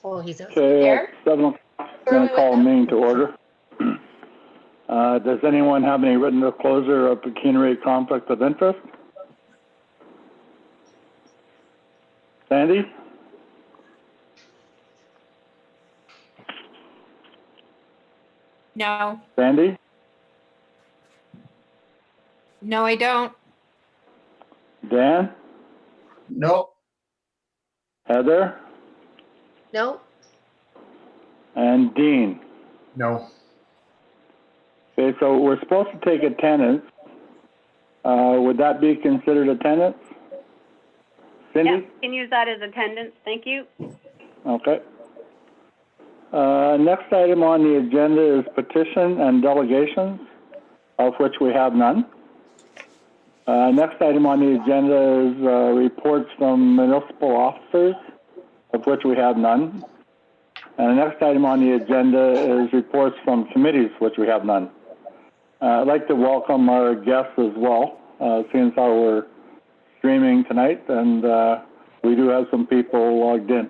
Oh, he's Okay, there. 7 o'clock, I'm going to call the meeting to order. Does anyone have any written disclosure of pecuniary conflict of interest? Sandy? No. Sandy? No, I don't. Dan? No. Heather? No, And Dean? No. Okay, so we're supposed to take attendance. Would that be considered attendance? Cindy? Yeah, can use that as attendance. Thank you. Okay. Next item on the agenda is petition and delegations, of which we have none. Next item on the agenda is reports from municipal officers, of which we have none. And the next item on the agenda is reports from committees, which we have none. I'd like to welcome our guests as well, seeing how we're streaming tonight, and we do have some people logged in.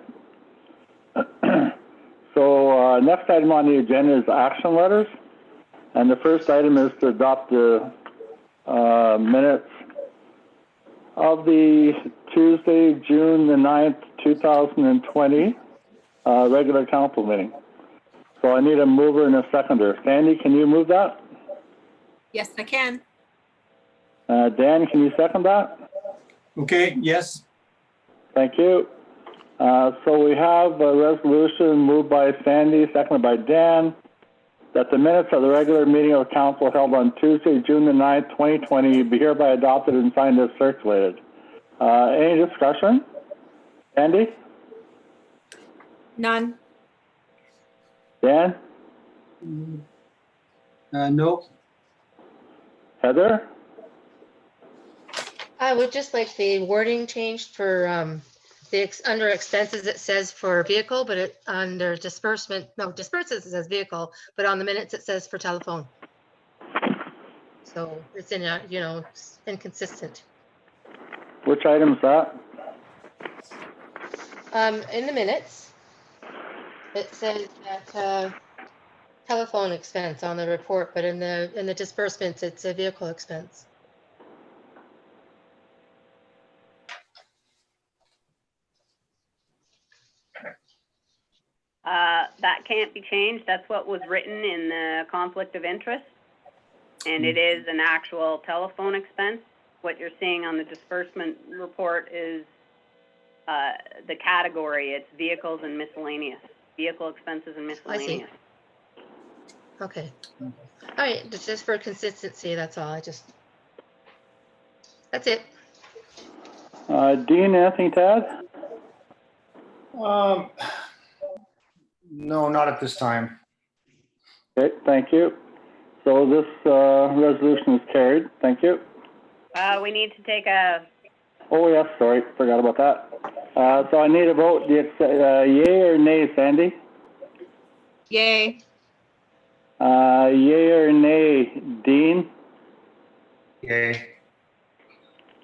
So next item on the agenda is action letters, and the first item is to adopt the minutes of the Tuesday, June the 9th, 2020 regular council meeting. So I need a mover and a seconder. Sandy, can you move that? Yes, I can. Dan, can you second that? Okay, yes. Thank you. So we have a resolution moved by Sandy, seconded by Dan, that the minutes of the regular meeting of council held on Tuesday, June the 9th, 2020 be hereby adopted and signed as circulated. Any discussion? Sandy? None. Dan? No. Heather? I would just like the wording changed for under expenses, it says for vehicle, but it under disbursement, no, disbursements it says vehicle, but on the minutes it says for telephone. So it's in a, it's inconsistent. Which item is that? In the minutes, it says that telephone expense on the report, but in the disbursements, it's a vehicle expense. That can't be changed. That's what was written in the conflict of interest. And it is an actual telephone expense. What you're seeing on the disbursement report is the category. It's vehicles and miscellaneous. Vehicle expenses and miscellaneous. Okay. All right, just for consistency, that's all. That's it. Dean, anything to add? No, not at this time. Okay, thank you. So this resolution is carried. Thank you. We need to take a, Oh, yes, sorry, forgot about that. So I need a vote. Yay or nay, Sandy? Yay. Yay or nay, Dean? Yay.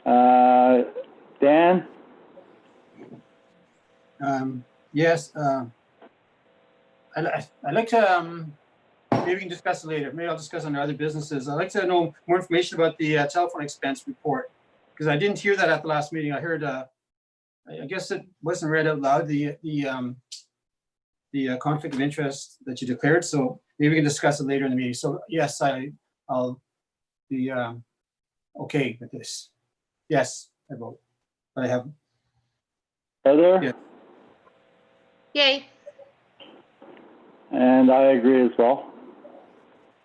Dan? Yes. I'd like to, maybe we can discuss it later. Maybe I'll discuss on other businesses. I'd like to know more information about the telephone expense report, because I didn't hear that at the last meeting. I heard, I guess it wasn't read out loud, the conflict of interest that you declared. So maybe we can discuss it later in the meeting. So yes, I'll be okay with this. Yes, I vote. But I have. Heather? Yeah. Yay. And I agree as well.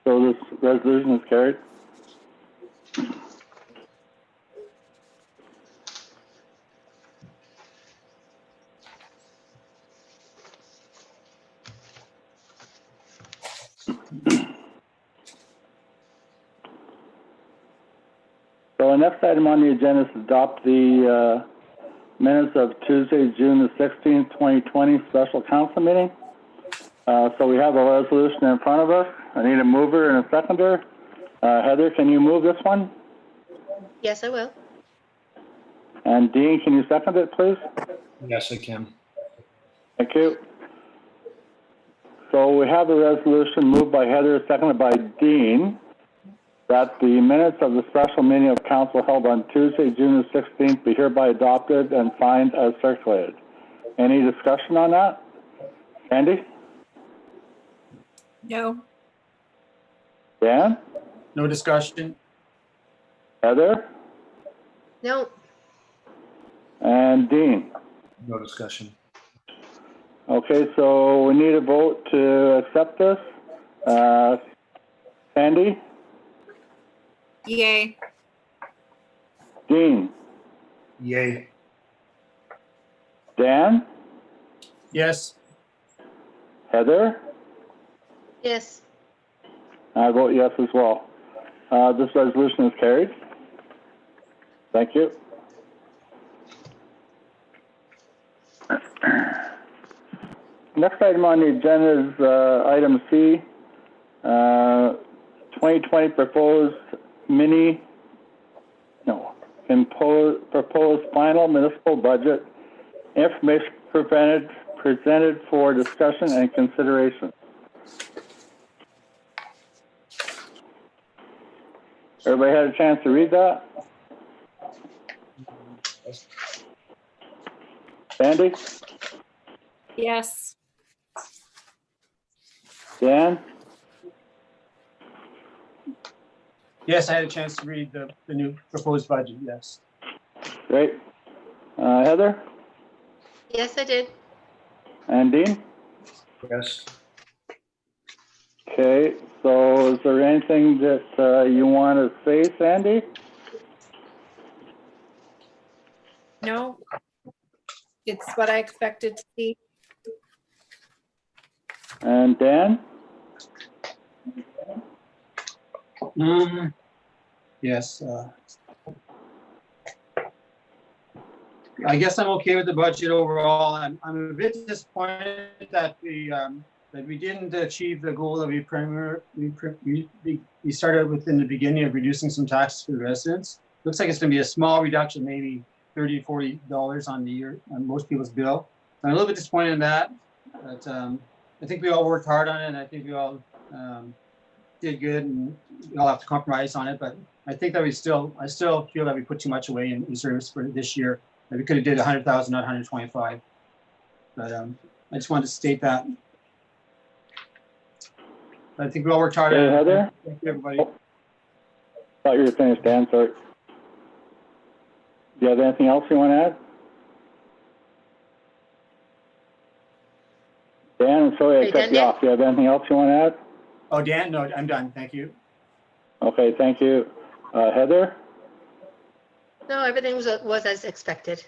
So this resolution is carried. So the next item on the agenda is to adopt the minutes of Tuesday, June the 16th, 2020 special council meeting. So we have a resolution in front of us. I need a mover and a seconder. Heather, can you move this one? Yes, I will. And Dean, can you second it, please? Yes, I can. Thank you. So we have a resolution moved by Heather, seconded by Dean, that the minutes of the special meeting of council held on Tuesday, June the 16th be hereby adopted and signed as circulated. Any discussion on that? Andy? No. Dan? No discussion. Heather? No, And Dean? No discussion. Okay, so we need a vote to accept this. Sandy? Yay. Dean? Yay. Dan? Yes. Heather? yes, I vote yes as well. This resolution is carried. Thank you. Next item on the agenda is item C, 2020 proposed proposed final municipal budget information presented for discussion and consideration. Everybody had a chance to read that? Sandy? Yes. Dan? Yes, I had a chance to read the new proposed budget, yes. Great. Heather? yes, I did. And Dean? Yes. Okay, so is there anything that you want to say, Sandy? No. It's what I expected to see. And Dan? Yes. I guess I'm okay with the budget overall. I'm a bit disappointed that we didn't achieve the goal that we started within the beginning of reducing some taxes for the residents. Looks like it's going to be a small reduction, maybe $30, $40 on the year on most people's bill. I'm a little bit disappointed in that, but I think we all worked hard on it, and I think we all did good, and we all have to compromise on it. But I think that I still feel that we put too much away in reserves for this year. That we could have did 100,000, not 125. But I just wanted to state that. I think we all worked hard. Hey, on it. Heather? Thank you, everybody. Thought you were finished, Dan, sorry. Do you have anything else you want to add? Dan, I'm sorry Are I you cut done you yet? off. Do you have anything else you want to add? Oh, Dan, no, I'm done. Thank you. Okay, thank you. Heather? No, everything was as expected.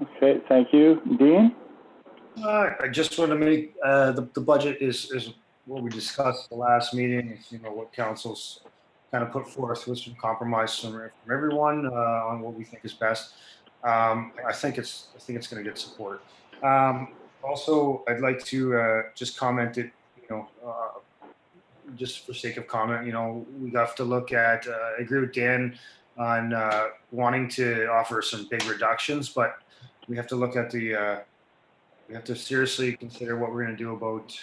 Okay, thank you. Dean? I just want to make, the budget is what we discussed at the last meeting. It's, what council's kind of put forth with some compromise from everyone on what we think is best. I think it's going to get support. Also, I'd like to just comment that, just for sake of comment, we have to look at, I agree with Dan on wanting to offer some big reductions, but we have to look at we have to seriously consider what we're going to do about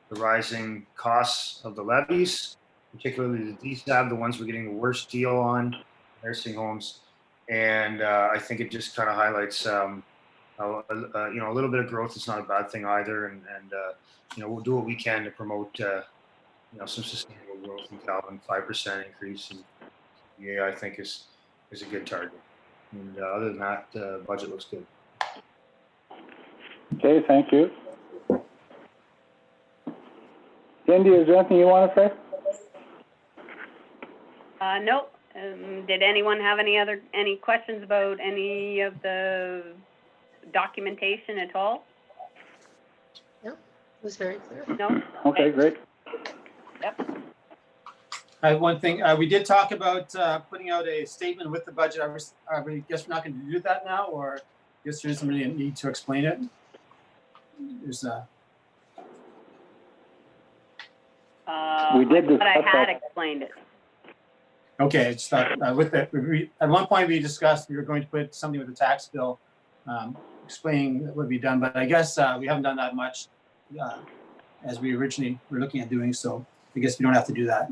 the rising costs of the levies, particularly the DSAB, the ones we're getting the worst deal on, nursing homes. And I think it just kind of highlights, a little bit of growth is not a bad thing either. And we'll do what we can to promote, some sustainable growth in Calvin. 5% increase in EA, I think is a good target. And other than that, the budget looks good. Okay, thank you. Cindy, is there anything you want to say? Nope. Did anyone have any questions about any of the documentation at all? No, it was very clear. No? Okay, great. Yep. I have one thing. We did talk about putting out a statement with the budget. I guess we're not going to do that now, or I guess there isn't really a need to explain it. There's We did but I discuss had that. explained it. okay. I just thought with that, at one point we discussed we were going to put something with the tax bill explaining what would be done, but I guess we haven't done that much. as we originally were looking at doing. So I guess we don't have to do that.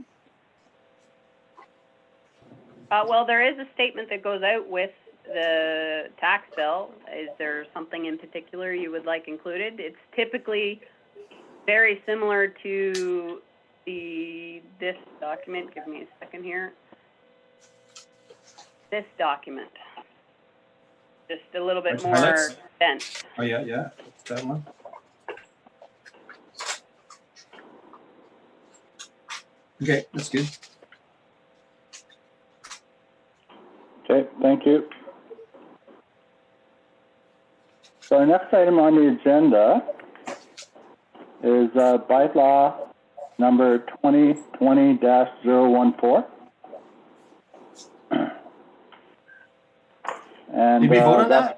Well, there is a statement that goes out with the tax bill. Is there something in particular you would like included? It's typically very similar to this document. Give me a second here. This document. Just a little bit Which more highlights? dense. Oh, yeah, it's that one. Okay, that's good. Okay, thank you. So our next item on the agenda is bylaw number 2020-014. And Did we vote on that's- that?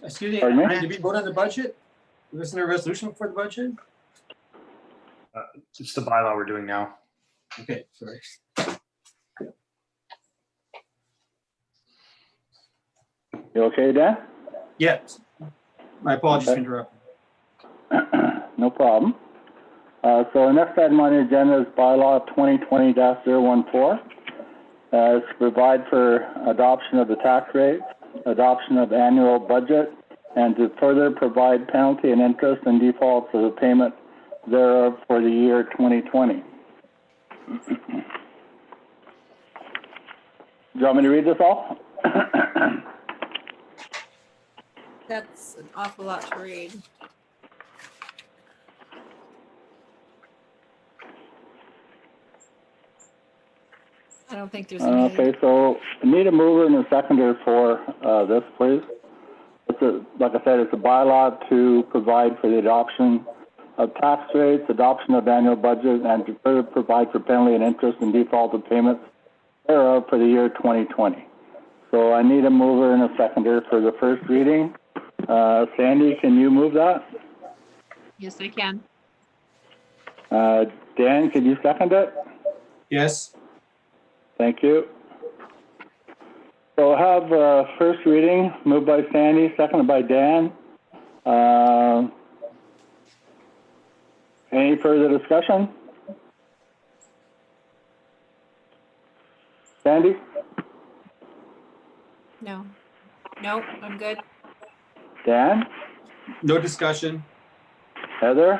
Excuse me, Pardon me? did we vote on the budget? Wasn't there a resolution for the budget? It's the bylaw we're doing now. Okay, sorry. You okay, Dan? Yes. My apologies for Okay. interrupting. No problem. So our next item on the agenda is bylaw 2020-014. It's to provide for adoption of the tax rate, adoption of annual budget, and to further provide penalty and interest and defaults of the payment thereof for the year 2020. Do you want me to read this all? That's an awful lot to read. I don't think there's any. Okay, so I need a mover and a seconder for this, please. Like I said, it's a bylaw to provide for the adoption of tax rates, adoption of annual budget, and to further provide for penalty and interest and default of payments thereof for the year 2020. So I need a mover and a seconder for the first reading. Sandy, can you move that? Yes, I can. Dan, could you second it? Yes, Thank you. So I'll have first reading moved by Sandy, seconded by Dan. Any further discussion? Sandy? No. Nope, I'm good. Dan? no discussion. Heather?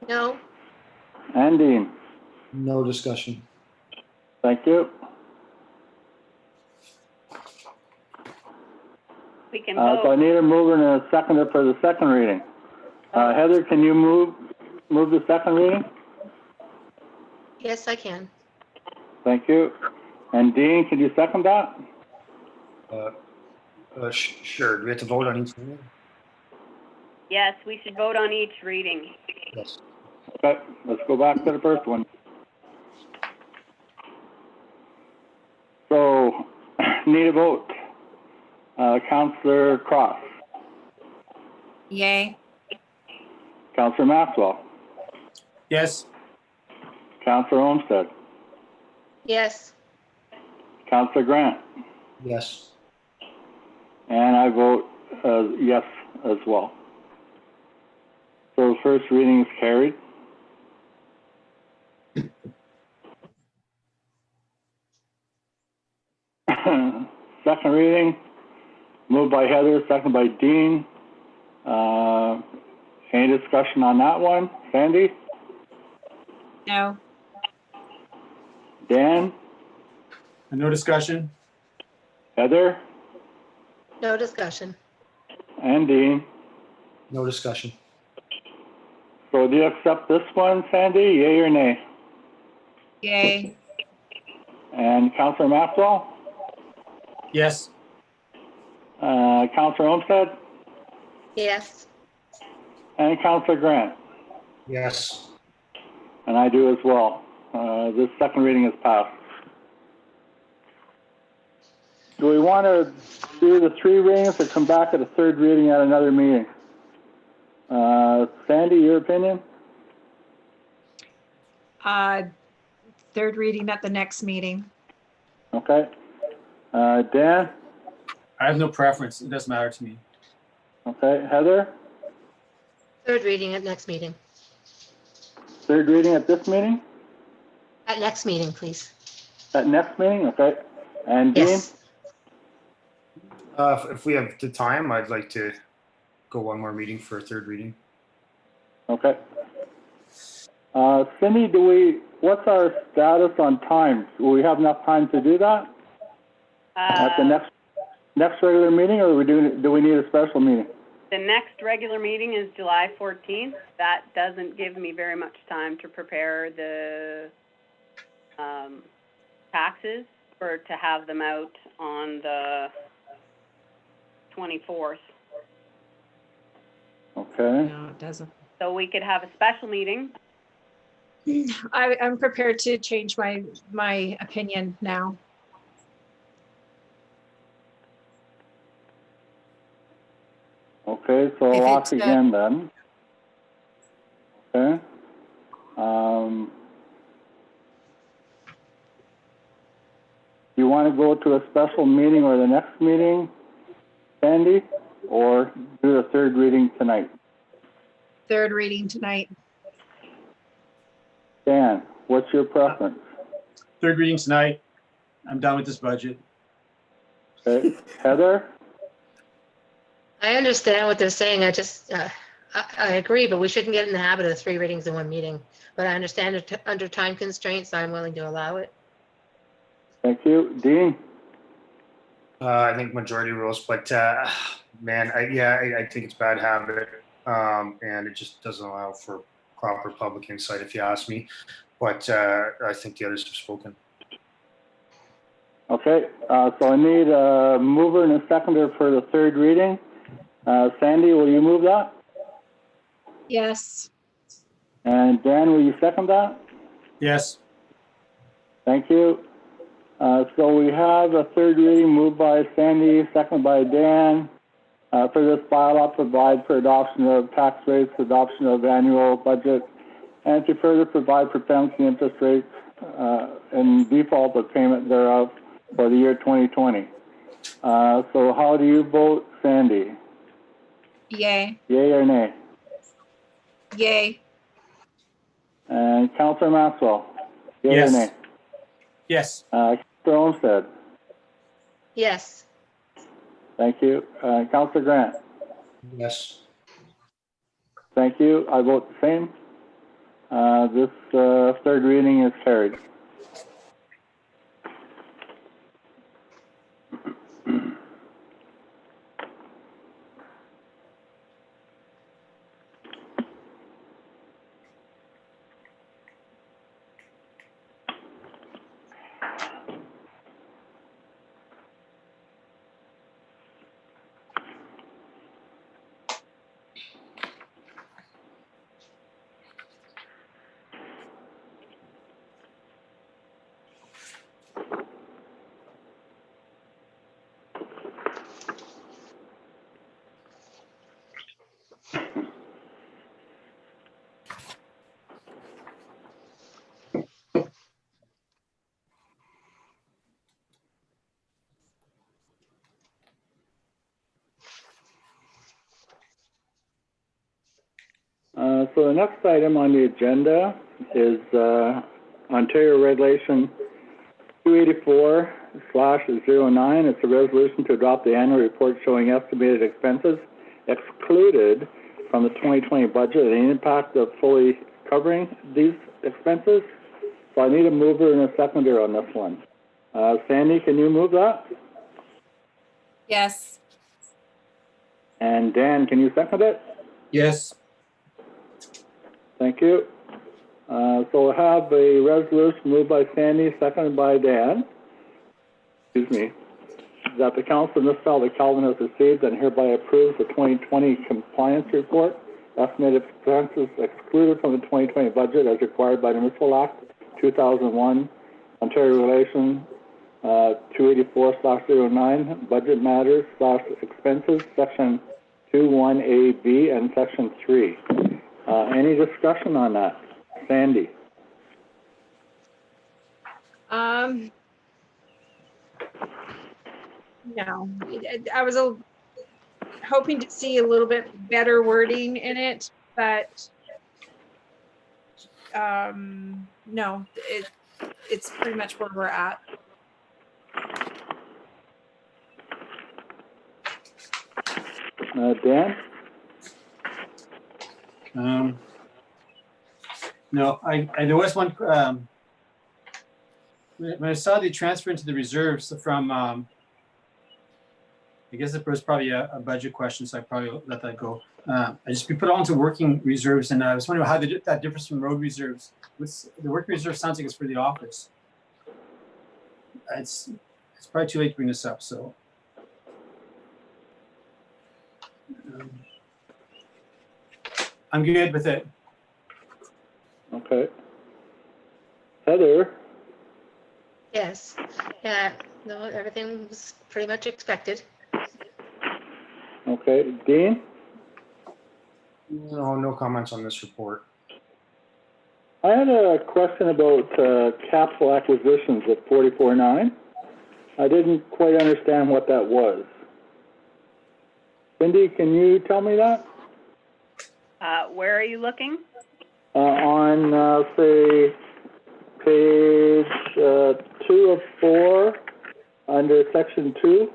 No, And Dean? No discussion. Thank you. We can So I vote. need a mover and a seconder for the second reading. Heather, can you move the second reading? yes, I can. Thank you. And Dean, can you second that? Sure. Do we have to vote on each one? Yes, we should vote on each reading. Yes. Okay, let's go back to the first one. So, need a vote. Councillor Cross, Yay. Councillor Maxwell, Yes, Councillor Olmsted, Yes, Councillor Grant, Yes. and I vote yes as well. So the first reading is carried. Second reading, moved by Heather, second by Dean. Any discussion on that one? Sandy? No. Dan? no discussion. Heather? no discussion. And Dean? No discussion. So do you accept this one, Sandy? Yay or nay? Yay. And Councillor Maxwell? Yes, Councillor Olmsted? Yes, And Councillor Grant? Yes. And I do as well. This second reading is passed. Do we want to do the three readings or come back at a third reading at another meeting? Sandy, your opinion? Third reading at the next meeting. Okay. Dan? I have no preference. It doesn't matter to me. Okay. Heather? third reading at next meeting. Third reading at this meeting? At next meeting, please. At next meeting, okay. And Dean? Yes. If we have the time, I'd like to go one more meeting for a third reading. Okay. Cindy, what's our status on times? Will we have enough time to do that at the next regular meeting, or do we need a special meeting? The next regular meeting is July 14th. That doesn't give me very much time to prepare the taxes to have them out on the 24th. Okay. No, it doesn't. So we could have a special meeting. I'm prepared to change my opinion now. Okay, so If I'll it's, ask again then. Okay. You want to go to a special meeting or the next meeting, Sandy, or do the third reading tonight? Third reading tonight. Dan, what's your preference? Third reading tonight. I'm done with this budget. Okay. Heather? I understand what they're saying. I agree, but we shouldn't get in the habit of 3 readings in one meeting. But I understand under time constraints, I'm willing to allow it. Thank you. Dean? I think majority rules, but man, I think it's bad habit, and it just doesn't allow for proper public insight, if you ask me. But I think the others have spoken. Okay, so I need a mover and a seconder for the third reading. Sandy, will you move that? Yes. And Dan, will you second that? Yes. Thank you. So we have a third reading moved by Sandy, seconded by Dan. For this bylaw, provide for adoption of tax rates, adoption of annual budget, and to further provide for penalty interest rates in default of payment thereof for the year 2020. So how do you vote, Sandy? Yay. Yay or nay? Yay. And Councillor Maxwell? Yay Yes. or nay? Yes. Councillor Olmsted? Yes. Thank you. Councillor Grant? Yes. Thank you. I vote the same. This third reading is carried. So the next item on the agenda is Ontario Regulation 284/09. It's a resolution to adopt the annual report showing estimated expenses excluded from the 2020 budget and the impact of fully covering these expenses. So I need a mover and a seconder on this one. Sandy, can you move that? Yes. And Dan, can you second it? Yes. Thank you. So we'll have a resolution moved by Sandy, seconded by Dan. Excuse me. That the council of Municipality of Calvin has received and hereby approves the 2020 compliance report, estimated expenses excluded from the 2020 budget as required by the Municipal Act 2001, Ontario Regulation 284/09, budget matters/expenses, section 21AB and section 3. Any discussion on that? Sandy? No, I was hoping to see a little bit better wording in it, but no, it's pretty much where we're at. Dan? No, there was one, when I saw the transfer into the reserves from, I guess it was probably a budget question, so I probably let that go. We put it onto working reserves, and I was wondering how that differs from road reserves. The working reserve sounds like it's for the office. It's probably too late to bring this up, so. I'm good with it. Okay. Heather? Yes, yeah, no, everything was pretty much expected. Okay. Dean? No comments on this report. I had a question about capital acquisitions at 44.9. I didn't quite understand what that was. Cindy, can you tell me that? Where are you looking? On, say, page 2 of 4, under section 2.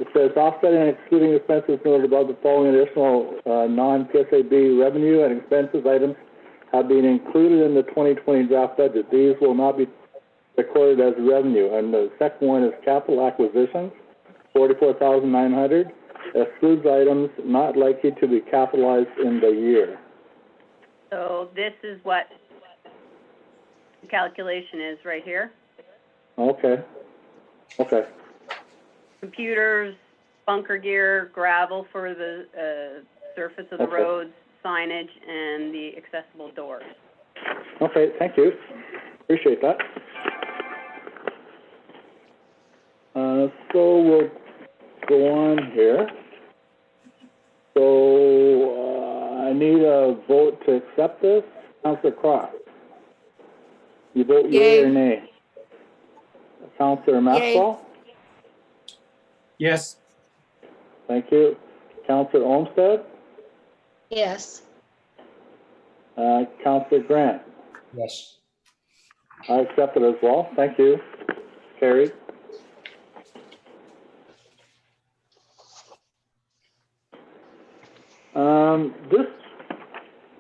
It says offsetting and excluding expenses noted above, the following additional non-PSAB revenue and expenses items have been included in the 2020 draft budget. These will not be recorded as revenue. And the second one is capital acquisitions, $44,900. Excludes items not likely to be capitalized in the year. So this is what the calculation is right here. Okay. Okay. Computers, bunker gear, gravel for the surface of the Okay. roads, signage, and the accessible doors. Okay, thank you. Appreciate that. So we'll go on here. So I need a vote to accept this. Councillor Cross. You vote yea or Yay. nay? Councillor Maxwell? Yes. Thank you. Councillor Olmsted? Yes, Councillor Grant? Yes. I accept it as well. Thank you. Carried. This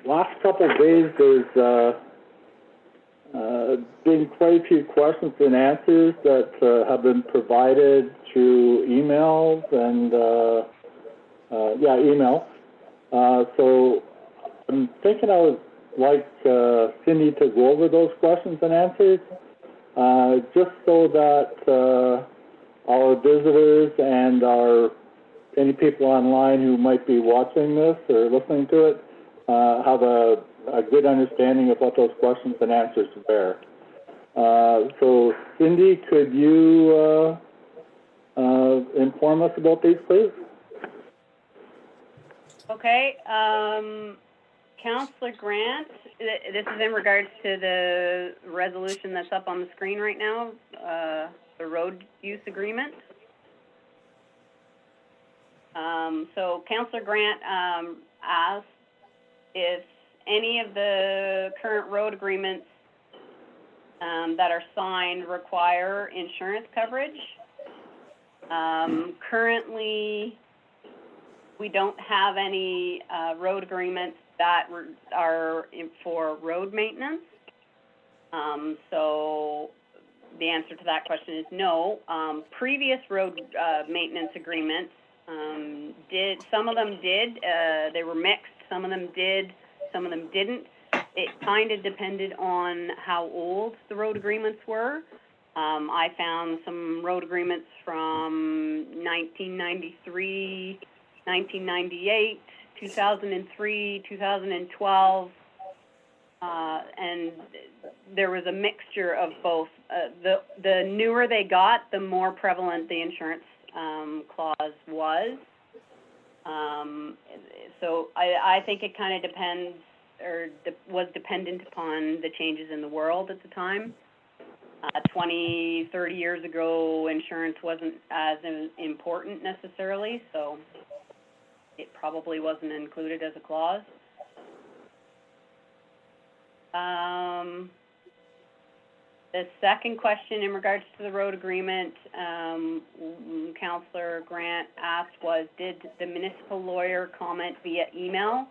last couple of days, there's been quite a few questions and answers that have been provided through emails and, email. So I'm thinking I would like Cindy to go over those questions and answers, just so that our visitors and any people online who might be watching this or listening to it have a good understanding of what those questions and answers were. So Cindy, could you inform us about these, please? Okay, Councillor Grant, this is in regards to the resolution that's up on the screen right now, the road use agreement. So Councillor Grant asked if any of the current road agreements that are signed require insurance coverage. Currently, we don't have any road agreements that are for road maintenance. So the answer to that question is no. Previous road maintenance agreements some of them did, they were mixed, some of them did, some of them didn't. It kind of depended on how old the road agreements were. I found some road agreements from 1993, 1998, 2003, 2012, and there was a mixture of both. The newer they got, the more prevalent the insurance clause was. So I think it kind of depends, or was dependent upon the changes in the world at the time. 20, 30 years ago, insurance wasn't as important necessarily, so it probably wasn't included as a clause. The second question in regards to the road agreement, Councillor Grant asked was, did the municipal lawyer comment via email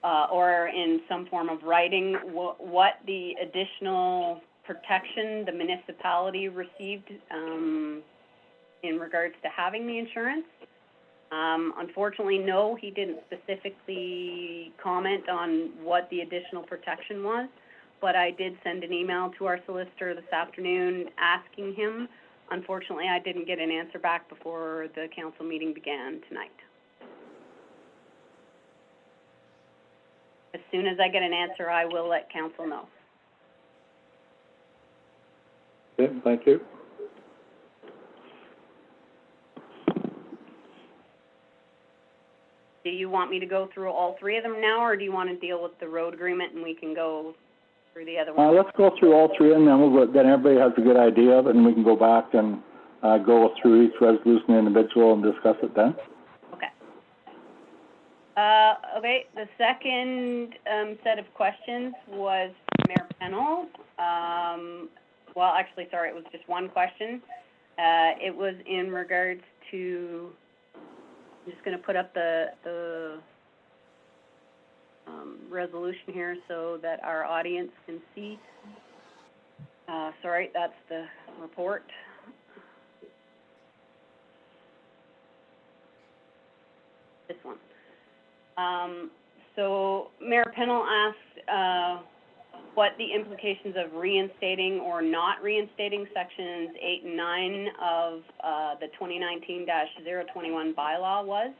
or in some form of writing what the additional protection the municipality received in regards to having the insurance? Unfortunately, no, he didn't specifically comment on what the additional protection was, but I did send an email to our solicitor this afternoon asking him. Unfortunately, I didn't get an answer back before the council meeting began tonight. As soon as I get an answer, I will let council know. Okay, thank you. Do you want me to go through all three of them now, or do you want to deal with the road agreement and we can go through the other ones? Let's go through all three, and then everybody has a good idea of it, and we can go back and go through each resolution individual and discuss it then. Okay. Okay, the second set of questions was Mayor Pennell. Well, actually, sorry, it was just one question. It was in regards to, I'm just going to put up the resolution here so that our audience can see. Sorry, that's the report. This one. So Mayor Pennell asked what the implications of reinstating or not reinstating sections 8 and 9 of the 2019-021 bylaw was.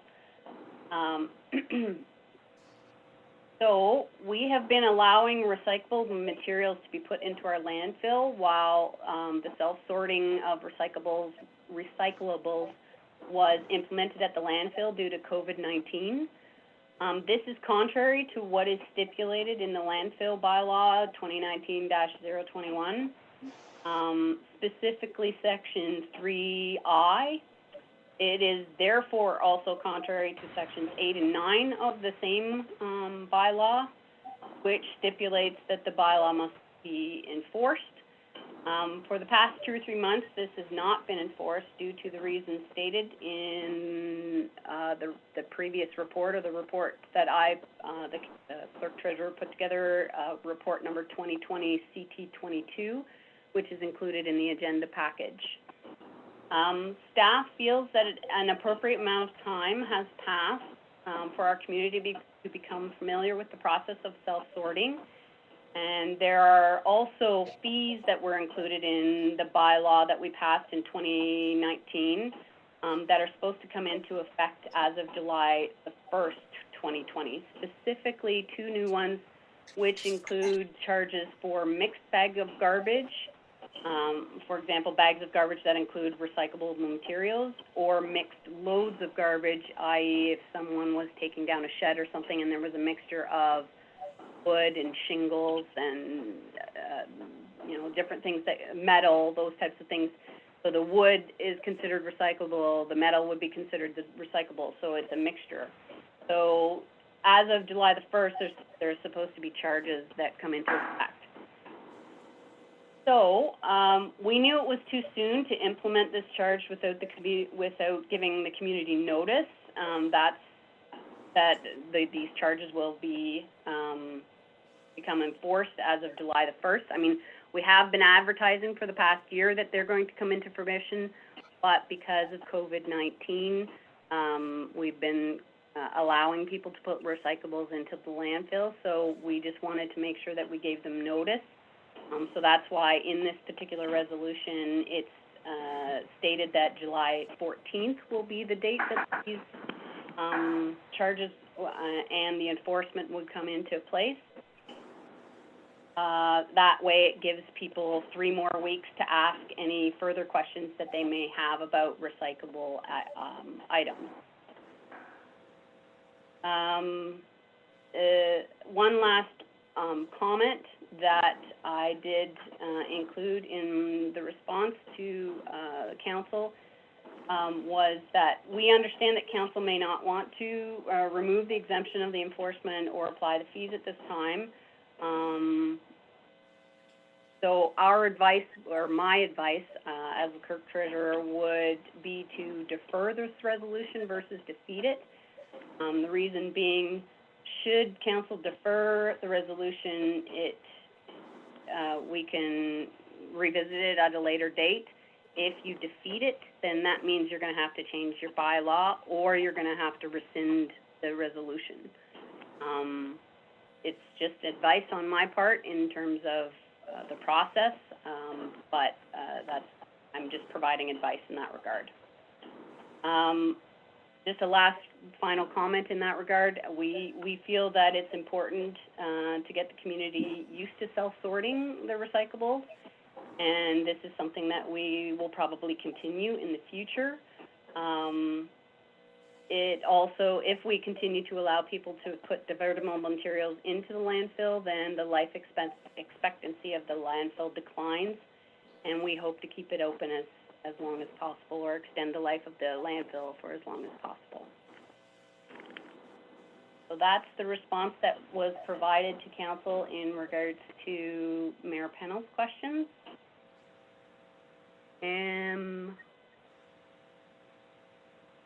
So we have been allowing recyclable materials to be put into our landfill while the self-sorting of recyclables was implemented at the landfill due to COVID-19. This is contrary to what is stipulated in the landfill bylaw 2019-021, specifically section 3I. It is therefore also contrary to sections 8 and 9 of the same bylaw, which stipulates that the bylaw must be enforced. For the past 2 or 3 months, this has not been enforced due to the reasons stated in the previous report, or the report that the clerk treasurer put together, report number 2020 CT22, which is included in the agenda package. Staff feels that an appropriate amount of time has passed for our community to become familiar with the process of self-sorting. And there are also fees that were included in the bylaw that we passed in 2019 that are supposed to come into effect as of July the 1st, 2020. Specifically, 2 new ones, which include charges for mixed bag of garbage, for example, bags of garbage that include recyclable materials, or mixed loads of garbage, i.e. if someone was taking down a shed or something and there was a mixture of wood and shingles and, different things, metal, those types of things. So the wood is considered recyclable, the metal would be considered recyclable, so it's a mixture. So as of July the 1st, there's supposed to be charges that come into effect. So we knew it was too soon to implement this charge without giving the community notice. These charges will become enforced as of July the 1st. I mean, we have been advertising for the past year that they're going to come into fruition, but because of COVID-19, we've been allowing people to put recyclables into the landfill, so we just wanted to make sure that we gave them notice. So that's why in this particular resolution, it's stated that July 14th will be the date that these charges and the enforcement would come into place. That way it gives people 3 more weeks to ask any further questions that they may have about recyclable items. One last comment that I did include in the response to the council. was that we understand that council may not want to remove the exemption of the enforcement or apply the fees at this time. So our advice, or my advice, as the clerk treasurer, would be to defer this resolution versus defeat it. The reason being, should council defer the resolution, we can revisit it at a later date. If you defeat it, then that means you're going to have to change your bylaw, or you're going to have to rescind the resolution. It's just advice on my part in terms of the process, but I'm just providing advice in that regard. Just a last final comment in that regard. We feel that it's important to get the community used to self-sorting their recyclables, and this is something that we will probably continue in the future. It also, if we continue to allow people to put divertible materials into the landfill, then the life expectancy of the landfill declines, and we hope to keep it open as long as possible, or extend the life of the landfill for as long as possible. So that's the response that was provided to council in regards to Mayor Pennell's questions.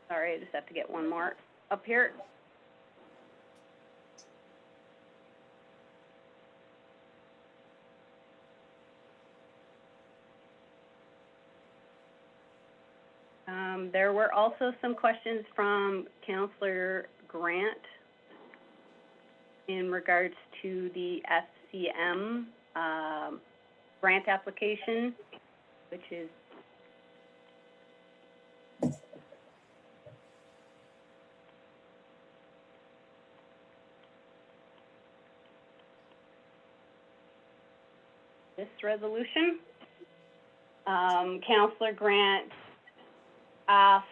Sorry, I just have to get one more up here. There were also some questions from Councillor Grant in regards to the FCM grant application, which is this resolution. Councillor Grant asked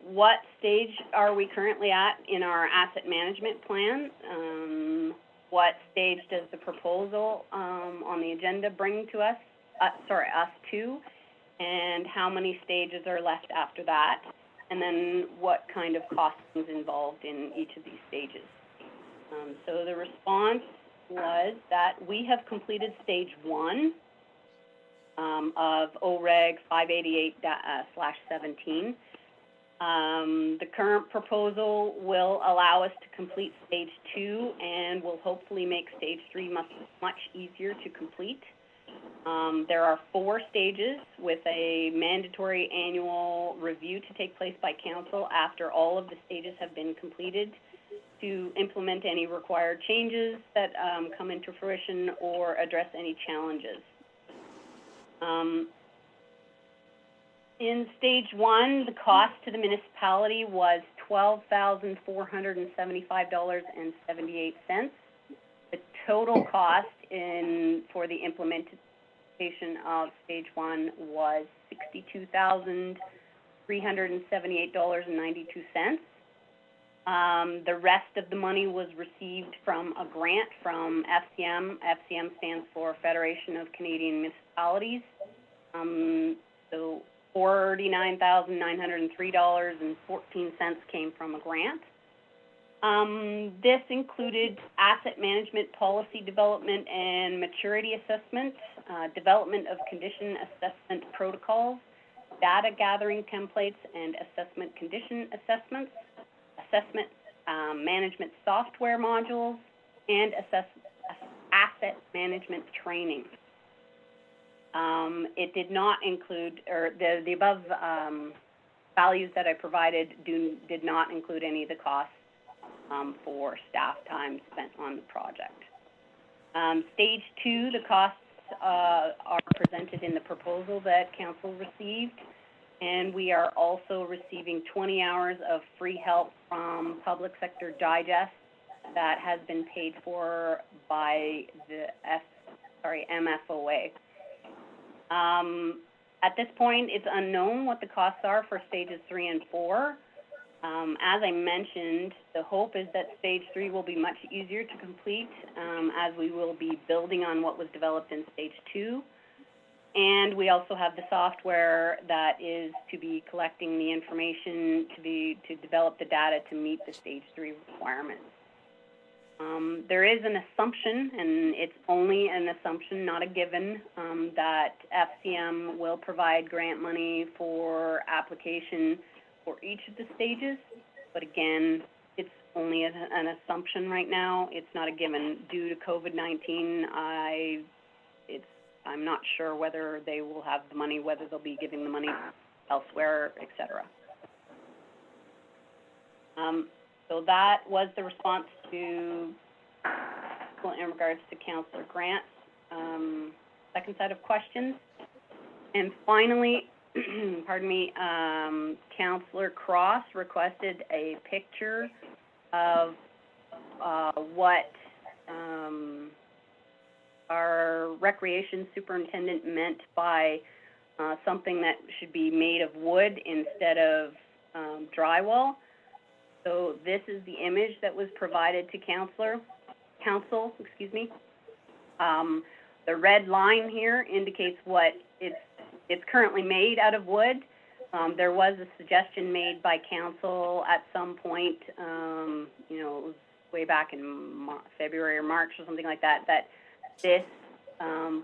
what stage are we currently at in our asset management plan? What stage does the proposal on the agenda bring to us, us to, and how many stages are left after that? And then what kind of costings involved in each of these stages? So the response was that we have completed stage 1 of OREG 588/17. The current proposal will allow us to complete stage 2 and will hopefully make stage 3 much easier to complete. There are 4 stages with a mandatory annual review to take place by council after all of the stages have been completed, to implement any required changes that come into fruition or address any challenges. In stage 1, the cost to the municipality was $12,475.78. The total cost for the implementation of stage 1 was $62,378.92. The rest of the money was received from a grant from FCM. FCM stands for Federation of Canadian Municipalities. So $49,903.14 came from a grant. This included asset management policy development and maturity assessment, development of condition assessment protocols, data gathering templates and assessment condition assessments, assessment management software modules, and asset management training. It did not include, or the above values that I provided did not include any of the costs for staff time spent on the project. Stage 2, the costs are presented in the proposal that council received, and we are also receiving 20 hours of free help from Public Sector Digest that has been paid for by the MFOA. At this point, it's unknown what the costs are for stages 3 and 4. As I mentioned, the hope is that stage 3 will be much easier to complete, as we will be building on what was developed in stage 2. And we also have the software that is to be collecting the information to develop the data to meet the stage 3 requirements. There is an assumption, and it's only an assumption, not a given, that FCM will provide grant money for application for each of the stages. But again, it's only an assumption right now. It's not a given. Due to COVID-19, I'm not sure whether they will have the money, whether they'll be giving the money elsewhere, et cetera. So that was the response to, in regards to Councillor Grant's second set of questions. And finally, pardon me, Councillor Cross requested a picture of what our recreation superintendent meant by something that should be made of wood instead of drywall. So this is the image that was provided to council, excuse me. The red line here indicates what it's currently made out of wood. There was a suggestion made by council at some point, you know, it was way back in February or March or something like that, that this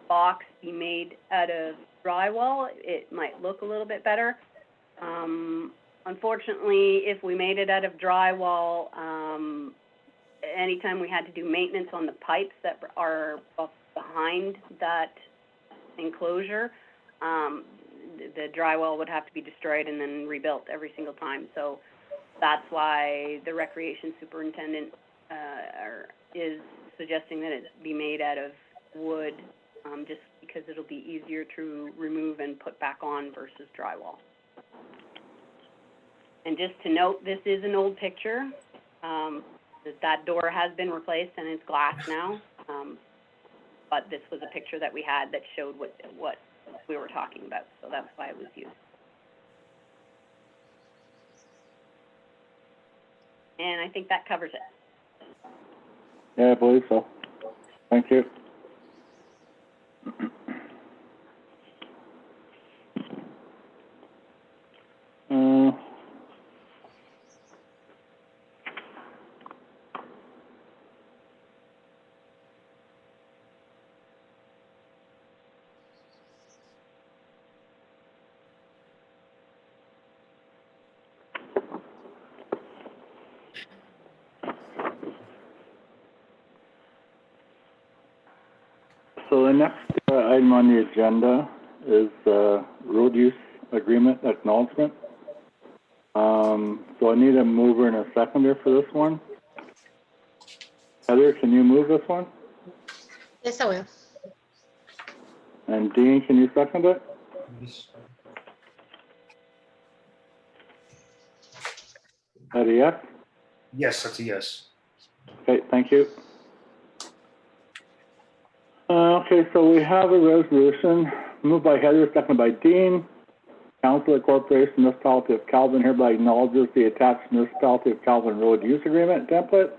box be made out of drywall. It might look a little bit better. Unfortunately, if we made it out of drywall, anytime we had to do maintenance on the pipes that are behind that enclosure, the drywall would have to be destroyed and then rebuilt every single time. So that's why the recreation superintendent is suggesting that it be made out of wood, just because it'll be easier to remove and put back on versus drywall. And just to note, this is an old picture. That door has been replaced and it's glass now. But this was a picture that we had that showed what we were talking about. So that's why it was used. And I think that covers it. Yeah, I believe so. Thank you. So the next item on the agenda is road use agreement acknowledgement. So I need a mover and a seconder for this one. Heather, can you move this one? Yes, I will. And Dean, can you second it? That a yes? Yes, that's a yes. Okay, thank you. Okay, so we have a resolution moved by Heather, seconded by Dean. Council of Corporation Municipality of Calvin hereby acknowledges the attached Municipality of Calvin Road Use Agreement template,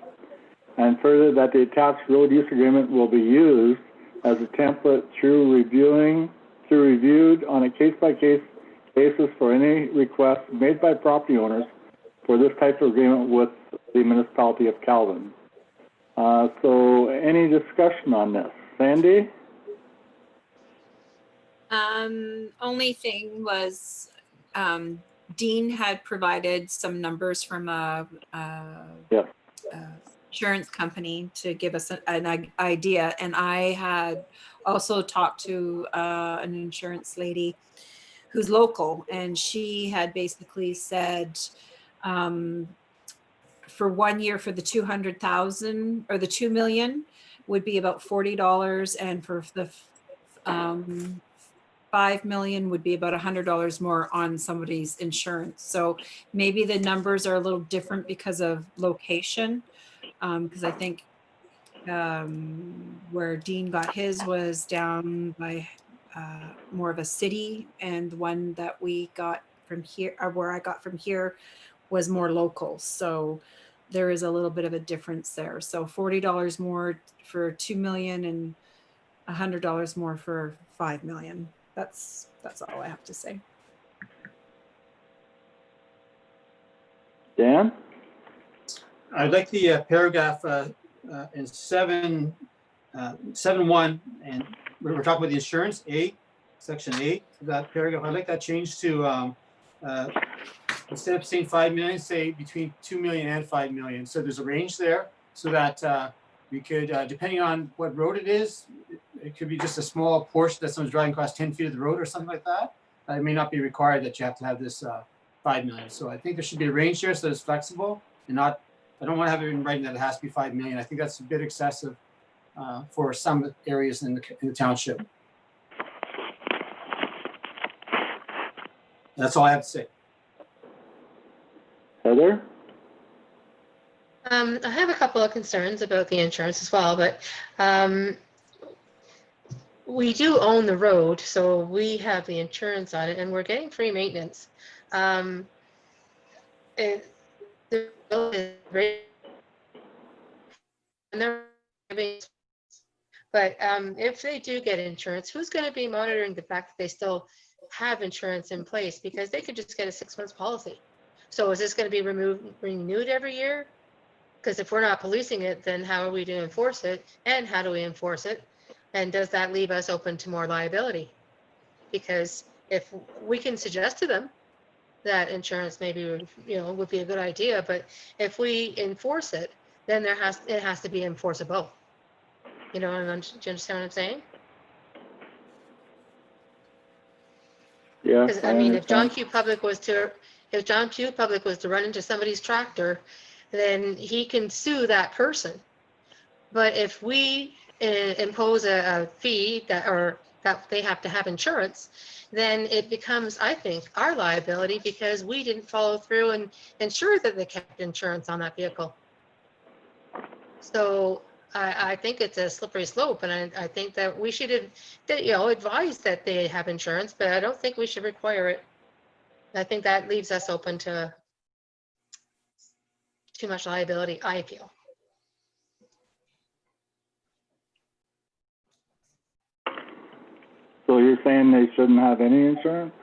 and further that the attached road use agreement will be used as a template through reviewed on a case-by-case basis for any requests made by property owners for this type of agreement with the Municipality of Calvin. So any discussion on this? Sandy? Only thing was, Dean had provided some numbers from a insurance company to give us an idea. And I had also talked to an insurance lady who's local, and she had basically said, for 1 year for the 200,000 or the 2 million would be about $40, and for the 5 million would be about $100 more on somebody's insurance. So maybe the numbers are a little different because of location. Because I think where Dean got his was down by more of a city, and the one that we got from here, or where I got from here, was more local. So there is a little bit of a difference there. So $40 more for 2 million and $100 more for 5 million. that's all I have to say. Dan? I like the paragraph in 7.1, and we're talking about the insurance, section 8, that paragraph. I like that change to, instead of saying 5 million, say between 2 million and 5 million. So there's a range there so that we could, depending on what road it is, it could be just a small portion that someone's driving across 10 feet of the road or something like that. It may not be required that you have to have this 5 million. So I think there should be a range there so it's flexible and not, I don't want to have it in writing that it has to be 5 million. I think that's a bit excessive for some areas in the township. That's all I have to say. Heather? I have a couple of concerns about the insurance as well, but we do own the road, so we have the insurance on it, and we're getting free maintenance. The bill is great, and they're giving- but if they do get insurance, who's going to be monitoring the fact that they still have insurance in place? Because they could just get a 6-month policy. So is this going to be renewed every year? Because if we're not policing it, then how are we to enforce it? And how do we enforce it? And does that leave us open to more liability? Because if we can suggest to them that insurance maybe, would be a good idea, but if we enforce it, then it has to be enforceable. Do you understand what I'm saying? Yeah. Because I mean, if John Q. Public was to run into somebody's tractor, then he can sue that person. But if we impose a fee that they have to have insurance, then it becomes, I think, our liability because we didn't follow through and ensure that they kept insurance on that vehicle. So I think it's a slippery slope, and I think that we should advise that they have insurance, but I don't think we should require it. I think that leaves us open to too much liability, I feel. So you're saying they shouldn't have any insurance?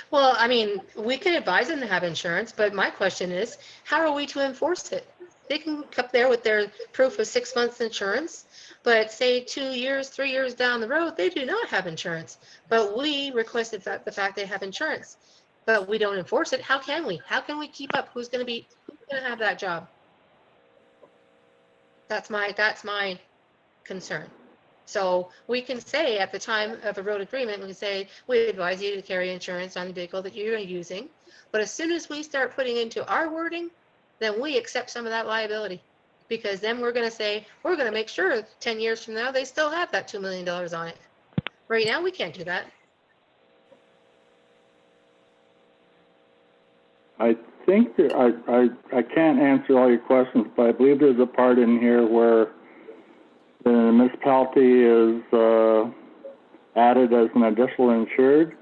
Well, I mean, we can advise them to have insurance, but my question is, how are we to enforce it? They can come there with their proof of 6 months insurance, but say 2 years, 3 years down the road, they do not have insurance. But we requested that the fact they have insurance, but we don't enforce it. How can we? How can we keep up? Who's going to have that job? That's my concern. So we can say at the time of a road agreement, we can say, we advise you to carry insurance on the vehicle that you're using. But as soon as we start putting into our wording, then we accept some of that liability. Because then we're going to say, we're going to make sure 10 years from now, they still have that $2 million on it. Right now, we can't do that. I think I can't answer all your questions, but I believe there's a part in here where the municipality is added as an additional insured,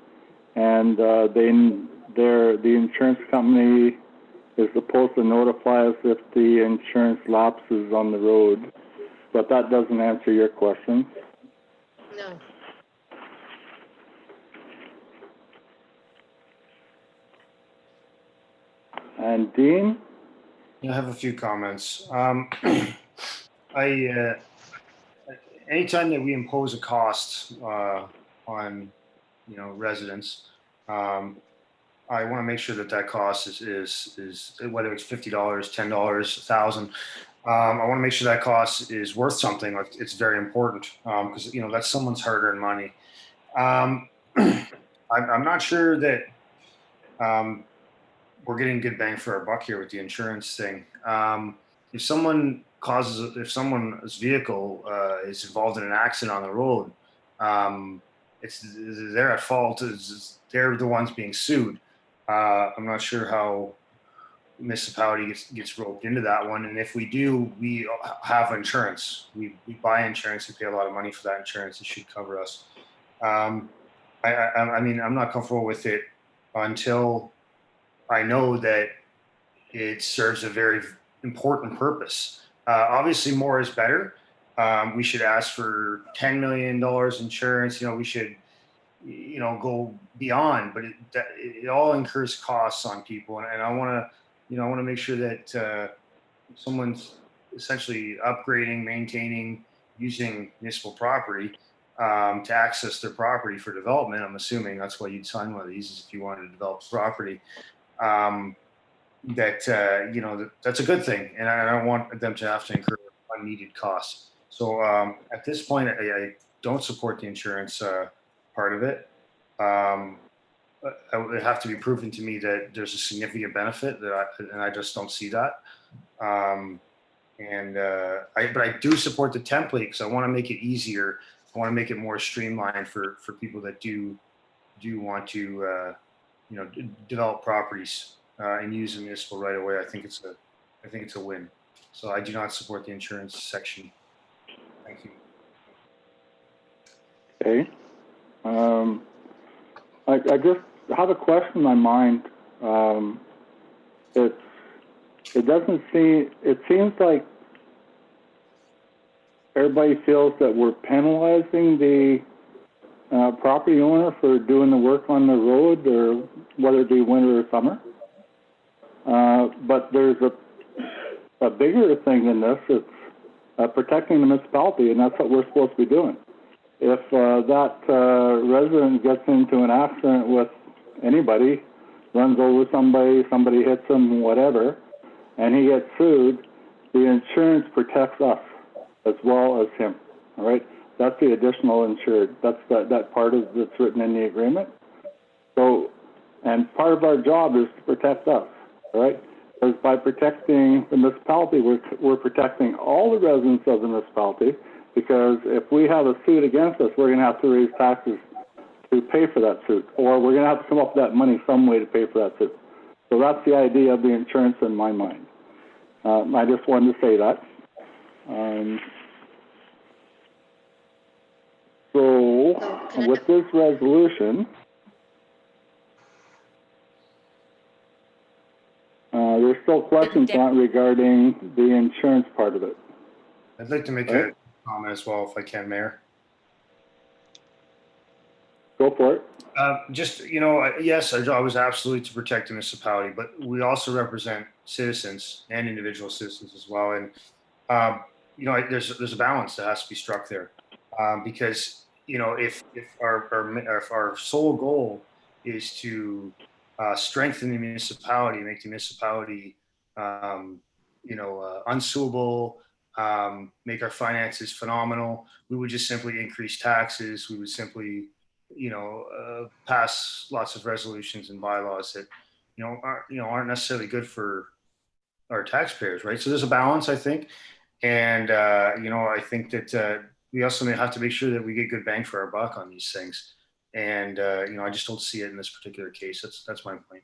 and the insurance company is supposed to notify us if the insurance lapses on the road. But that doesn't answer your question. No. And Dean? I have a few comments. Anytime that we impose a cost on residents, I want to make sure that cost is whether it's $50, $10, $1,000. I want to make sure that cost is worth something. Like, it's very important because that's someone's hard-earned money. I'm not sure that we're getting good bang for our buck here with the insurance thing. If someone's vehicle is involved in an accident on the road, they're at fault. They're the ones being sued. I'm not sure how municipality gets roped into that one. And if we do, we have insurance. We buy insurance. We pay a lot of money for that insurance. It should cover us. I mean, I'm not comfortable with it until I know that it serves a very important purpose. Obviously, more is better. We should ask for $10 million insurance. We should go beyond, but it all incurs costs on people. And I want to, I want to make sure that someone's essentially upgrading, maintaining, using municipal property to access their property for development. I'm assuming that's why you'd sign one of these, is if you wanted to develop property. That's a good thing, and I don't want them to have to incur unneeded costs. So at this point, I don't support the insurance part of it. It would have to be proven to me that there's a significant benefit and I just don't see that. But I do support the template because I want to make it easier. I want to make it more streamlined for people that do want to develop properties and use the municipal right away. I think it's a win. So I do not support the insurance section. Thank you. Okay. I just have a question in my mind. It seems like everybody feels that we're penalizing the property owner for doing the work on the road, or whether it be winter or summer. But there's a bigger thing than this. It's protecting the municipality, and that's what we're supposed to be doing. If that resident gets into an accident with anybody, runs over somebody hits him, whatever, and he gets sued, the insurance protects us as well as him. All right, that's the additional insured. That's that part that's written in the agreement. So, and part of our job is to protect us. All right, because by protecting the municipality, we're protecting all the residents of the municipality. Because if we have a suit against us, we're going to have to raise taxes to pay for that suit, or we're going to have to come up with that money some way to pay for that suit. So that's the idea of the insurance in my mind. I just wanted to say that. So with this resolution, there's still questions on regarding the insurance part of it. I'd like to make a comment as well, if I can, Mayor. Go for it. Yes, our job is absolutely to protect the municipality, but we also represent citizens and individual citizens as well. And, there's a balance that has to be struck there. Because, if our sole goal is to strengthen the municipality, make the municipality, unsuable, make our finances phenomenal, we would just simply increase taxes. We would simply, pass lots of resolutions and bylaws that, aren't necessarily good for our taxpayers, right? So there's a balance, I think. And, I think that we also have to make sure that we get good bang for our buck on these things. And, I just don't see it in this particular case. That's my point.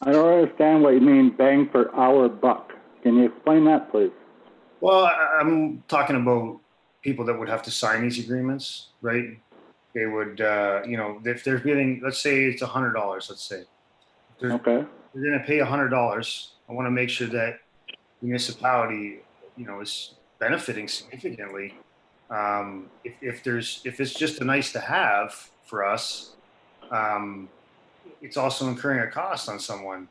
I don't understand what you mean, bang for our buck. Can you explain that, please? Well, I'm talking about people that would have to sign these agreements, right? They would, if they're getting, let's say it's $100, let's say. Okay. They're going to pay $100. I want to make sure that the municipality, is benefiting significantly. If it's just a nice to have for us, it's also incurring a cost on someone.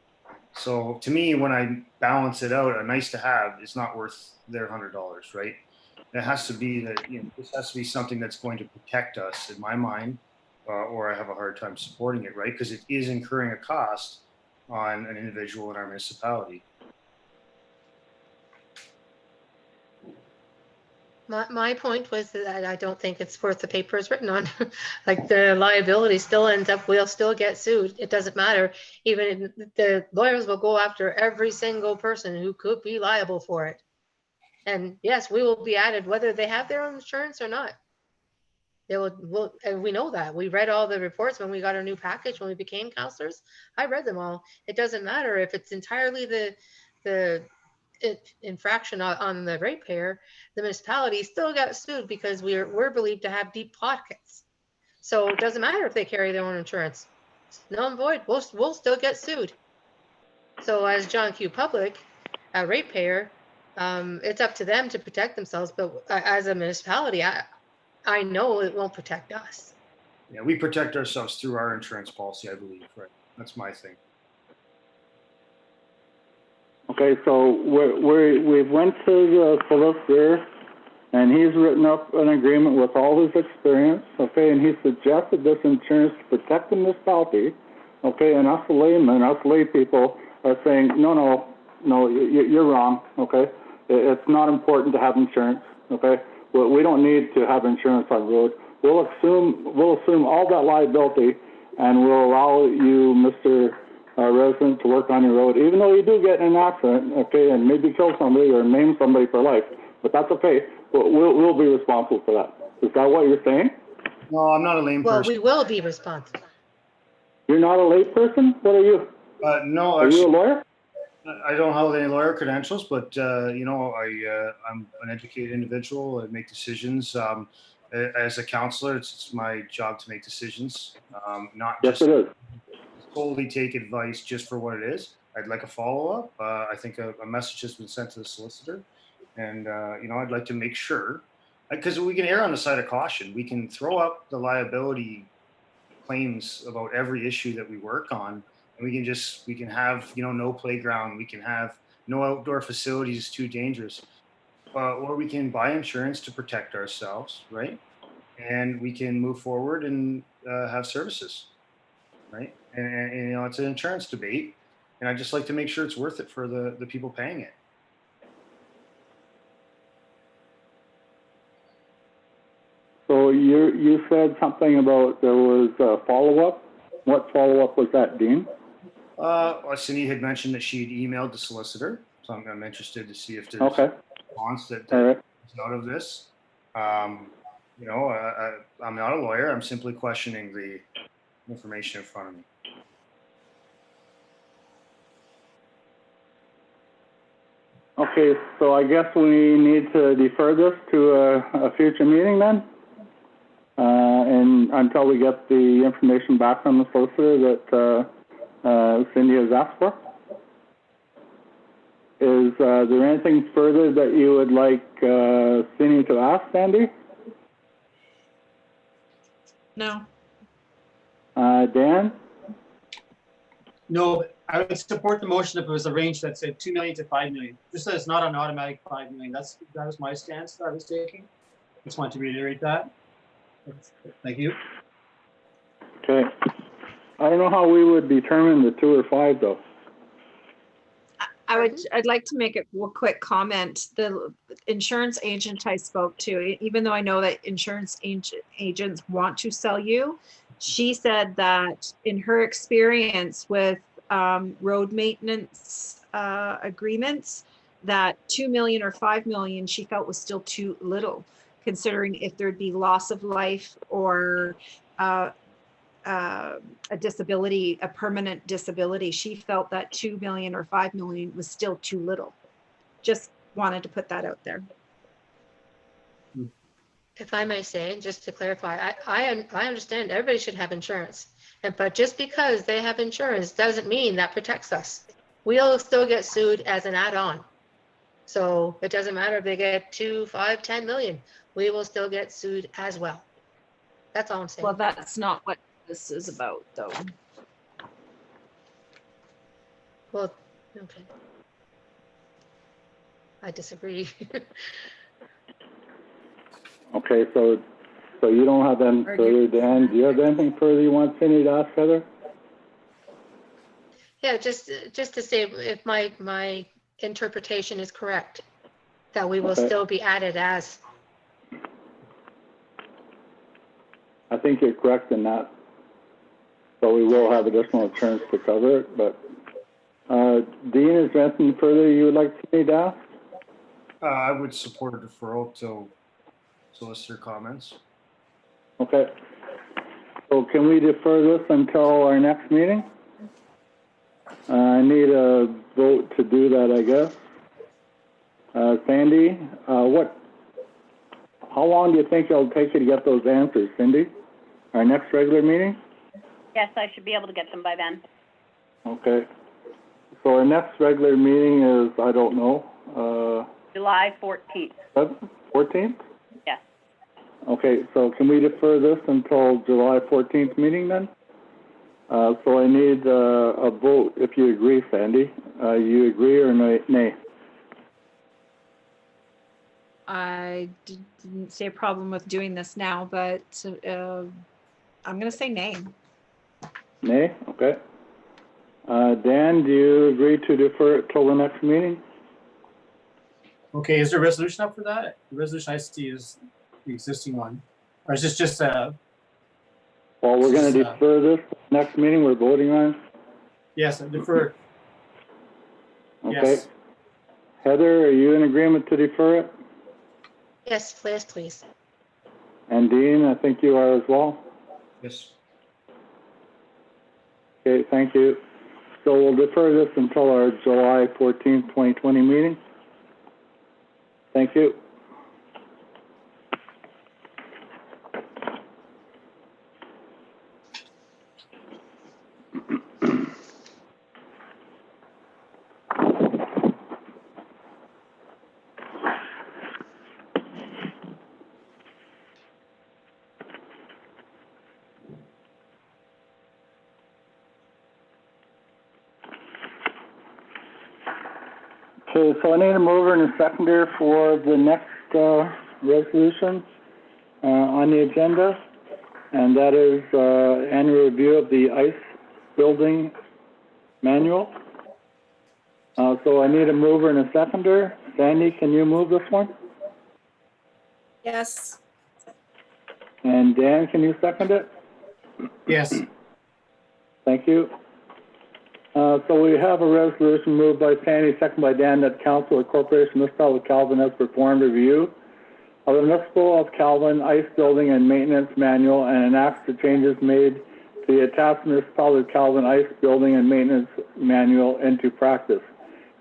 So to me, when I balance it out, a nice to have is not worth their $100, right? It has to be that, this has to be something that's going to protect us in my mind, or I have a hard time supporting it, right? Because it is incurring a cost on an individual in our municipality. My point was that I don't think it's worth the paper it's written on. Like, the liability still ends up, we'll still get sued. It doesn't matter. Even the lawyers will go after every single person who could be liable for it. And yes, we will be added whether they have their own insurance or not. They will, and we know that. We read all the reports when we got our new package, when we became counselors. I read them all. It doesn't matter if it's entirely the infraction on the ratepayer. The municipality still got sued because we're believed to have deep pockets. So it doesn't matter if they carry their own insurance. Null and void. We'll still get sued. So as John Q. Public, a ratepayer, it's up to them to protect themselves. But as a municipality, I know it won't protect us. Yeah, we protect ourselves through our insurance policy, I believe, right? That's my thing. Okay, so we've went to the solicitor, and he's written up an agreement with all his experience, okay, and he suggested this insurance to protect the municipality, okay, and us laymen, us lay people are saying, no, you're wrong, okay? It's not important to have insurance, okay? We don't need to have insurance on road. We'll assume all that liability, and we'll allow you, Mr. Resident, to work on your road, even though you do get in an accident, okay, and maybe kill somebody or maim somebody for life, but that's okay. We'll be responsible for that. Is that what you're saying? No, I'm not a lame Well, person. we will be responsible. You're not a lay person? What are you? No, Are you a actually, lawyer? I don't have any lawyer credentials, but I'm an educated individual. I make decisions. As a counselor, it's my job to make decisions, not Yes, just it is. solely take advice just for what it is. I'd like a follow-up. I think a message has been sent to the solicitor, and I'd like to make sure, because we can err on the side of caution. We can throw up the liability claims about every issue that we work on, and we can have no playground, we can have no outdoor facilities too dangerous, or we can buy insurance to protect ourselves, right? And we can move forward and have services, right? And it's an insurance debate, and I just like to make sure it's worth it for the people paying it. So you said something about there was a follow-up. What follow-up was that, Dean? Cindy had mentioned that she'd emailed the solicitor, so I'm interested to see if there's Okay, a response that all right. comes out of this. I'm not a lawyer. I'm simply questioning the information in front of me. Okay, so I guess we need to defer this to a future meeting then? And until we get the information back from the solicitor that Cindy has asked for? Is there anything further that you would like Cindy to ask, Sandy? No. Dan? No, but I would support the motion if it was a range that said 2 million to 5 million. Just that it's not an automatic 5 million. That was my stance that I was taking. Just want to reiterate that. Thank you. Okay. I don't know how we would determine the 2 or 5 though. I'd like to make a quick comment. The insurance agent I spoke to, even though I know that insurance agents want to sell you, she said that in her experience with road maintenance agreements, that 2 million or 5 million she felt was still too little, considering if there'd be loss of life or a disability, a permanent disability. She felt that 2 million or 5 million was still too little. Just wanted to put that out there. If I may say, just to clarify, I understand everybody should have insurance. But just because they have insurance doesn't mean that protects us. We'll still get sued as an add-on. So it doesn't matter if they get 2, 5, 10 million, we will still get sued as well. That's all I'm saying. Well, that's not what this is about, though. Well, okay. I disagree. Okay, so you don't have anything further, Dan. Do you have anything further you want Cindy to ask Heather? Yeah, just to say if my interpretation is correct, that we will Okay. still be added as. I think you're correct in that. So we will have additional insurance to cover it, but Dean, is there anything further you would like Cindy to ask? I would support a deferral till solicitor comments. Okay. So can we defer this until our next meeting? I need a vote to do that, I guess. Sandy, how long do you think it'll take you to get those answers, Cindy? Our next regular meeting? Yes, I should be able to get them by then. Okay. So our next regular meeting is, I don't know, July 14th. 14th? Yes. Okay, so can we defer this until July 14th meeting then? So I need a vote if you agree, Sandy. You agree or nay? I didn't see a problem with doing this now, but I'm going to say nay. Nay, okay. Dan, do you agree to defer it till the next meeting? Okay, is there a resolution up for that? The resolution I see is the existing one. Or is this just Well, we're gonna Just, defer this to the next meeting we're voting on, yes, defer, okay? yes. Heather, are you in agreement to defer it? Yes, please. And Dean, I think you are as well. Yes. Okay, thank you. So we'll defer this until our July 14th, 2020 meeting. Thank you. Okay, so I need a mover and a seconder for the next resolution on the agenda, and that is annual review of the ICE building manual. So I need a mover and a seconder. Sandy, can you move this one? Yes. And Dan, can you second it? Yes, Thank you. So we have a resolution moved by Sandy, seconded by Dan, that Council of Corporation Municipality of Calvin has performed a review of the Municipal of Calvin ICE Building and Maintenance Manual and enacts the changes made to the attached Municipality of Calvin ICE Building and Maintenance Manual into practice.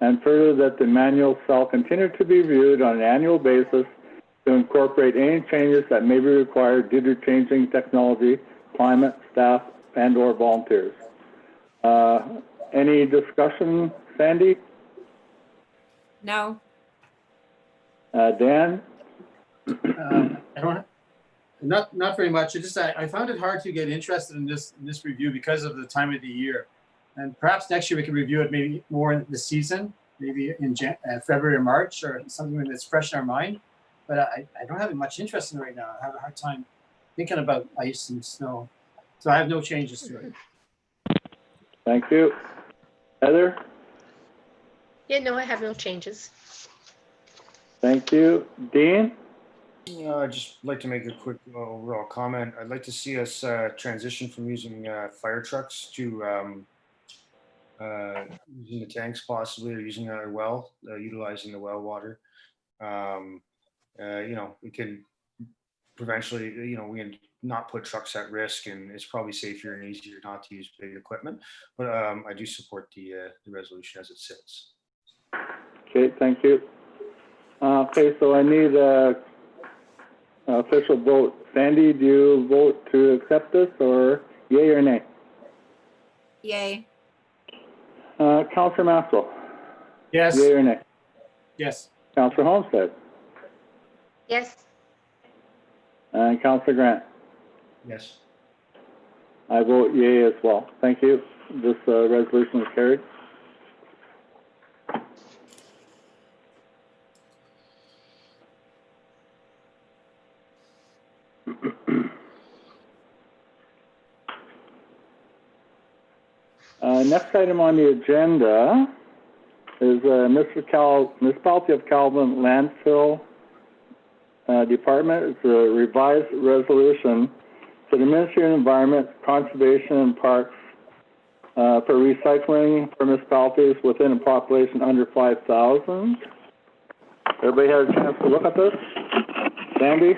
And further, that the manual shall continue to be reviewed on an annual basis to incorporate any changes that may be required due to changing technology, climate, staff, and/or volunteers. Any discussion, Sandy? No. Dan? I don't, not very much. It just, I found it hard to get interested in this review because of the time of the year. And perhaps next year we can review it maybe more in the season, maybe in February or March, or something that's fresh in our mind. But I don't have much interest in it right now. I have a hard time thinking about ice and snow. So I have no changes to it. Thank you. Heather? Yeah, no, I have no changes. Thank you. Dean? I'd just like to make a quick overall comment. I'd like to see us transition from using fire trucks to using the tanks possibly, or using our well, utilizing the well water. We can eventually, we can not put trucks at risk, and it's probably safer and easier not to use big equipment. But I do support the resolution as it sits. Okay, thank you. Okay, so I need a official vote. Sandy, do you vote to accept this, or yay or nay? Yay. Councillor Maxwell? Yes, Yay or nay? yes, Councillor Homestead? Yes, And Councillor Grant? Yes. I vote yay as well. Thank you. This resolution is carried. Next item on the agenda is Municipality of Calvin Landfill Department. It's a revised resolution for the Ministry of Environment, Conservation and Parks for recycling for municipalities within a population under 5,000. Everybody had a chance to look at this? Sandy?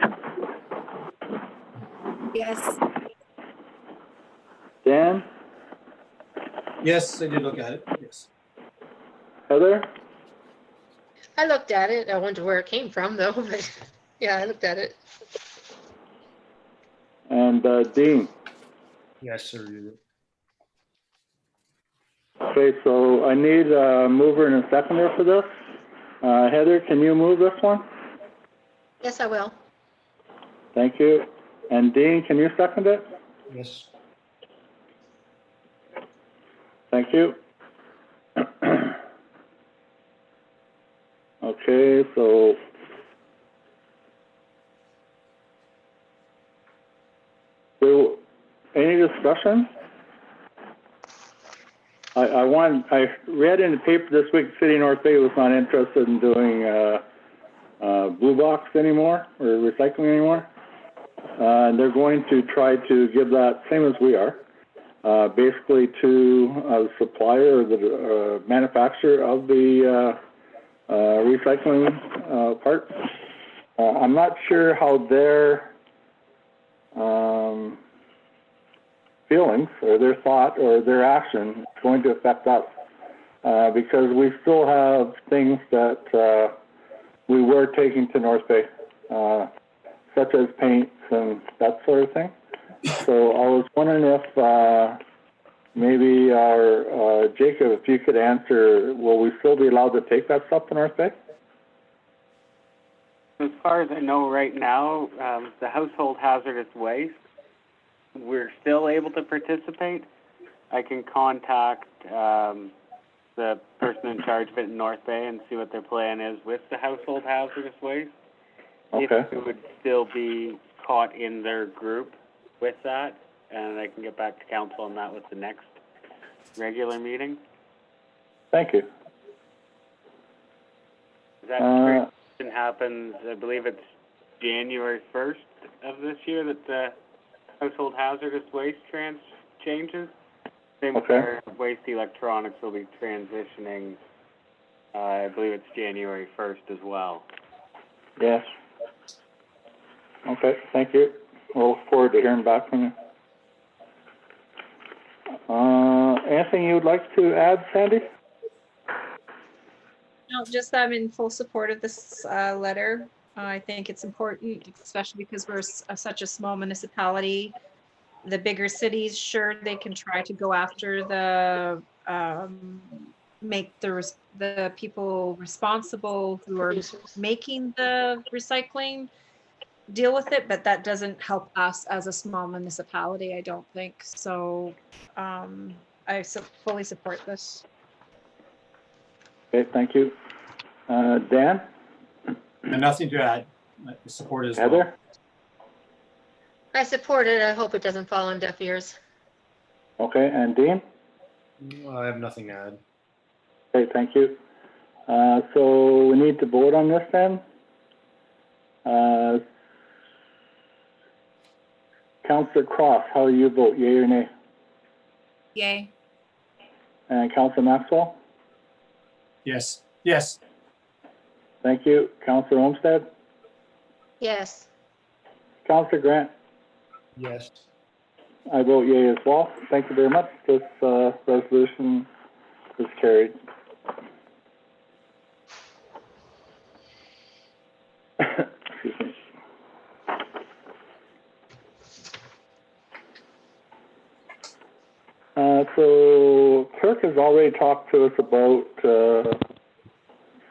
Yes. Dan? yes, I did look at it, yes. Heather? I looked at it. I wonder where it came from though, but yeah, I looked at it. And Dean? Yes, sir. Okay, so I need a mover and a seconder for this. Heather, can you move this one? Yes, I will. Thank you. And Dean, can you second it? Yes. Thank you. Okay, so any discussion? I read in the paper this week, City of North Bay was not interested in doing blue box anymore or recycling anymore. They're going to try to give that, same as we are, basically to a supplier or the manufacturer of the recycling part. I'm not sure how their feelings or their thought or their action is going to affect us, because we still have things that we were taking to North Bay, such as paints and that sort of thing. So I was wondering if maybe our Jacob, if you could answer, will we still be allowed to take that stuff to North Bay? As far as I know right now, the household hazardous waste, we're still able to participate. I can contact the person in charge of it in North Bay and see what their plan is with the household hazardous waste. Okay. If it would still be caught in their group with that, and I can get back to council on that with the next regular meeting. Thank you. That transition happens, I believe it's January 1st of this year that the household hazardous waste changes. Same with our waste electronics will be transitioning, I believe it's January 1st as well. Yes. Okay, thank you. We'll look forward to hearing back from you. Anything you would like to add, Sandy? No, just I'm in full support of this letter. I think it's important, especially because we're such a small municipality. The bigger cities, sure, they can try to go after the make the people responsible who are Producers. making the recycling deal with it, but that doesn't help us as a small municipality, I don't think. So I fully support this. Okay, thank you. Dan? And nothing to add. I support it as well. Heather? I support it. I hope it doesn't fall on deaf ears. Okay, and Dean? I have nothing to add. Okay, thank you. So we need to vote on this then. Councillor Cross, how do you vote, yea or nay? Yay. And Councillor Maxwell? Yes, yes. Thank you. Councillor Olmsted? Yes. Councillor Grant? Yes. I vote yea as well. Thank you very much. This resolution is carried. Excuse me. So Clerk has already talked to us about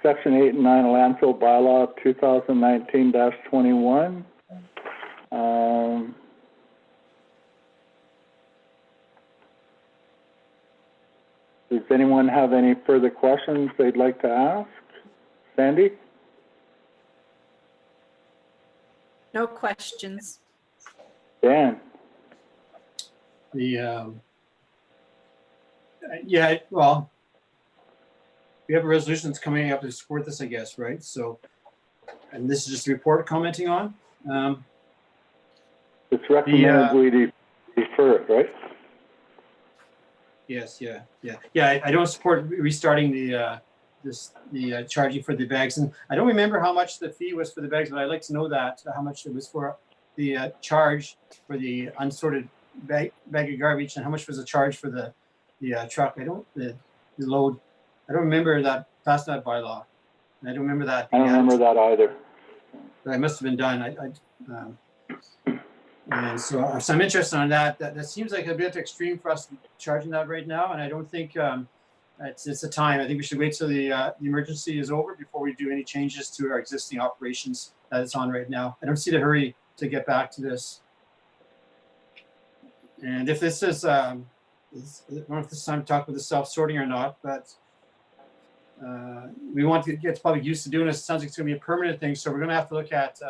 Section 8 and 9 of Landfill Bylaw 2019-21. Does anyone have any further questions they'd like to ask? Sandy? No questions. Dan? Yeah, well, we have a resolution that's coming up to support this, I guess, right? So, and this is just a report commenting on. It's recommended we defer it, right? Yes, yeah. I don't support restarting the charging for the bags, and I don't remember how much the fee was for the bags, but I'd like to know that how much it was for the charge for the unsorted bag of garbage, and how much was the charge for the truck. The load. I don't remember that past that bylaw. And I don't remember that. I don't remember that either. But it must have been done. And so I'm interested on that. That seems like a bit extreme for us charging that right now, and I don't think it's a time. I think we should wait till the emergency is over before we do any changes to our existing operations that it's on right now. I don't see the hurry to get back to this. And if this is, I don't know if this is time to talk about the self-sorting or not, but we want to get public used to doing this. It sounds like it's going to be a permanent thing, so we're going to have to look at.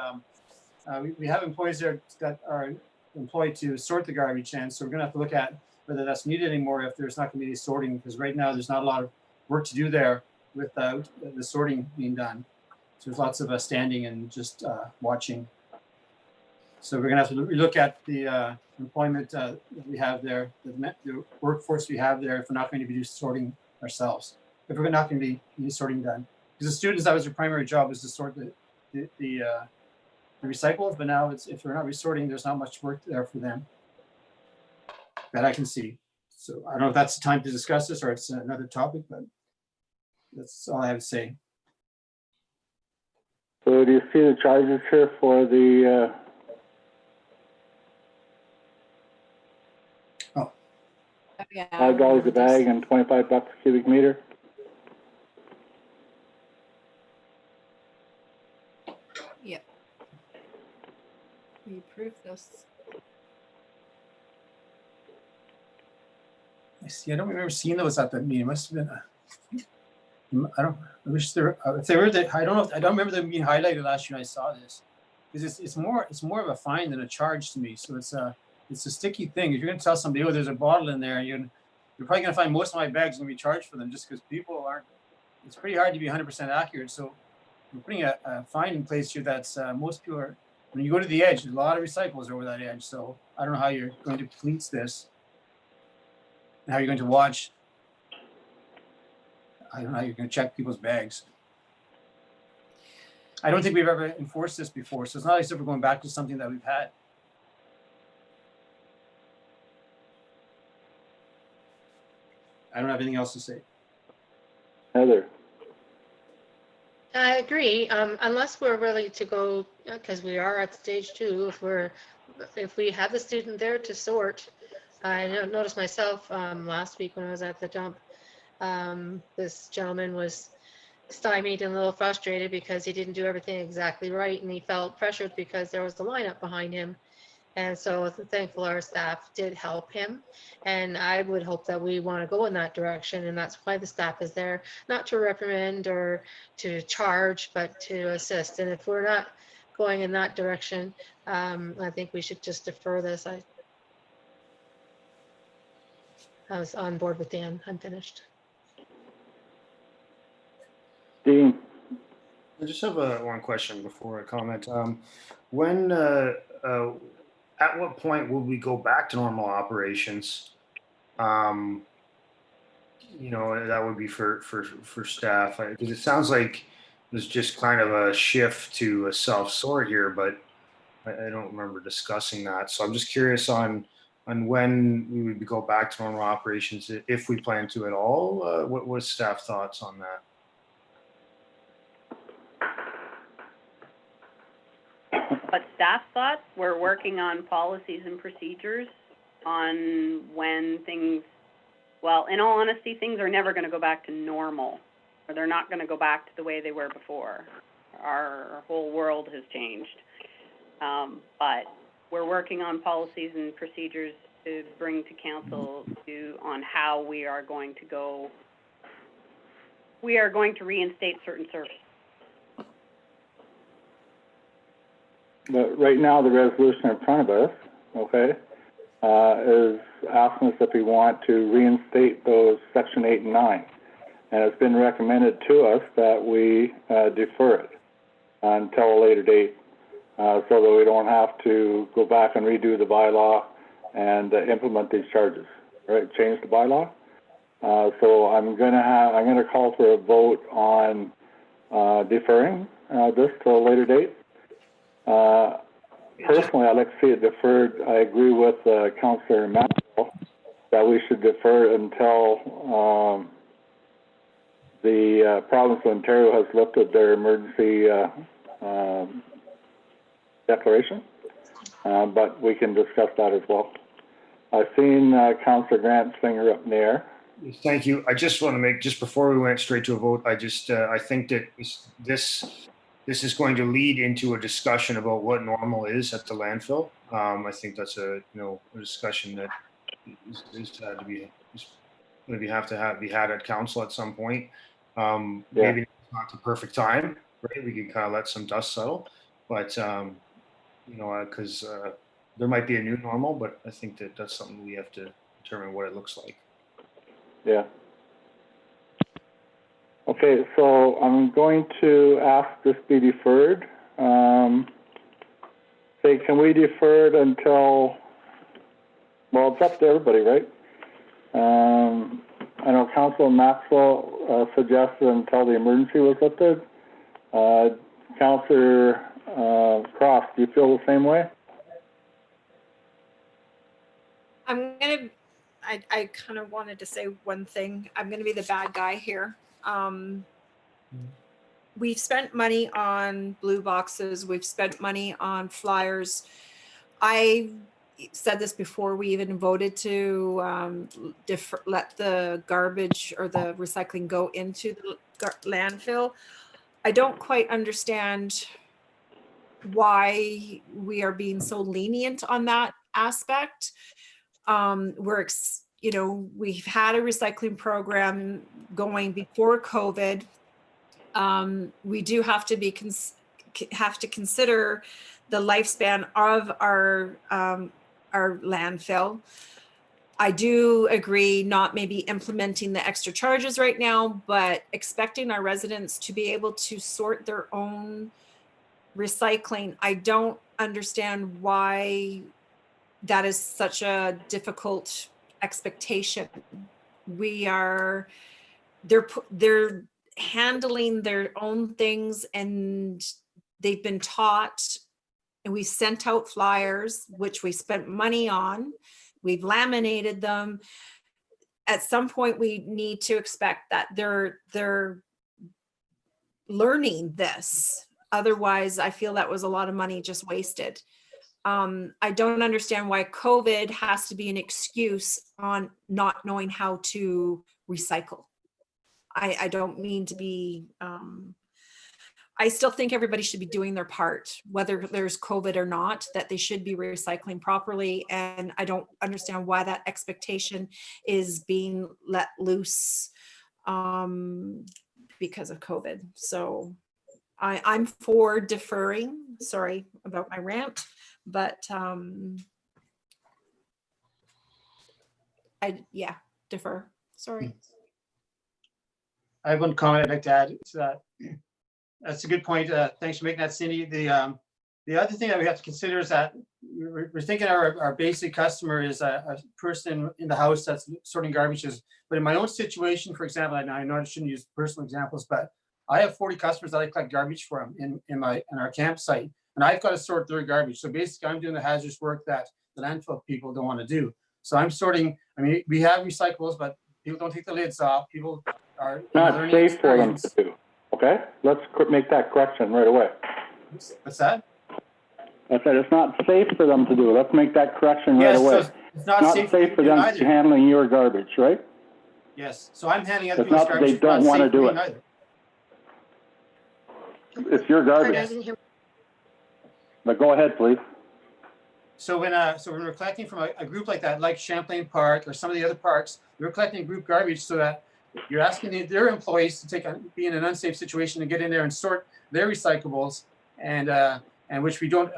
We have employees there that are employed to sort the garbage, and so we're going to have to look at whether that's needed anymore if there's not going to be any sorting, because right now there's not a lot of work to do there without the sorting being done. So there's lots of standing and just watching. So we're going to have to look at the employment that we have there, the workforce we have there, if we're not going to be sorting ourselves, if we're not going to be any sorting done. Because the students, that was their primary job, was to sort the recyclables, but now if we're not resorting, there's not much work there for them that I can see. So I don't know if that's the time to discuss this or it's another topic, but that's all I have to say. So do you see the charges here for the, Yeah, $5 a bag and 25 bucks a cubic meter? Yeah. We approve this. I see. I don't remember seeing those at that meeting. It must have been. I wish there. If they were, I don't know. I don't remember them being highlighted last year. When I saw this because it's more of a fine than a charge to me. So it's a sticky thing. If you're going to tell somebody, oh, there's a bottle in there, you're probably going to find most of my bags going to be charged for them just because people aren't. It's pretty hard to be 100% accurate. So we're putting a fine in place here that's most people are. When you go to the edge, there's a lot of recyclables over that edge. So I don't know how you're going to police this. How you're going to watch. I don't know how you're going to check people's bags. I don't think we've ever enforced this before, so it's not as if we're going back to something that we've had. I don't have anything else to say. Heather? I agree, unless we're ready to go, because we are at stage 2, if we have the student there to sort. I noticed myself last week when I was at the dump, this gentleman was stymied and a little frustrated because he didn't do everything exactly right, and he felt pressured because there was the lineup behind him. And so thankful our staff did help him, and I would hope that we want to go in that direction, and that's why the staff is there, not to reprimand or to charge, but to assist. And if we're not going in that direction, I think we should just defer this. I was on board with Dan. I'm finished. Dean? I just have one question before I comment. At what point will we go back to normal operations? That would be for staff, because it sounds like there's just kind of a shift to a self-sort here, but I don't remember discussing that. So I'm just curious on when we would go back to normal operations, if we plan to at all. What was staff thoughts on that? But staff thoughts, we're working on policies and procedures on when things, well, in all honesty, things are never going to go back to normal, or they're not going to go back to the way they were before. Our whole world has changed. But we're working on policies and procedures to bring to council on how we are going to reinstate certain services. But right now, the resolution in front of us, okay, is asking us if we want to reinstate those section 8 and 9. And it's been recommended to us that we defer it until a later date, so that we don't have to go back and redo the bylaw and implement these charges, right? Change the bylaw. So I'm gonna call for a vote on deferring this to a later date. Personally, I'd like to see it deferred. I agree with Councillor Maxwell that we should defer until the province of Ontario has lifted their emergency declaration, but we can discuss that as well. I've seen Councillor Grant's finger up in the air. Thank you. I just want to make, just before we went straight to a vote, I think that this this is going to lead into a discussion about what normal is at the landfill. I think that's a discussion that is going to be be had at council at some point. Maybe it's not the perfect time, right? We can kind of let some dust settle, but because there might be a new normal, but I think that that's something we have to determine what it looks like. Yeah. Okay, so I'm going to ask this be deferred. Can we defer it until, well, it's up to everybody, right? I know Councilor Maxwell suggested until the emergency was lifted. Councilor Cross, do you feel the same way? I kind of wanted to say one thing. I'm going to be the bad guy here. We've spent money on blue boxes. We've spent money on flyers. I said this before we even voted to let the garbage or the recycling go into the landfill. I don't quite understand why we are being so lenient on that aspect. We've had a recycling program going before COVID. We do have to consider the lifespan of our landfill. I do agree not maybe implementing the extra charges right now, but expecting our residents to be able to sort their own recycling. I don't understand why that is such a difficult expectation. They're handling their own things, and they've been taught, and we sent out flyers, which we spent money on. We've laminated them. At some point, we need to expect that they're learning this. Otherwise, I feel that was a lot of money just wasted. I don't understand why COVID has to be an excuse on not knowing how to recycle. I don't mean to be, I still think everybody should be doing their part, whether there's COVID or not, that they should be recycling properly. And I don't understand why that expectation is being let loose because of COVID. So I'm for deferring. Sorry about my rant, but defer. Sorry. I have one comment I'd like to add. It's, that's a good point. Thanks for making that, Cindy. The other thing that we have to consider is that we're thinking our basic customer is a person in the house that's sorting garbages. But in my own situation, for example, and I know I shouldn't use personal examples, but I have 40 customers that I collect garbage from in our campsite, and I've got to sort their garbage. So basically, I'm doing the hazardous work that the landfill people don't want to do. So I'm sorting. I mean, we have recyclables, but people don't take the lids off. People are not safe for them to do. Okay, let's make that correction right away. What's that? I said it's not safe for them to do. Let's make that correction right away. So it's not safe for them to be handling your garbage, right? Yes. So I'm handling other it's people's garbage. They don't want to do it. Either. It's your garbage. But go ahead, please. So when we're collecting from a group like that, like Champlain Park or some of the other parks, we're collecting group garbage so that you're asking their employees to be in an unsafe situation and get in there and sort their recyclables, and which we don't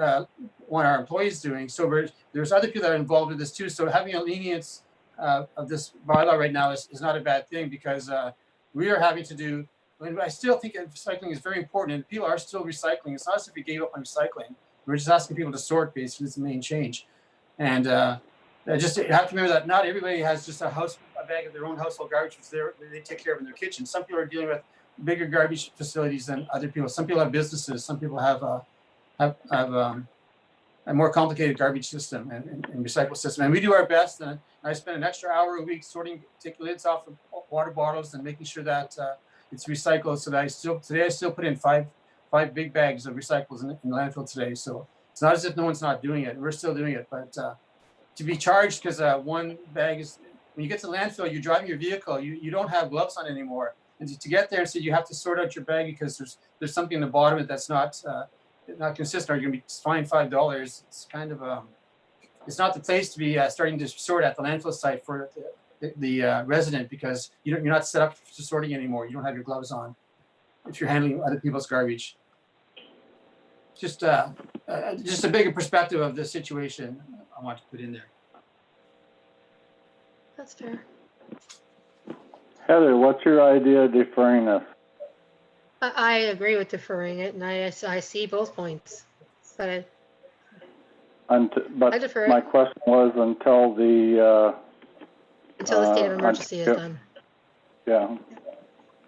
want our employees doing. So there's other people that are involved with this too. So having a lenience of this bylaw right now is not a bad thing, because we are having to do. I still think recycling is very important, and people are still recycling. It's not as if we gave up on recycling. We're just asking people to sort, basically. It's the main change. And just you have to remember that not everybody has just a bag of their own household garbage, which they take care of in their kitchen. Some people are dealing with bigger garbage facilities than other people. Some people have businesses. Some people have a more complicated garbage system and recycle system. And we do our best. And I spend an extra hour a week take lids off of water bottles and making sure that it's recycled. So that today I still put in five big bags of recyclables in the landfill today. So it's not as if no one's not doing it. We're still doing it. But to be charged because one bag is, when you get to the landfill, you're driving your vehicle, you don't have gloves on anymore. And to get there, and so you have to sort out your bag because there's something in the bottom of it that's not consistent, or you're gonna be fined $5. It's kind of it's not the place to be starting to sort at the landfill site for the resident, because you're not set up for sorting anymore. You don't have your gloves on if you're handling other people's garbage. Just a bigger perspective of the situation I want to put in there. That's fair. Heather, what's your idea of deferring this? I agree with deferring it, and I see both points. But I But defer my it question was until the, until the state of emergency is yep. done. yeah,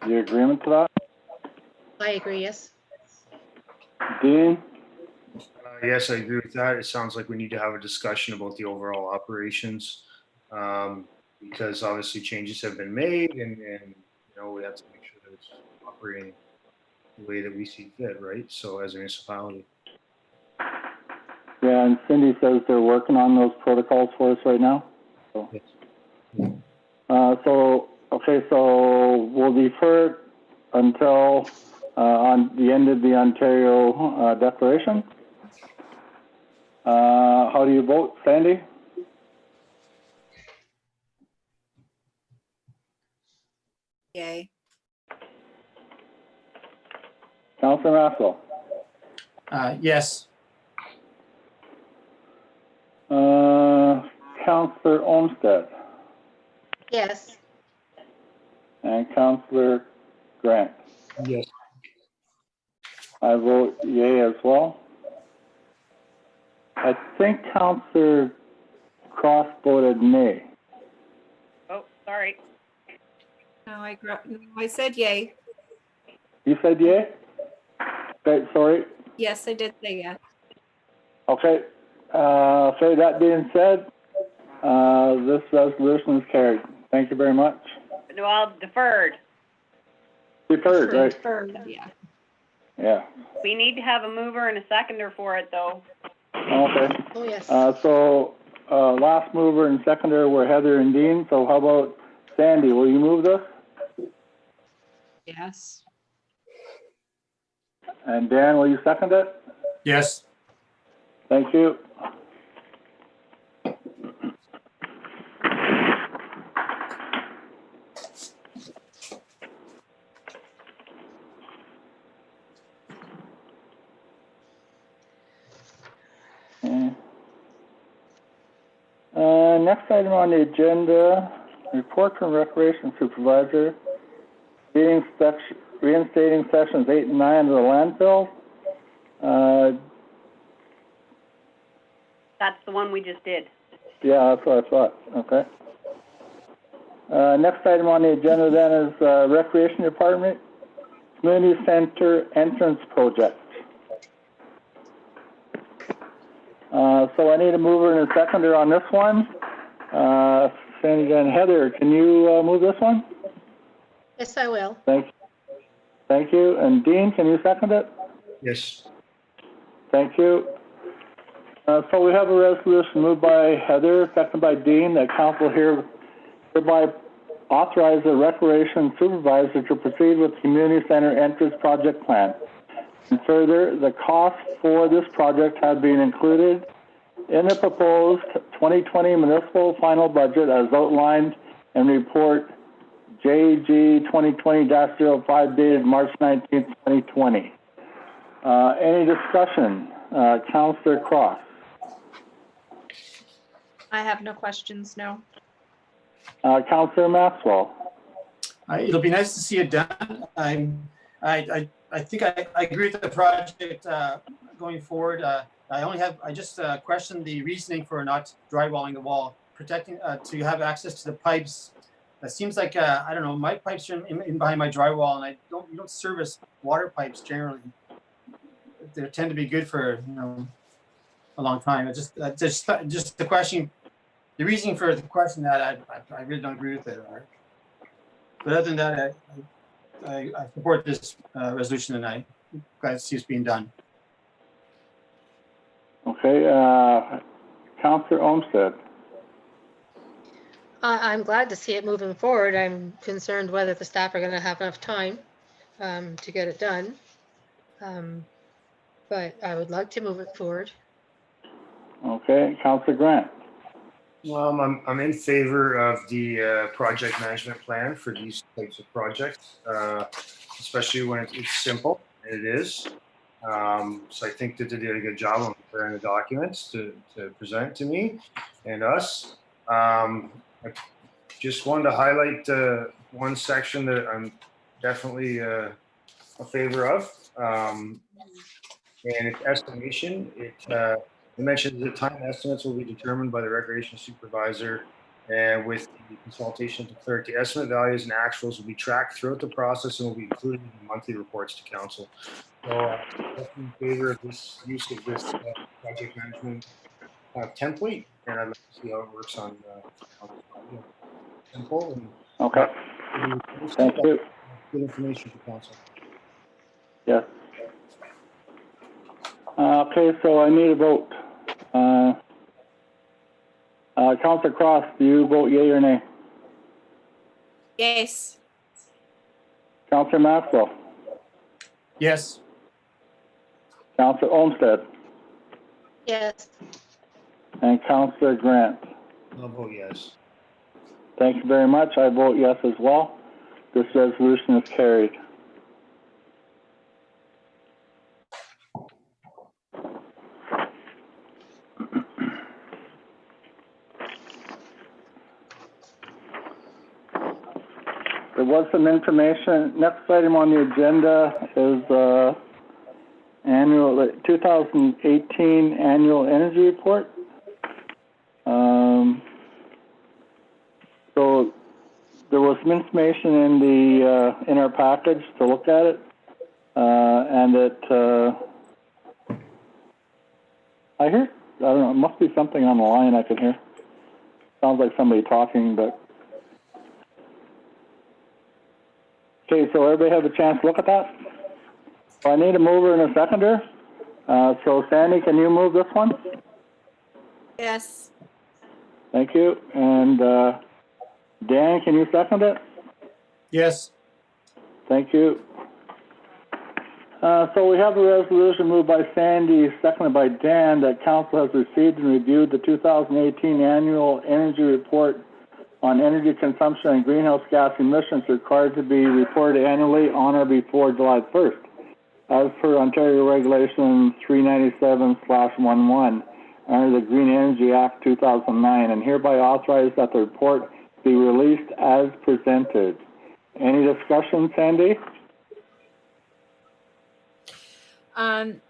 the agreement to that? I agree, yes. Dean? Yes, I agree with that. It sounds like we need to have a discussion about the overall operations, because obviously changes have been made, and we have to make sure that it's operating the way that we see fit, right? So as a municipality. Yeah, and Cindy says they're working on those protocols for us right now. So, Yes. so we'll defer it until on the end of the Ontario declaration. How do you vote, Sandy? Yay. Councillor Maxwell? Yes. Councillor Olmsted? Yes. And Councillor Grant? Yes. I vote yay as well. I think Councillor Cross voted nay. Oh, sorry. No, I said yay. You said yay? Okay, sorry. Yes, I did say yeah. Okay. Okay, that being said, this resolution is carried. Thank you very much. No, I'll deferred. Deferred, right? Deferred, yeah. Yeah. We need to have a mover and a seconder for it, though. Okay. Oh, yes. So last mover and seconder were Heather and Dean. So how about Sandy? Will you move this? Yes. And Dan, will you second it? Yes. Thank you. Okay. Next item on the agenda, report from Recreation Supervisor, reinstating sections 8 and 9 of the landfill. That's the one we just did. Yeah, that's what I thought. Okay. Next item on the agenda then is Recreation Department Community Center Entrance Project. So I need a mover and a seconder on this one. Sandy and Heather, can you move this one? Yes, I will. Thank you. And Dean, can you second it? Yes. Thank you. So we have a resolution moved by Heather, seconded by Dean, that council hereby authorize the recreation supervisor to proceed with the community center entrance project plan. And further, the costs for this project have been included in the proposed 2020 municipal final budget as outlined in report JG 2020-05 dated March 19th, 2020. Any discussion? Councillor Cross. I have no questions, no. Councillor Maxwell. It'll be nice to see it done. I think I agree with the project going forward. I just questioned the reasoning for not drywalling the wall, protecting to have access to the pipes. It seems like I don't know. My pipes are in behind my drywall, and you don't service water pipes generally. They tend to be good for a long time. It's just the question, the reasoning for the question that I really don't agree with it. But other than that, I support this resolution, and I'm glad to see it's being done. Okay. Councillor Olmsted. I'm glad to see it moving forward. I'm concerned whether the staff are gonna have enough time to get it done. But I would like to move it forward. Okay, Councillor Grant. I'm in favor of the project management plan for these types of projects, especially when it's simple, and it is. So I think that they did a good job on preparing the documents to present to me and us. I just wanted to highlight one section that I'm definitely a favor of, and it's estimation. It mentions that time estimates will be determined by the recreation supervisor and with the consultation to clerk. The estimate values and actuals will be tracked throughout the process and will be included in the monthly reports to council. So I'm in favor of this use of this project management template, and I'd like to see how it works on simple and Okay, thank you. good information for council. Yes. Okay, so I need a vote. Councillor Cross, do you vote yea or nay? Yes. Councillor Maxwell? Yes. Councillor Olmsted? Yes, And Councillor Grant? I'll vote yes. Thank you very much. I vote yes as well. This resolution is carried. There was some information. Next item on the agenda is annual 2018 annual energy report. So there was some information in the in our package to look at it, and I don't know, it must be something on the line I can hear. Sounds like somebody talking, but. Okay, so everybody have a chance to look at that? So I need a mover and a seconder. So Sandy, can you move this one? Yes. Thank you. And Dan, can you second it? Yes. Thank you. So we have a resolution moved by Sandy, seconded by Dan, that council has received and reviewed the 2018 annual energy report on energy consumption and greenhouse gas emissions required to be reported annually on or before July 1st, as per Ontario Regulation 397/11 under the Green Energy Act 2009, and hereby authorize that the report be released as presented. Any discussion, Sandy?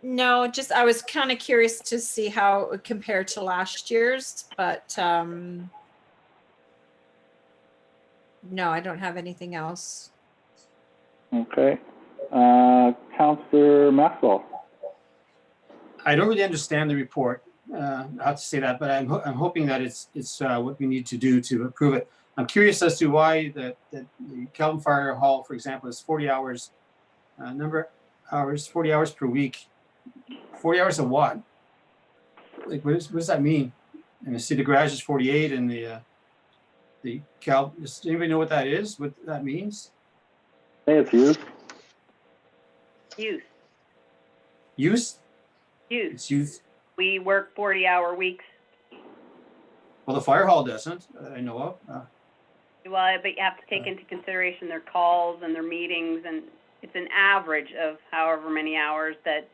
No, just I was kind of curious to see how it would compare to last year's, but no, I don't have anything else. Okay. Councillor Maxwell. I don't really understand the report. I have to say that, but I'm hoping that it's what we need to do to approve it. I'm curious as to why the Kelvin Fire Hall, for example, is 40 hours, 40 hours per week. 40 hours of what? Like, what does that mean? And the City Garage is 48, and does anybody know what that is? What that means? I think it's you. Youth, Use? youth. It's youth. We work 40-hour weeks. Well, the fire hall doesn't, that I know of. Well, but you have to take into consideration their calls and their meetings, and it's an average of however many hours that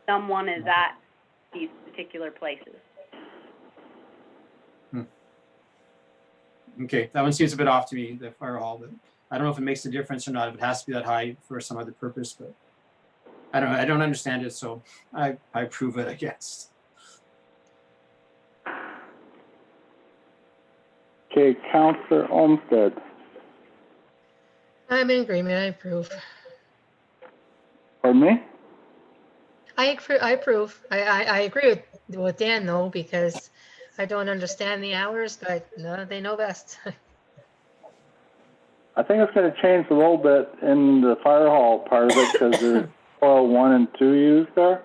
someone is at these particular places. Okay, that one seems a bit off to me, the fire hall, but I don't know if it makes a difference or not, if it has to be that high for some other purpose, but I don't know, I don't understand it, so I approve it, I guess. Okay, Councillor Olmsted. I'm in agreement. I approve. Pardon me? I approve. I agree with Dan though, because I don't understand the hours, but no, they know best. I think it's going to change a little bit in the fire hall part of it because there's oil 1 and 2 used there.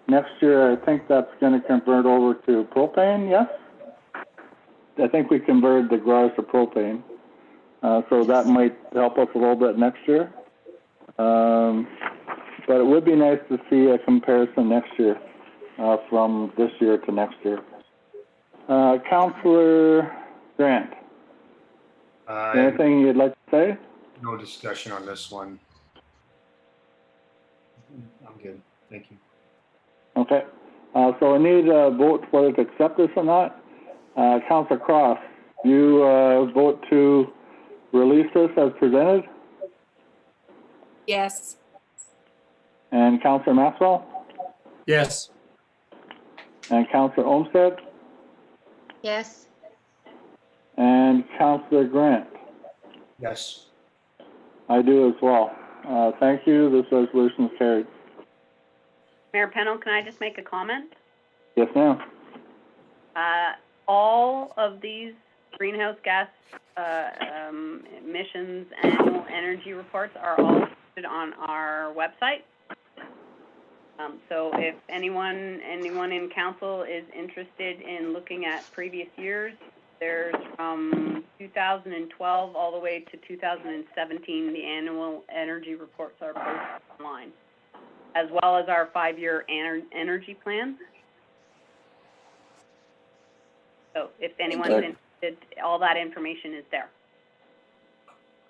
Next year, I think that's going to convert over to propane, yes? I think we converted the garage to propane. So that might help us a little bit next year. But it would be nice to see a comparison next year, from this year to next year. Councillor Grant, anything you'd like to say? No discussion on this one. I'm good. Thank you. Okay. So I need a vote whether to accept this or not. Councillor Cross, you vote to release this as presented? Yes. And Councillor Maxwell? Yes. And Councillor Olmsted? Yes. And Councillor Grant? Yes. I do as well. Thank you. This resolution is carried. Mayor Pennell, can I just make a comment? Yes, ma'am. All of these greenhouse gas emissions annual energy reports are all posted on our website. So if anyone in council is interested in looking at previous years, there's from 2012 all the way to 2017, the annual energy reports are posted online, as well as our 5-year energy plan. So if anyone's interested, all that information is there.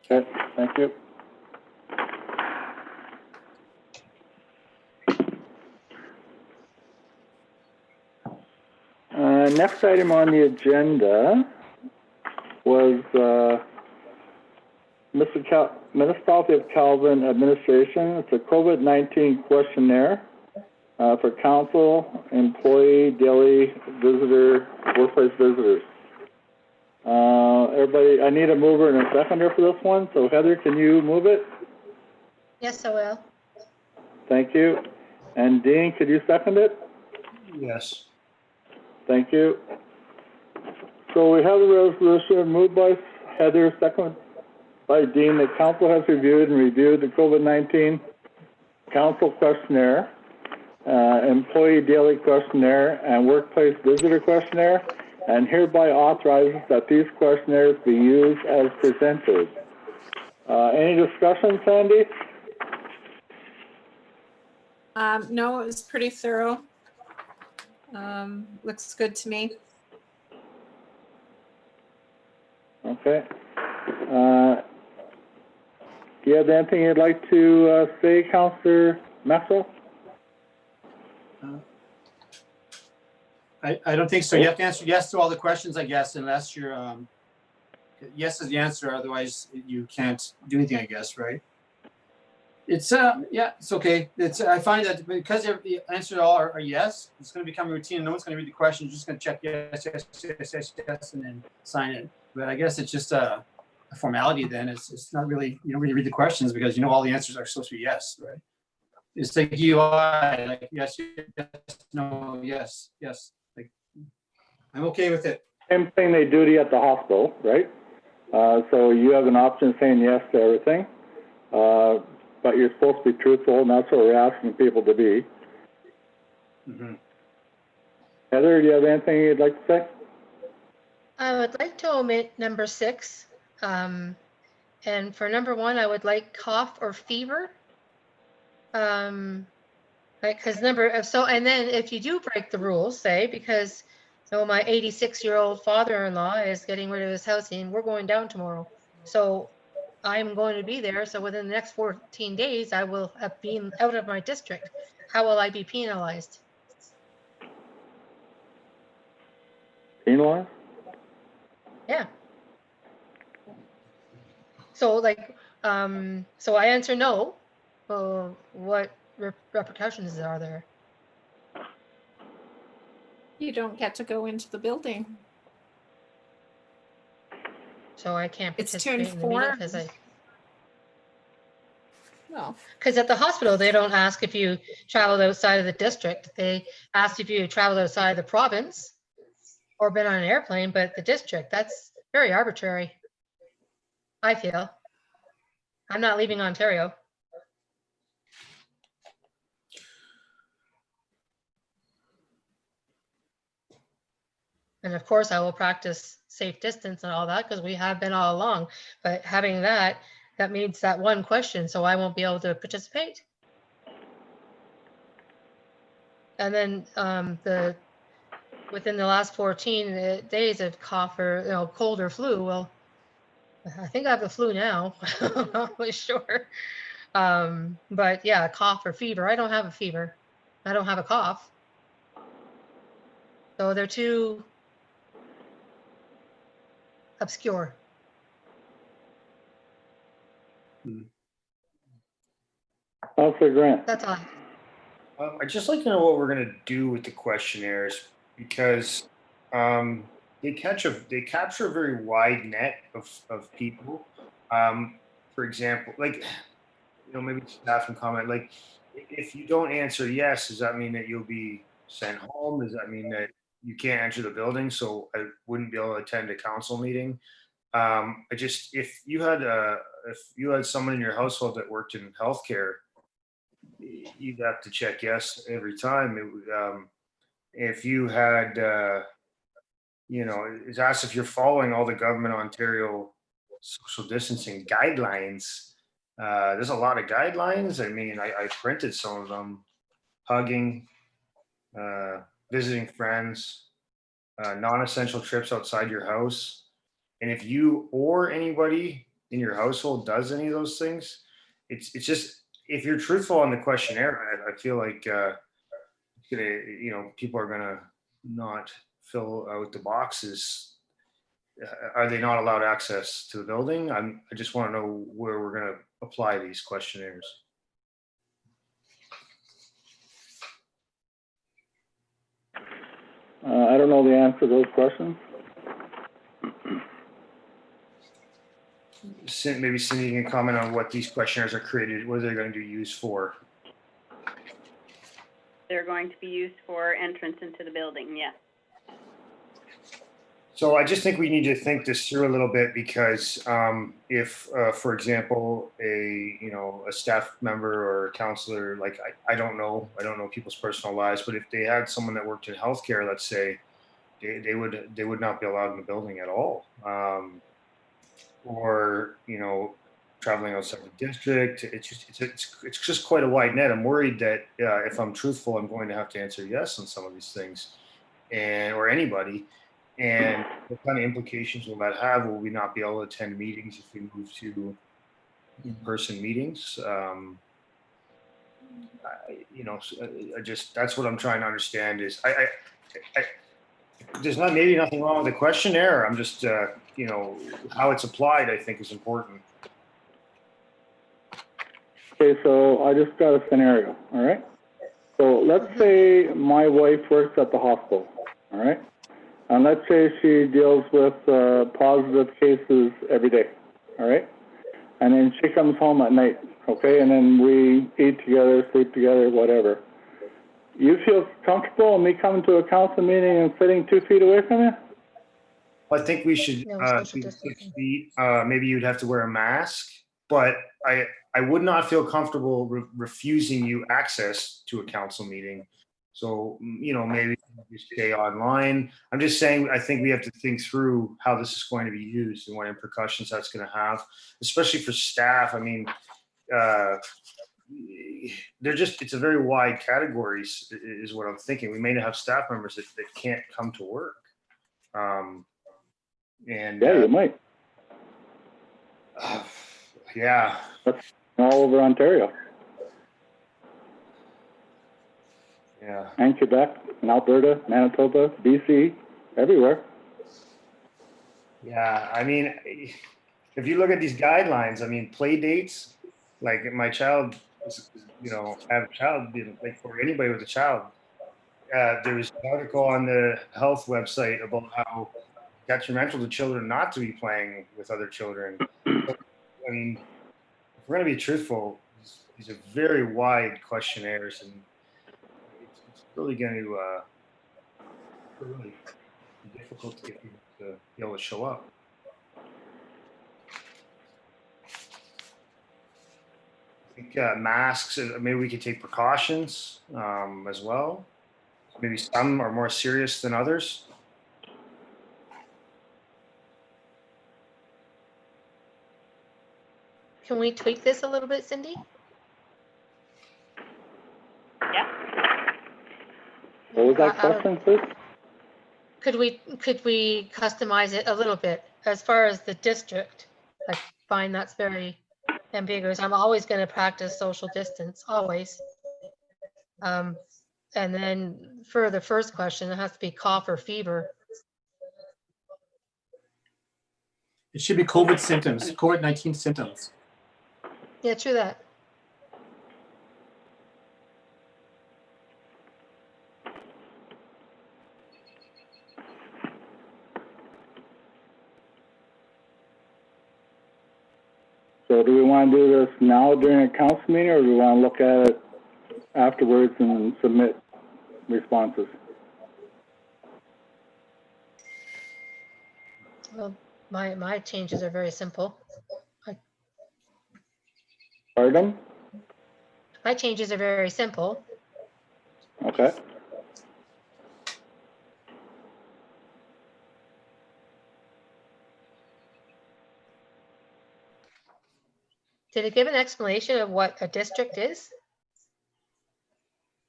Okay, thank you. Next item on the agenda was Municipality of Calvin Administration. It's a COVID-19 questionnaire for council, employee, daily visitor, workplace visitors. Everybody, I need a mover and a seconder for this one. So Heather, can you move it? Yes, I will. Thank you. And Dean, could you second it? Yes. Thank you. So we have a resolution moved by Heather, seconded by Dean, that council has reviewed the COVID-19 council questionnaire, employee daily questionnaire, and workplace visitor questionnaire, and hereby authorizes that these questionnaires be used as presented. Any discussion, Sandy? No, it was pretty thorough. Looks good to me. Okay. Do you have anything you'd like to say, Councillor Maxwell? I don't think so. You have to answer yes to all the questions, I guess, unless you're, yes is the answer, otherwise you can't do anything, I guess, right? It's, yeah, it's okay. I find that because the answers all are yes, it's going to become routine. No one's going to read the question. You're just going to check yes, yes, yes, yes, yes, and then sign it. But I guess it's just a formality then. It's not really, you don't really read the questions because you know all the answers are supposed to be yes, right? It's like UI, like yes, yes, no, yes, yes. Like, I'm okay with it. Same thing they do to you at the hospital, right? So you have an option saying yes to everything, but you're supposed to be truthful, and that's what we're asking people to be. Mm-hmm. Heather, do you have anything you'd like to say? I would like to omit number 6. And for number 1, I would like cough or fever. Right, because and then if you do break the rules, say, because so my 86-year-old father-in-law is getting rid of his house and we're going down tomorrow. So I'm going to be there. So within the next 14 days, I will have been out of my district. How will I be penalized? Penalized? Yeah. So like, so I answer no. What repercussions are there? You don't get to go into the building. So I can't It's participate turned in the meeting 4. because Well, at the hospital, they don't ask if you traveled outside of the district. They ask if you traveled outside the province or been on an airplane, but the district, that's very arbitrary. I feel. I'm not leaving Ontario. And of course, I will practice safe distance and all that because we have been all along. But having that, that means that one question, so I won't be able to participate. And then within the last 14 days of cough or cold or flu, well, I think I have the flu now. I'm not really sure. But yeah, cough or fever. I don't have a fever. I don't have a cough. So they're too obscure. Councillor Grant. That's all. I'd just like to know what we're going to do with the questionnaires because they capture a very wide net of people. For example, like, maybe staff can comment, like, if you don't answer yes, does that mean that you'll be sent home? Does that mean that you can't enter the building, so I wouldn't be able to attend a council meeting? If you had someone in your household that worked in healthcare, you'd have to check yes every time. If you had, it's asked if you're following all the government Ontario social distancing guidelines. There's a lot of guidelines. I mean, I printed some of them: hugging, visiting friends, non-essential trips outside your house. And if you or anybody in your household does any of those things, it's just, if you're truthful on the questionnaire, I feel like people are gonna not fill out the boxes. Are they not allowed access to the building? I just want to know where we're gonna apply these questionnaires. I don't know the answer to those questions. Maybe Cindy can comment on what these questionnaires are created, what they're going to be used for. They're going to be used for entrance into the building, yes. So I just think we need to think this through a little bit because if, for example, a staff member or a counselor, like I don't know people's personal lives, but if they had someone that worked in healthcare, let's say, they would not be allowed in the building at all. Or traveling outside the district, it's just quite a wide net. I'm worried that if I'm truthful, I'm going to have to answer yes on some of these things, or anybody. And what kind of implications will that have? Will we not be able to attend meetings if we move to in-person meetings? That's what I'm trying to understand. Is there's maybe nothing wrong with the questionnaire. I'm just how it's applied, I think, is important. Okay, so I just got a scenario, all right? So let's say my wife works at the hospital, all right? And let's say she deals with positive cases every day, all right? And then she comes home at night, okay? And then we eat together, sleep together, whatever. You feel comfortable in me coming to a council meeting and sitting 2 feet away from you? I think we should No, social do 6 distancing. feet. Maybe you'd have to wear a mask, but I would not feel comfortable refusing you access to a council meeting. So, maybe you stay online. I'm just saying, I think we have to think through how this is going to be used and what repercussions that's going to have, especially for staff. I mean, it's a very wide category is what I'm thinking. We may have staff members that can't come to work. Yeah, you might. Yeah. All over Ontario. Yeah. And Quebec, and Alberta, Manitoba, BC, everywhere. Yeah, I mean, if you look at these guidelines, I mean, play dates, like my child, have a child, like for anybody with a child, there was an article on the health website about how detrimental to children not to be playing with other children. So, I mean, if we're going to be truthful, these are very wide questionnaires, and it's really going to really be difficult to get people to be able to show up. I think masks, maybe we could take precautions as well. Maybe some are more serious than others. can we tweak this a little bit, Cindy? Yep. What was that I- I- question, please? Could we customize it a little bit as far as the district? I find that's very ambiguous. I'm always going to practice social distance, always. And then for the first question, it has to be cough or fever. It should be COVID symptoms, COVID-19 symptoms. Yeah, true that. So do we want to do this now during a council meeting, or do we want to look at it afterwards and submit responses? Well, my changes are very simple. Pardon? My changes are very simple. Okay. Did it give an explanation of what a district is?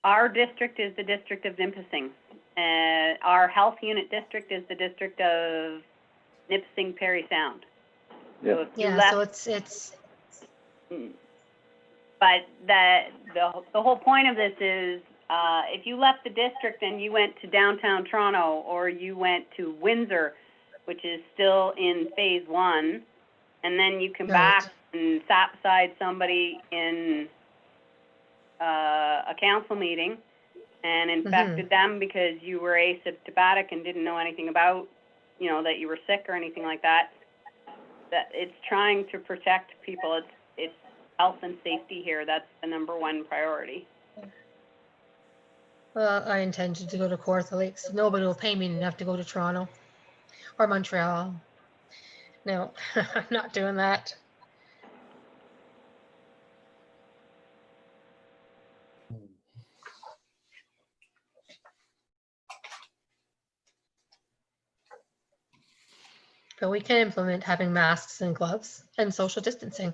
Our district is the district of Nipissing. Our health unit district is the district of Nipissing Perry Sound. So Yeah. if you Yeah, left, so it's but the whole point of this is, if you left the district and you went to downtown Toronto, or you went to Windsor, which is still in phase 1, and then you come Right. back and sat beside somebody in a council meeting and infected them because you were asymptomatic and didn't know anything about, that you were sick or anything like that, that it's trying to protect people. It's health and safety here. That's the number one priority. Well, I intended to go to Kawartha Lakes. Nobody will pay me enough to go to Toronto or Montreal. No, I'm not doing that. But we can implement having masks and gloves and social distancing.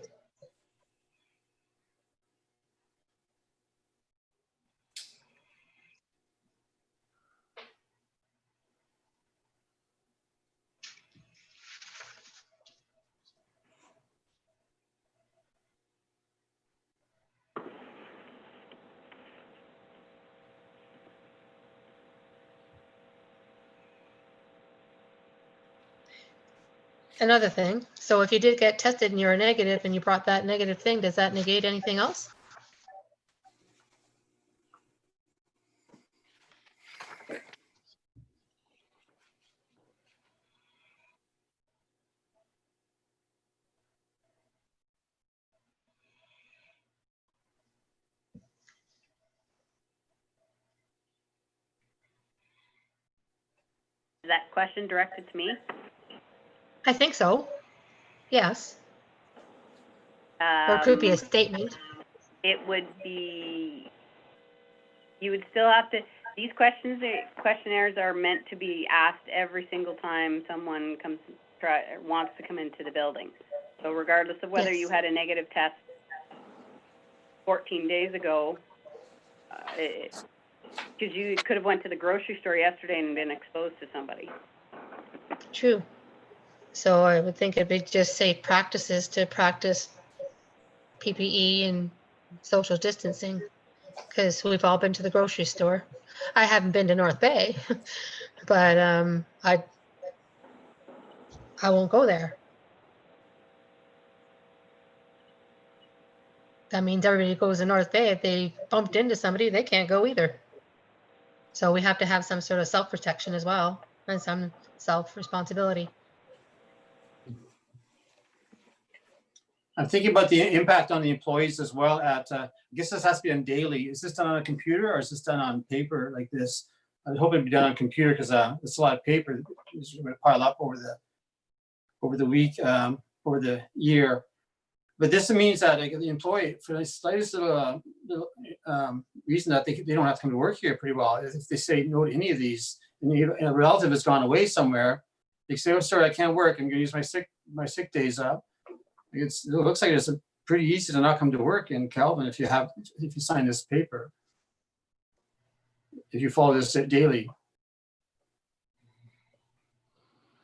Another thing, so if you did get tested and you're negative and you brought that negative thing, does that negate anything else? Is that question directed to me? I think so. Yes. Or it could be a Um, statement. It would be, you would still have to, these questionnaires are meant to be asked every single time someone wants to come into the building. So regardless of whether you Yes. had a negative test 14 days ago, because you could have went to the grocery store yesterday and been exposed to somebody. True. So I would think it'd be just safe practices to practice PPE and social distancing, because we've all been to the grocery store. I haven't been to North Bay, but I won't go there. That means everybody goes to North Bay. If they bumped into somebody, they can't go either. So we have to have some sort of self-protection as well, and some self-responsibility. I'm thinking about the impact on the employees as well I guess this has to be done daily. Is this done on a computer, or is this done on paper like this? I hope it'd be done on computer, because it's a lot of paper that's going to pile up over the week, over the year. But this means that the employee, for the slightest little reason that they don't have to come to work here pretty well, if they say no to any of these, and a relative has gone away somewhere, they say, "Oh, sorry, I can't work. I'm going to use my sick days up." It looks like it's a pretty easy to not come to work in Calvin if you sign this paper. If you follow this daily.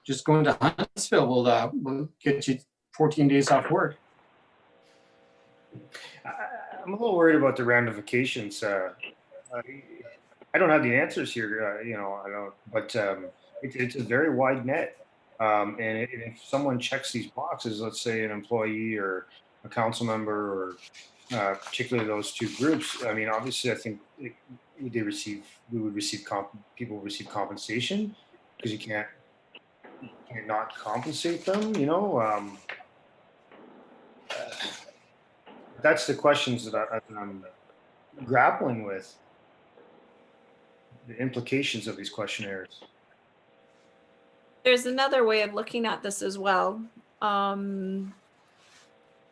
Just going to Huntsville will get you 14 days off work. I'm a little worried about the ramifications. I don't have the answers here, I don't, but it's a very wide net. And if someone checks these boxes, let's say an employee or a council member, or particularly those two groups, I mean, obviously, I think people receive compensation, because you can't not compensate them, that's the questions that I'm grappling with, the implications of these questionnaires. There's another way of looking at this as well.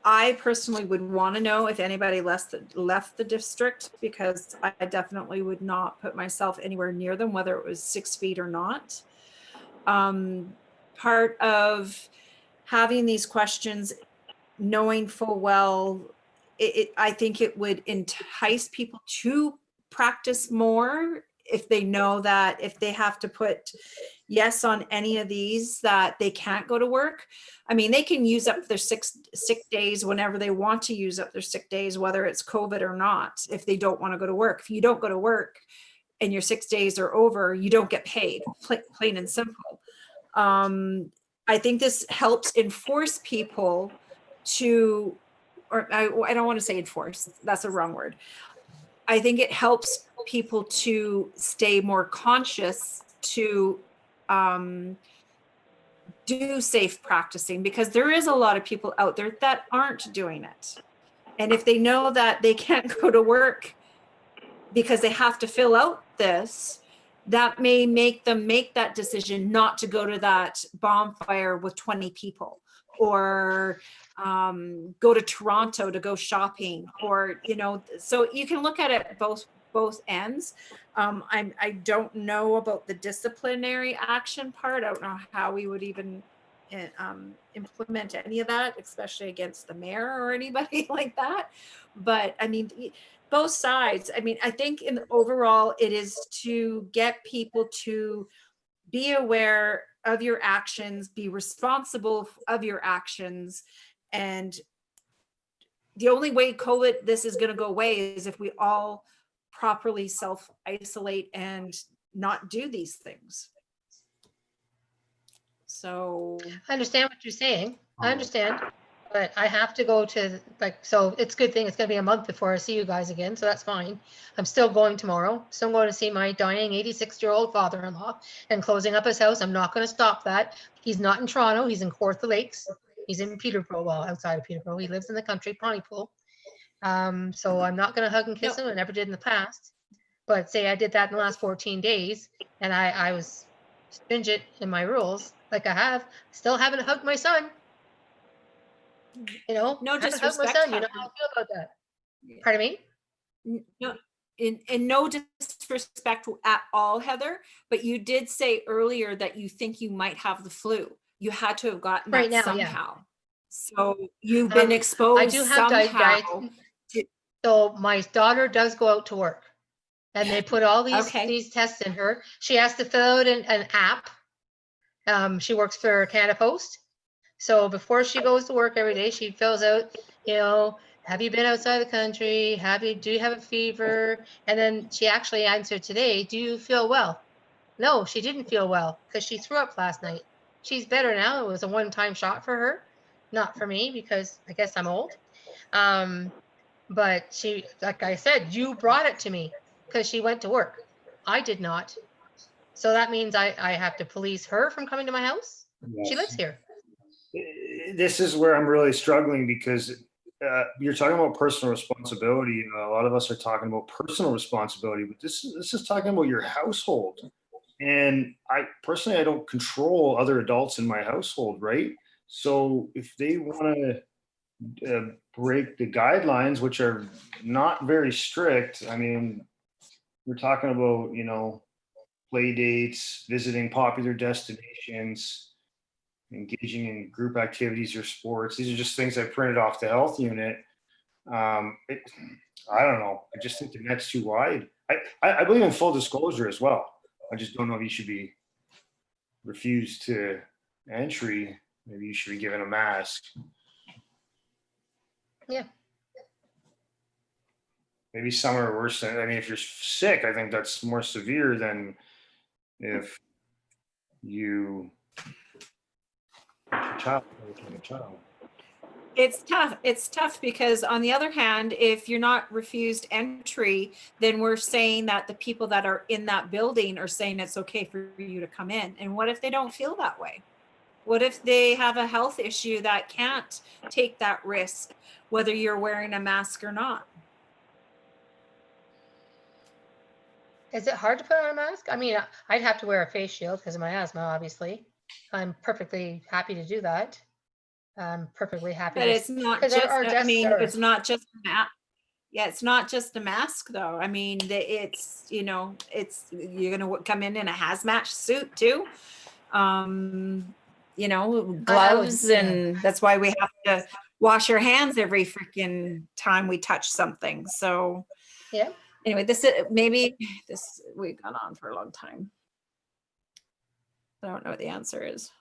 I personally would want to know if anybody left the district, because I definitely would not put myself anywhere near them, whether it was 6 feet or not. Part of having these questions, knowing full well, I think it would entice people to practice more if they know that if they have to put yes on any of these, that they can't go to work. I mean, they can use up their sick days whenever they want to use up their sick days, whether it's COVID or not, if they don't want to go to work. If you don't go to work and your 6 days are over, you don't get paid, plain and simple. I think this helps enforce people to, or I don't want to say enforce, that's a wrong word. I think it helps people to stay more conscious to do safe practicing, because there is a lot of people out there that aren't doing it. And if they know that they can't go to work because they have to fill out this, that may make them make that decision not to go to that bonfire with 20 people, or go to Toronto to go shopping, or, so you can look at it both ends. I don't know about the disciplinary action part. I don't know how we would even implement any of that, especially against the mayor or anybody like that. But I mean, both sides. I mean, I think in the overall, it is to get people to be aware of your actions, be responsible of your actions. And the only way this is going to go away is if we all properly self-isolate and not do these things. So I understand what you're saying. I understand, but I have to go to, so it's a good thing it's gonna be a month before I see you guys again, so that's fine. I'm still going tomorrow. Still going to see my dying 86-year-old father-in-law and closing up his house. I'm not gonna stop that. He's not in Toronto. He's in Kawartha Lakes. He's in Peterborough, well, outside of Peterborough. He lives in the country, Pontypool. So I'm not gonna hug and kiss him. I never did in the past. But say I did that in the last 14 days and I was stringent in my rules, like I have, still haven't hugged my son. No haven't disrespect, hugged my son. You know how I feel about that. Pardon me? No, in no disrespect at all, Heather, but you did say earlier that you think you might have the flu. You had to have gotten Right that now, yeah. somehow. So you've been exposed I do have somehow. So my daughter does go out to work, and they put all Okay. these tests in her. She has to fill out an app. She works for Canada Post. So before she goes to work every day, she fills out, have you been outside the country? Do you have a fever? And then she actually answered today, do you feel well? No, she didn't feel well because she threw up last night. She's better now. It was a one-time shot for her, not for me, because I guess I'm old. But she, like I said, you brought it to me because she went to work. I did not. So that means I have to police her from coming to my house. Yes. She lives here. This is where I'm really struggling, because you're talking about personal responsibility. A lot of us are talking about personal responsibility, but this is talking about your household. And I don't control other adults in my household, right? So if they want to break the guidelines, which are not very strict, I mean, we're talking about, play dates, visiting popular destinations, engaging in group activities or sports. These are just things I printed off the health unit. I don't know. I just think the net's too wide. I believe in full disclosure as well. I just don't know if you should be refused to entry. Maybe you should be given a mask. Yeah. Maybe some are worse than, I mean, if you're sick, I think that's more severe than if you, a child. It's tough. It's tough because on the other hand, if you're not refused entry, then we're saying that the people that are in that building are saying it's okay for you to come in. And what if they don't feel that way? What if they have a health issue that can't take that risk, whether you're wearing a mask or not? Is it hard to put on a mask? I mean, I'd have to wear a face shield because of my asthma, obviously. I'm perfectly happy to do that. I'm perfectly happy. But it's not 'cause just, our I desks mean, are- it's not just a mask. Yeah, it's not just a mask though. I mean, it's, you know, it's, you're going to come in a hazmat suit too. You know, gloves, yeah. and that's why we have to wash our hands every freaking time we touch something. So Yeah. anyway, this is maybe this, we've gone on for a long time. I don't know what the answer is.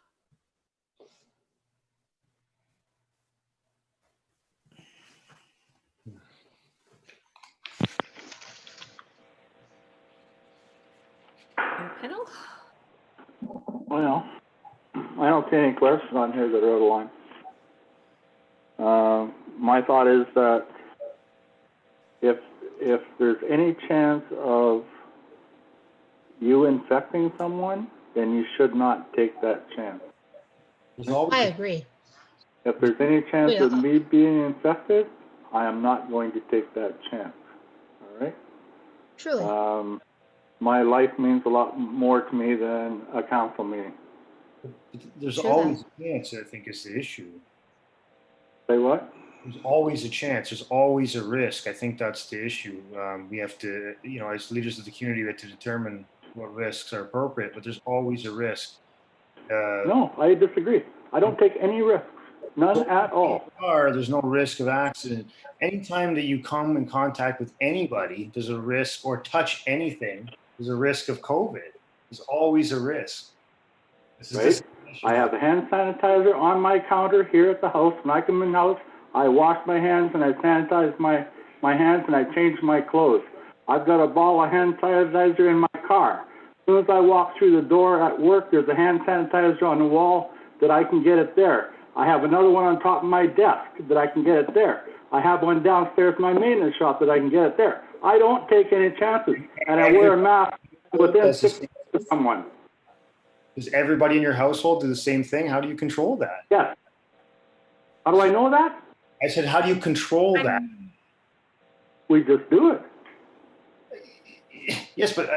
Panel? Well, I don't see any questions on here that are out of line. My thought is that if there's any chance of you infecting someone, then you should not take that chance. There's always I agree. If there's any chance Yeah. of me being infected, I am not going to take that chance. All right? Truly. My life means a lot more to me than a council meeting. There's True always a chance, I think, is the issue. Say what? There's always a chance. There's always a risk. I think that's the issue. We have to, you know, as leaders of the community, we have to determine what risks are appropriate, but there's always a risk. No, I disagree. I don't take any risks. None at all. There's no risk of accident. Anytime that you come in contact with anybody, there's a risk, or touch anything, there's a risk of COVID. There's always a risk. Right? I have hand sanitizer on my counter here at the house. When I come in the house, I wash my hands and I sanitize my hands and I change my clothes. I've got a bottle of hand sanitizer in my car. As soon as I walk through the door at work, there's a hand sanitizer on the wall that I can get it there. I have another one on top of my desk that I can get it there. I have one downstairs in my maintenance shop that I can get it there. I don't take any chances, and I wear a mask within 6 feet of someone. Does everybody in your household do the same thing? How do you control that? Yes. How do I know that? I said, how do you control that? We just do it. Yes, but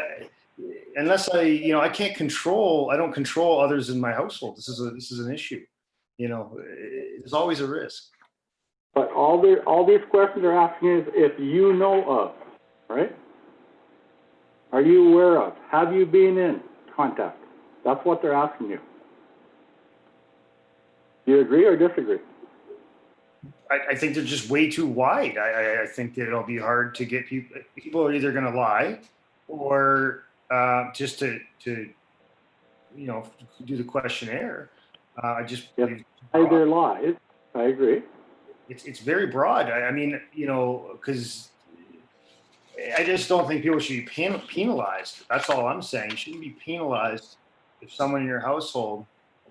unless I can't control, I don't control others in my household. This is an issue. You know, there's always a risk. But all these questions are asking is if you know of, right? Are you aware of? Have you been in contact? That's what they're asking you. Do you agree or disagree? I think they're just way too wide. I think that it'll be hard to get people. People are either going to lie, or just to do the questionnaire. I just Yes. believe Either lie. I agree. it's very broad. I mean, because I just don't think people should be penalized. That's all I'm saying. You shouldn't be penalized if someone in your household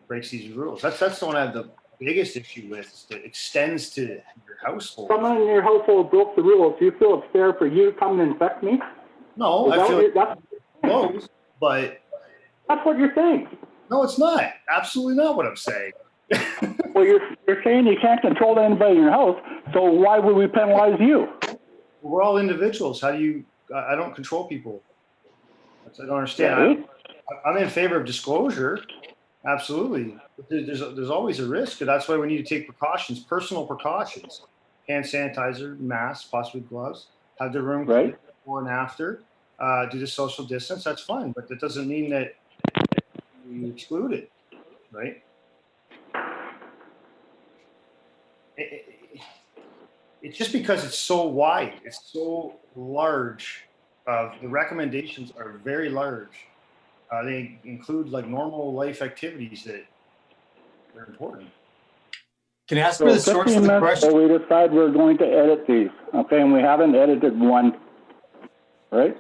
breaks these rules. That's the one I have the biggest issue with. Is that it extends to your household. Someone in your household broke the rules. Do you feel it's fair for you to come and infect me? No, I feel close, but that's what you're saying. no, it's not. Absolutely not what I'm saying. Well, you're saying you can't control anybody in your house, so why would we penalize you? We're all individuals. How do you? I don't control people. I don't understand. Right? I'm in favor of disclosure, absolutely. But there's always a risk, and that's why we need to take precautions, personal precautions, hand sanitizer, mask, possibly gloves, have the room clean Right. before and after, do the social distance. That's fine, but that doesn't mean that we exclude it, right? it's just because it's so wide, it's so large. The recommendations are very large. They include like normal life activities that are important. Can I ask So for the source 15 of the minutes, question? so we decide we're going to edit these, okay, and we haven't edited one, right?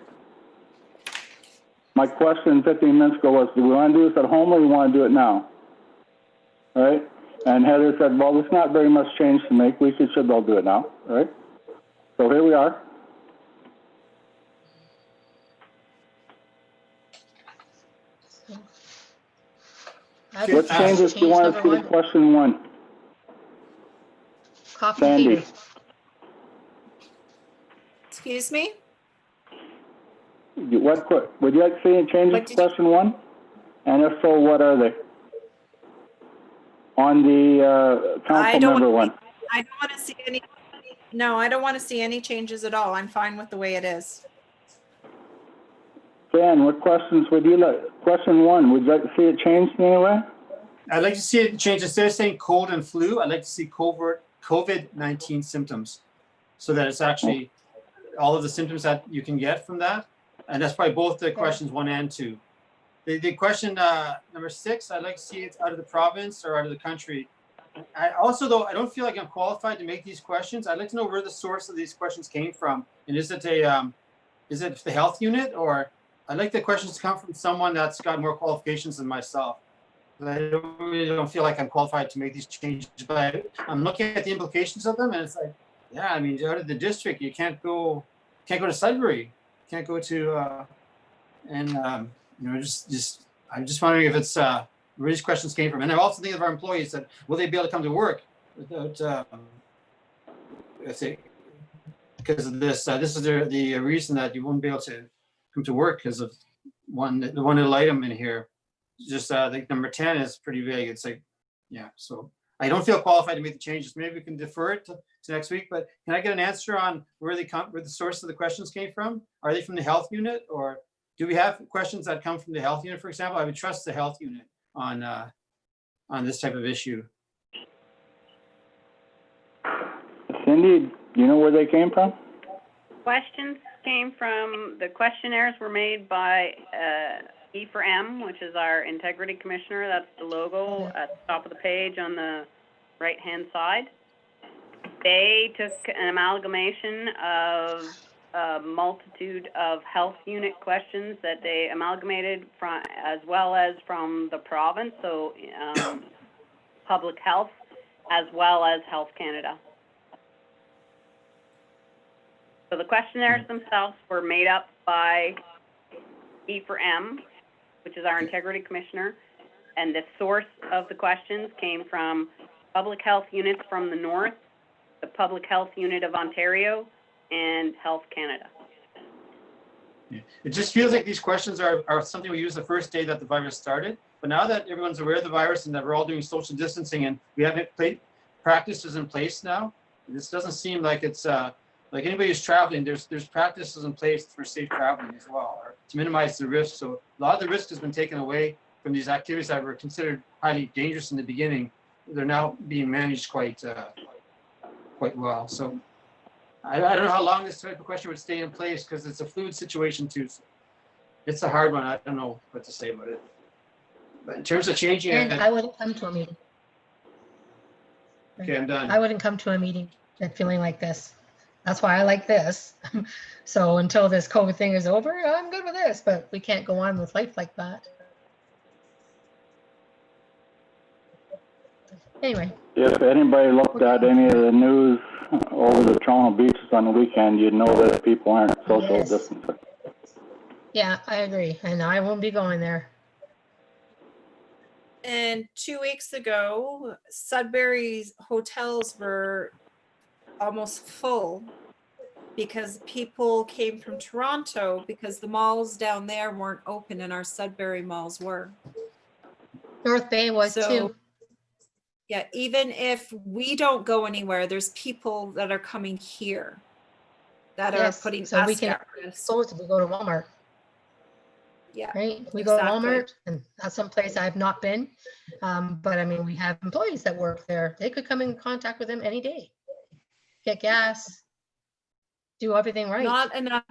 My question 15 minutes ago was, do we want to do this at home or do we want to do it now? Right? And Heather said, well, there's not very much change to make, we should be able to do it now, right? So here we are. I What would changes do you want to change see number to question one? Coffee Sandy? heater. Excuse me? Would you like to see any changes What to did you- question one? And if so, what are they? On the council don't member want- one. I don't want to see any, no, I don't want to see any changes at all. I'm fine with the way it is. Dan, what questions would you like? Question one, would you like to see it changed in any way? I'd like to see it change. Instead of saying cold and flu, I'd like to see COVID-19 symptoms, so that it's actually all of the symptoms that you can get from that. And that's probably both the questions 1 and 2. The question number 6, I'd like to see it out of the province or out of the country. I also, though, I don't feel like I'm qualified to make these questions. I'd like to know where the source of these questions came from. And is it the health unit, or I'd like the questions to come from someone that's got more qualifications than myself. I really don't feel like I'm qualified to make these changes, but I'm looking at the implications of them, and it's like, yeah, I mean, out of the district, you can't go to Sudbury, can't go to, I'm just wondering if it's where these questions came from. And I'm also thinking of our employees, that will they be able to come to work without, let's say, because of this. This is the reason that you won't be able to come to work because of the one little item in here. Just I think number 10 is pretty vague. It's like, yeah. So I don't feel qualified to make the changes. Maybe we can defer it to next week. But can I get an answer on where the source of the questions came from? Are they from the health unit, or do we have questions that come from the health unit? For example, I would trust the health unit on this type of issue. Cindy, do you know where they came from? Questions came from, the questionnaires were made by E4M, which is our integrity commissioner. That's the logo at the top of the page on the right-hand side. They took an amalgamation of a multitude of health unit questions that they amalgamated from, as well as from the province, so public health, as well as Health Canada. So the questionnaires themselves were made up by E4M, which is our integrity commissioner, and the source of the questions came from public health units from the north, the Public Health Unit of Ontario, and Health Canada. Yeah. It just feels like these questions are something we used the first day that the virus started. But now that everyone's aware of the virus and that we're all doing social distancing and we have practices in place now, this doesn't seem like it's like anybody who's traveling, there's practices in place for safe traveling as well, or to minimize the risk. So a lot of the risk has been taken away from these activities that were considered highly dangerous in the beginning. They're now being managed quite well. So I don't know how long this type of question would stay in place, because it's a fluid situation too. So it's a hard one. I don't know what to say about it. But in terms of changing And it, I wouldn't come to a meeting. okay, I'm done. I wouldn't come to a meeting feeling like this. That's why I like this. So until this COVID thing is over, I'm good with this, but we can't go on with life like that. Anyway, If anybody looked at any of the news over the Toronto beaches on the weekend, you'd know that people aren't social Yes. distancing. yeah, I agree. And I won't be going there. And 2 weeks ago, Sudbury's hotels were almost full because people came from Toronto because the malls down there weren't open and our Sudbury malls were. North Bay was So- too. Yeah, even if we don't go anywhere, there's people that are coming here that are Yes, putting so we us can at risk. supposedly go to Walmart. Yeah. right? We go to Exactly. Walmart, and that's someplace I've not been. But I mean, we have employees that work there. They could come in contact with them any day. Get gas, do everything right. Not enough.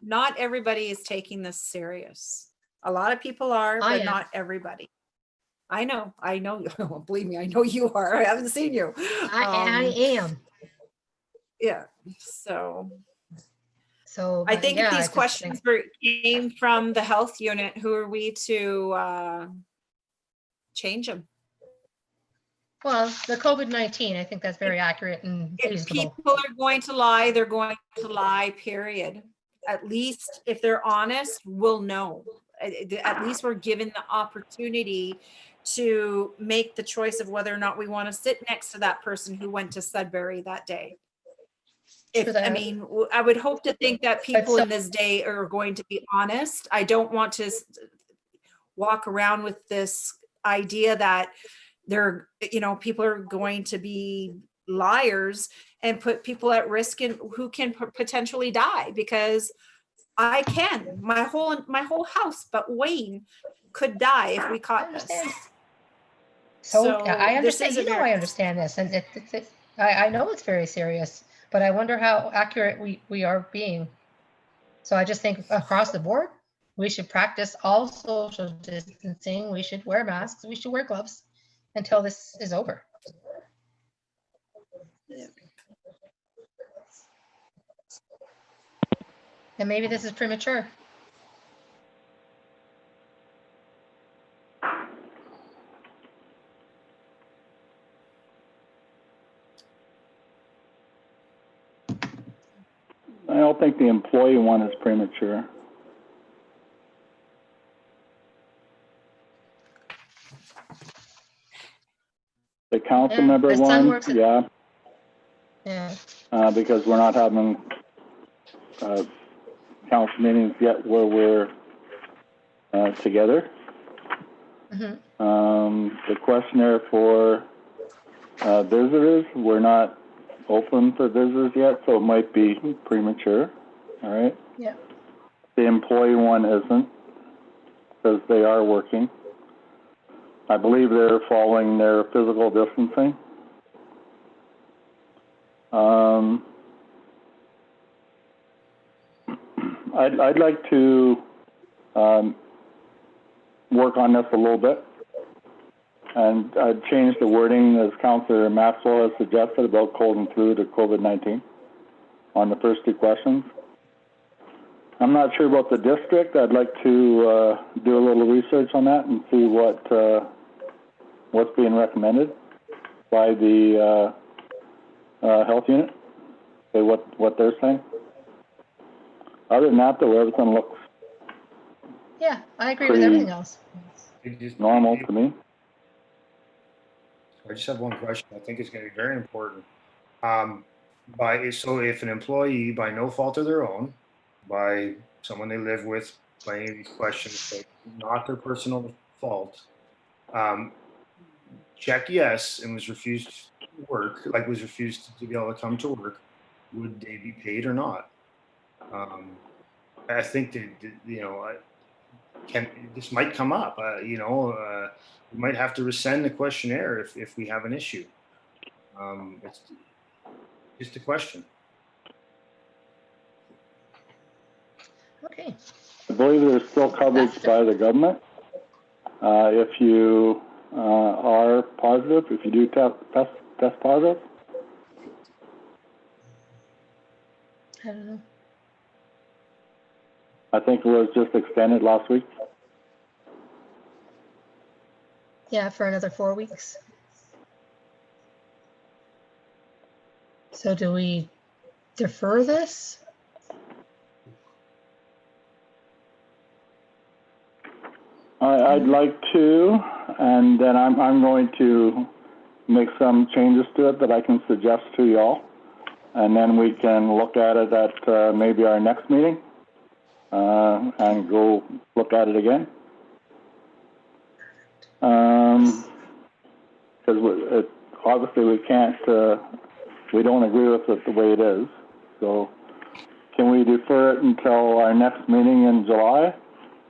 Not everybody is taking this serious. A lot of people are, I but am. not everybody. I know. Believe me, I know you are. I haven't seen you. I am. Yeah. So So, I but think yeah, if I these just questions came from the health unit, who are we to change them? well, the COVID-19, I think that's very accurate and If reasonable. people are going to lie, they're going to lie, period. At least if they're honest, we'll know. At least we're given the opportunity to make the choice of whether or not we want to sit next to that person who went to Sudbury that day. True that. I mean, I would hope to think that people so- in this day are going to be honest. I don't want to walk around with this idea that they're, people are going to be liars and put people at risk and who can potentially die, because my whole house, but Wayne could die if we I caught this. understand. So yeah, I this understand. is a You know, very- I understand this, and I know it's very serious, but I wonder how accurate we are being. So I just think across the board, we should practice all social distancing. We should wear masks. We should wear gloves until this is over. And maybe this is premature. I don't think the employee one is premature. The council Yeah, member my son one, works at- yeah, Yeah. because we're not having council meetings yet where we're together. Mhm. The questionnaire for visitors, we're not open for visitors yet, so it might be premature, all right? Yeah. The employee one isn't, because they are working. I believe they're following their physical distancing. I'd like to work on this a little bit, and I'd change the wording as Councillor Maxwell has suggested about cold and flu to COVID-19 on the first two questions. I'm not sure about the district. I'd like to do a little research on that and see what's being recommended by the health unit, say what they're saying. Other than that, though, everything looks Yeah, I agree with Pretty- everything else. normal to me. I just have one question. I think it's going to be very important. So if an employee, by no fault of their own, by someone they live with, by any of these questions, but not their personal fault, checked yes and was refused to work, like was refused to be able to come to work, would they be paid or not? I think that, this might come up. We might have to rescind the questionnaire if we have an issue. It's just a question. Okay. I believe there's still coverage by the government. If you are positive, if you do test positive, I don't know. I think it was just extended last week. Yeah, for another 4 weeks. So do we defer this? I'd like to, and then I'm going to make some changes to it that I can suggest to y'all, and then we can look at it at maybe our next meeting, and go look at it again. Because obviously we can't, we don't agree with it the way it is. So can we defer it until our next meeting in July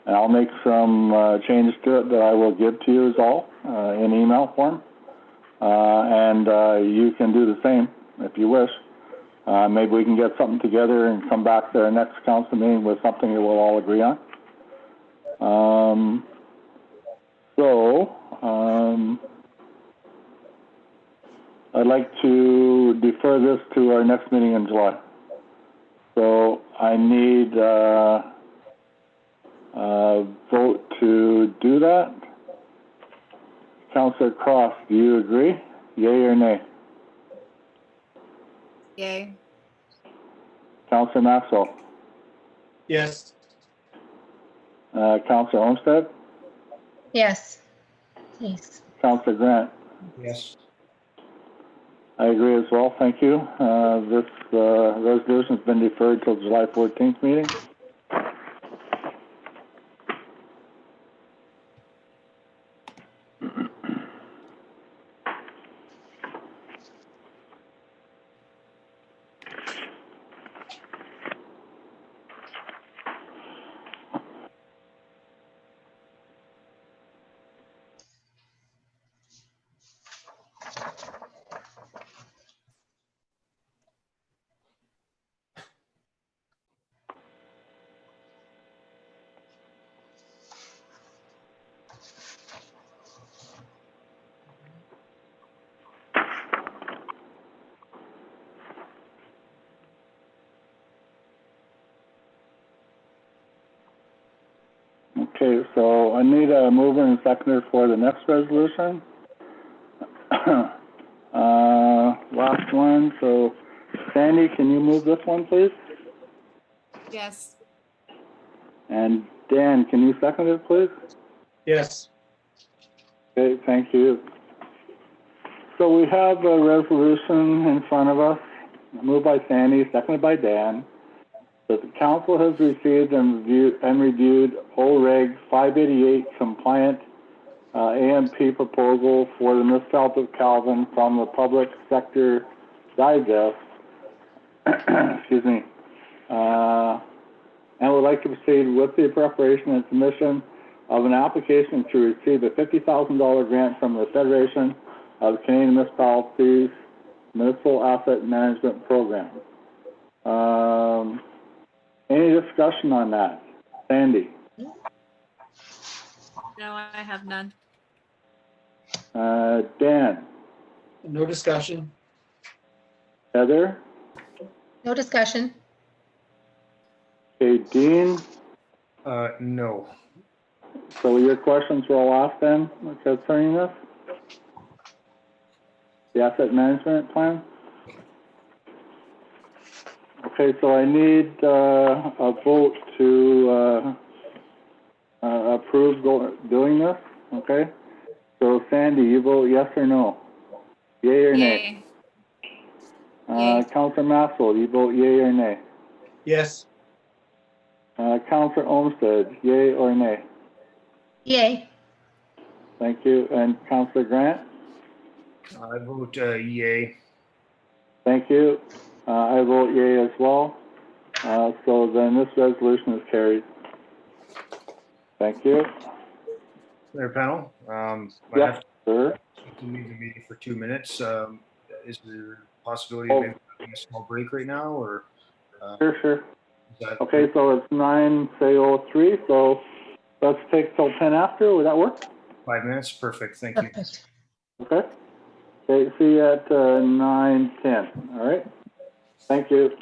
And I'll make some changes to it that I will give to you as all in email form. And you can do the same if you wish. Maybe we can get something together and come back to our next council meeting with something that we'll all agree on. I'd like to defer this to our next meeting in July. So I need a vote to do that. Councillor Cross, do you agree? Yay or nay? Yay. Councillor Maxwell? Yes. Councillor Olmsted? Yes, please. Councillor Grant? Yes. I agree as well, thank you. This resolution's been deferred till July 14th meeting. Okay, so I need a mover and seconder for the next resolution. Last one, so Sandy, can you move this one, please? Yes. And Dan, can you second it, please? Yes. Okay, thank you. So we have a resolution in front of us, moved by Sandy, seconded by Dan, that the council has received and reviewed OREG 588 compliant AMP proposal for the municipality of Calvin from the Public Sector Digest, excuse me, and would like to proceed with the preparation and submission of an application to receive a $50,000 grant from the Federation of Canadian Municipalities Municipal Asset Management Program. Any discussion on that? Sandy? No, I have none. Dan? No discussion. Heather? No discussion. Okay, Dean? No. So your questions were all asked then concerning this? The asset management plan? Okay, so I need a vote to approve doing this, okay? So Sandy, you vote yes or no? Yay or nay? Yay. Yay. Councillor Maxwell, you vote yay or nay? Yes. Councillor Olmsted, yay or nay? Yay. Thank you. And Councillor Grant? I vote yay. Thank you. I vote yay as well. So then this resolution is carried. Thank you. Mayor Panel, I Yes, have sir. to leave the meeting for 2 minutes. Is there a possibility of maybe having a small break right now, or? Sure. Is that Okay, so it's 9:03, so let's take till 10 after. Would that work? 5 minutes? Perfect, thank you. Perfect. Okay. Okay, see you at 9:10. All right. Thank you.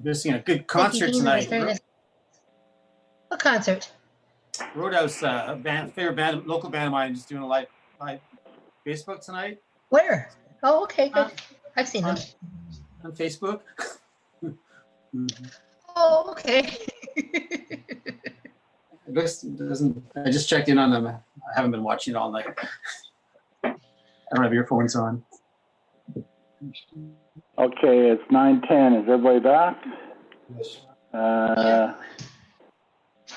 Missing a good concert Dean, that was tonight. very nice. What concert? Roadhouse, favorite band, local band of mine, is doing a live Facebook tonight Where? Oh, okay, good. I've seen them. on Facebook. Oh, okay. I just checked in on them. I haven't been watching it all night. I don't have earphones on. Okay, it's 9:10. Is everybody back?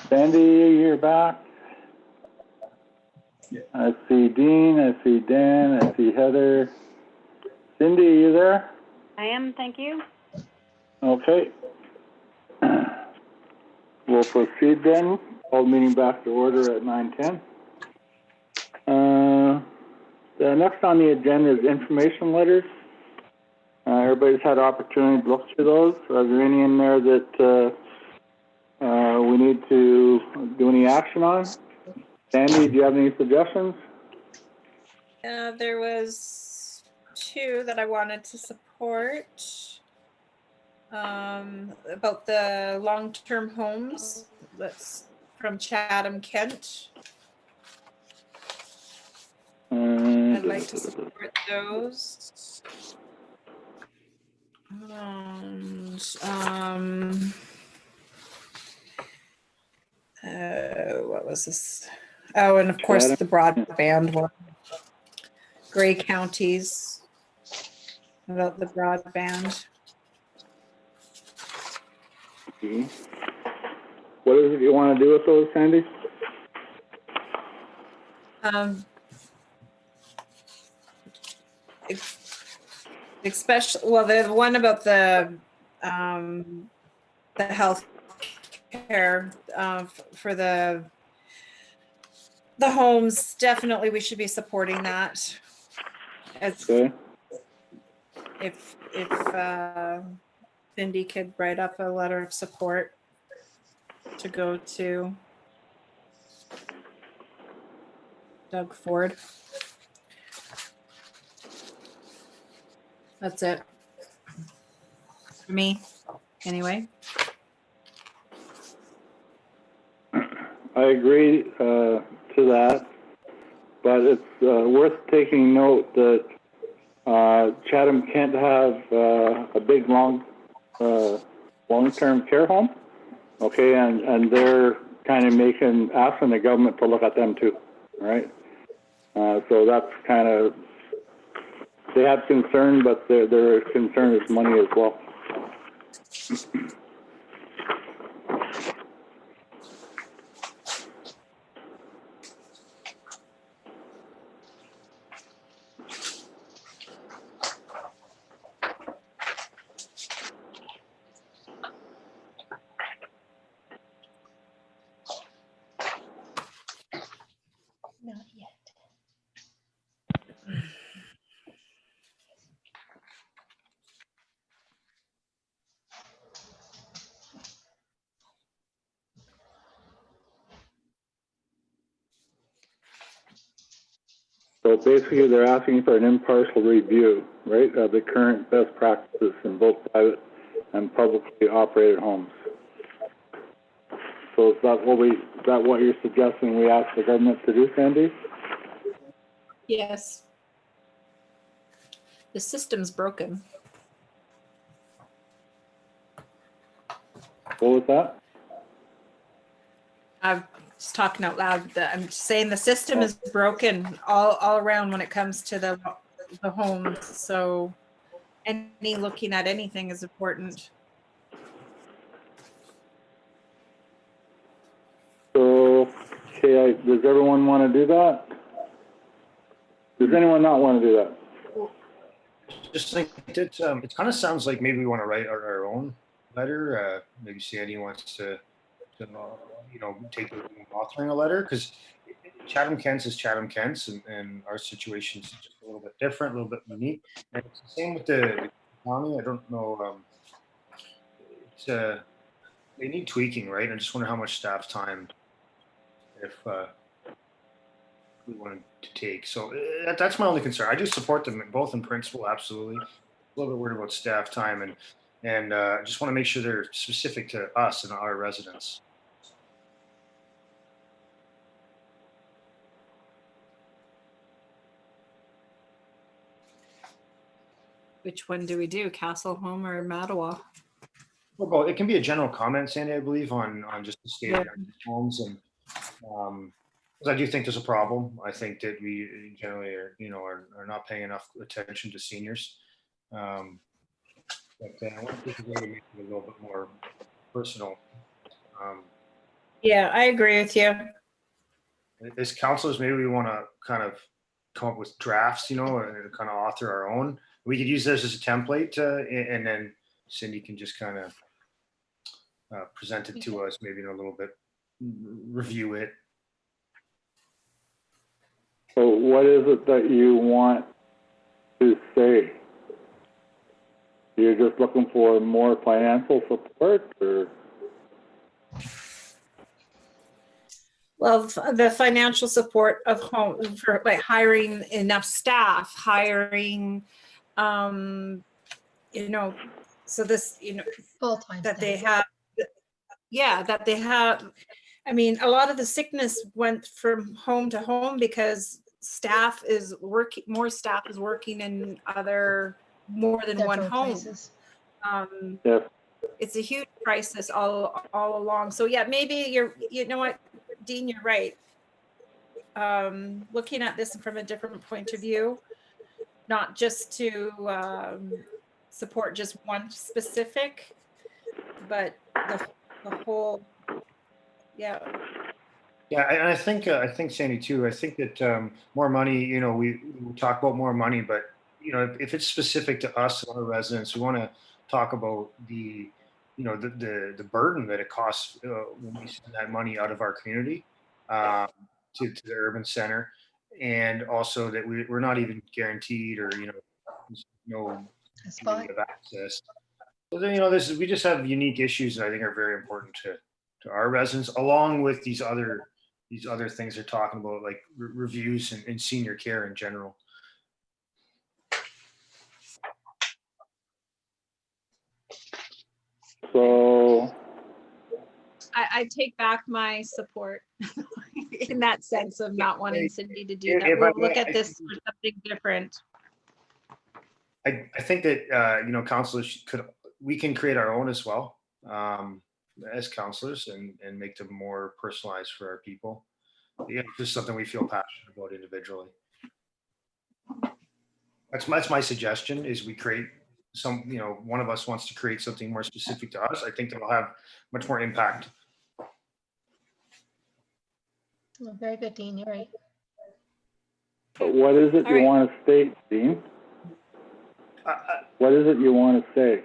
Sandy, you're back. Yeah. I see Dean, I see Dan, I see Heather. Cindy, are you there? I am, thank you. Okay. We'll proceed then. Call the meeting back to order at 9:10. The next on the agenda is information letters. Everybody's had opportunity to look through those. Are there any in there that we need to do any action on? Sandy, do you have any suggestions? There was 2 that I wanted to support. About the long-term homes, that's from Chatham, Kent. I'd like to support those. And, what was this? Oh, and of course the broadband one. Gray counties, about the broadband. Okay. What is it you want to do with those, Sandy? Especially, well, the one about the health care for the homes, definitely we should be supporting that. As Okay. if Cindy could write up a letter of support to go to Doug Ford. That's it. For me, anyway. I agree to that, but it's worth taking note that Chatham can't have a big long-term care home, okay, and they're kind of asking the government to look at them too, right? So that's kind of, they have concern, but their concern is money as well. Not yet. So basically, they're asking for an impartial review, right, of the current best practices in both private and publicly operated homes. So is that what you're suggesting we ask the government to do, Sandy? Yes. The system's broken. What was that? I'm just talking out loud. I'm saying the system is broken all around when it comes to the homes. So any looking at anything is important. So, okay, does everyone want to do that? Does anyone not want to do that? Just think it kind of sounds like maybe we want to write our own letter. Maybe Sandy wants to take the authoring a letter, because Chatham Kent's is Chatham Kent's, and our situation is just a little bit different, a little bit unique. And it's the same with the county. I don't know. They need tweaking, right? I just wonder how much staff time if we wanted to take. So that's my only concern. I do support them both in principle, absolutely. little bit worried about staff time and just want to make sure they're specific to us and our residents. Which one do we do, Castleholm or Mattawa? Well, it can be a general comment, Sandy, I believe, on just the state of Yeah. homes and, 'cause I do think there's a problem. I think that we generally are not paying enough attention to seniors. But I want to make it a little bit more personal. Yeah, I agree with you. As counselors, maybe we want to kind of come up with drafts, and kind of author our own. We could use this as a template, and then Cindy can just kind of present it to us, maybe in a little bit, review it. So what is it that you want to say? You're just looking for more financial support, or? Well, the financial support of home for like hiring enough staff, hiring, so this, Full-time that staff. they have, that they have. I mean, a lot of the sickness went from home to home because more staff is working in more than one Several home. places. Yes. It's a huge crisis all along. So yeah, maybe you know what, Dean, you're right. Looking at this from a different point of view, not just to support just one specific, but the whole, yeah. Yeah, and I think Sandy too. I think that more money. We talk about more money, but if it's specific to us and our residents, we want to talk about the burden that it costs when we send that money out of our community to the urban center, and also that we're not even guaranteed or no A spot. of access. So then, we just have unique issues that I think are very important to our residents, along with these other things they're talking about, like reviews and senior care in general. So, I take back my support in that sense of not wanting Cindy to do that. If We'll I- look at this for something different. I think that councilors we can create our own as well as councilors and make them more personalized for our people. Yeah, this is something we feel passionate about individually. That's my suggestion. Is we create one of us wants to create something more specific to us. I think that'll have much more impact. Oh, very good, Dean, you're right. but what is it All you right. want to state, Dean? What is it you want to say?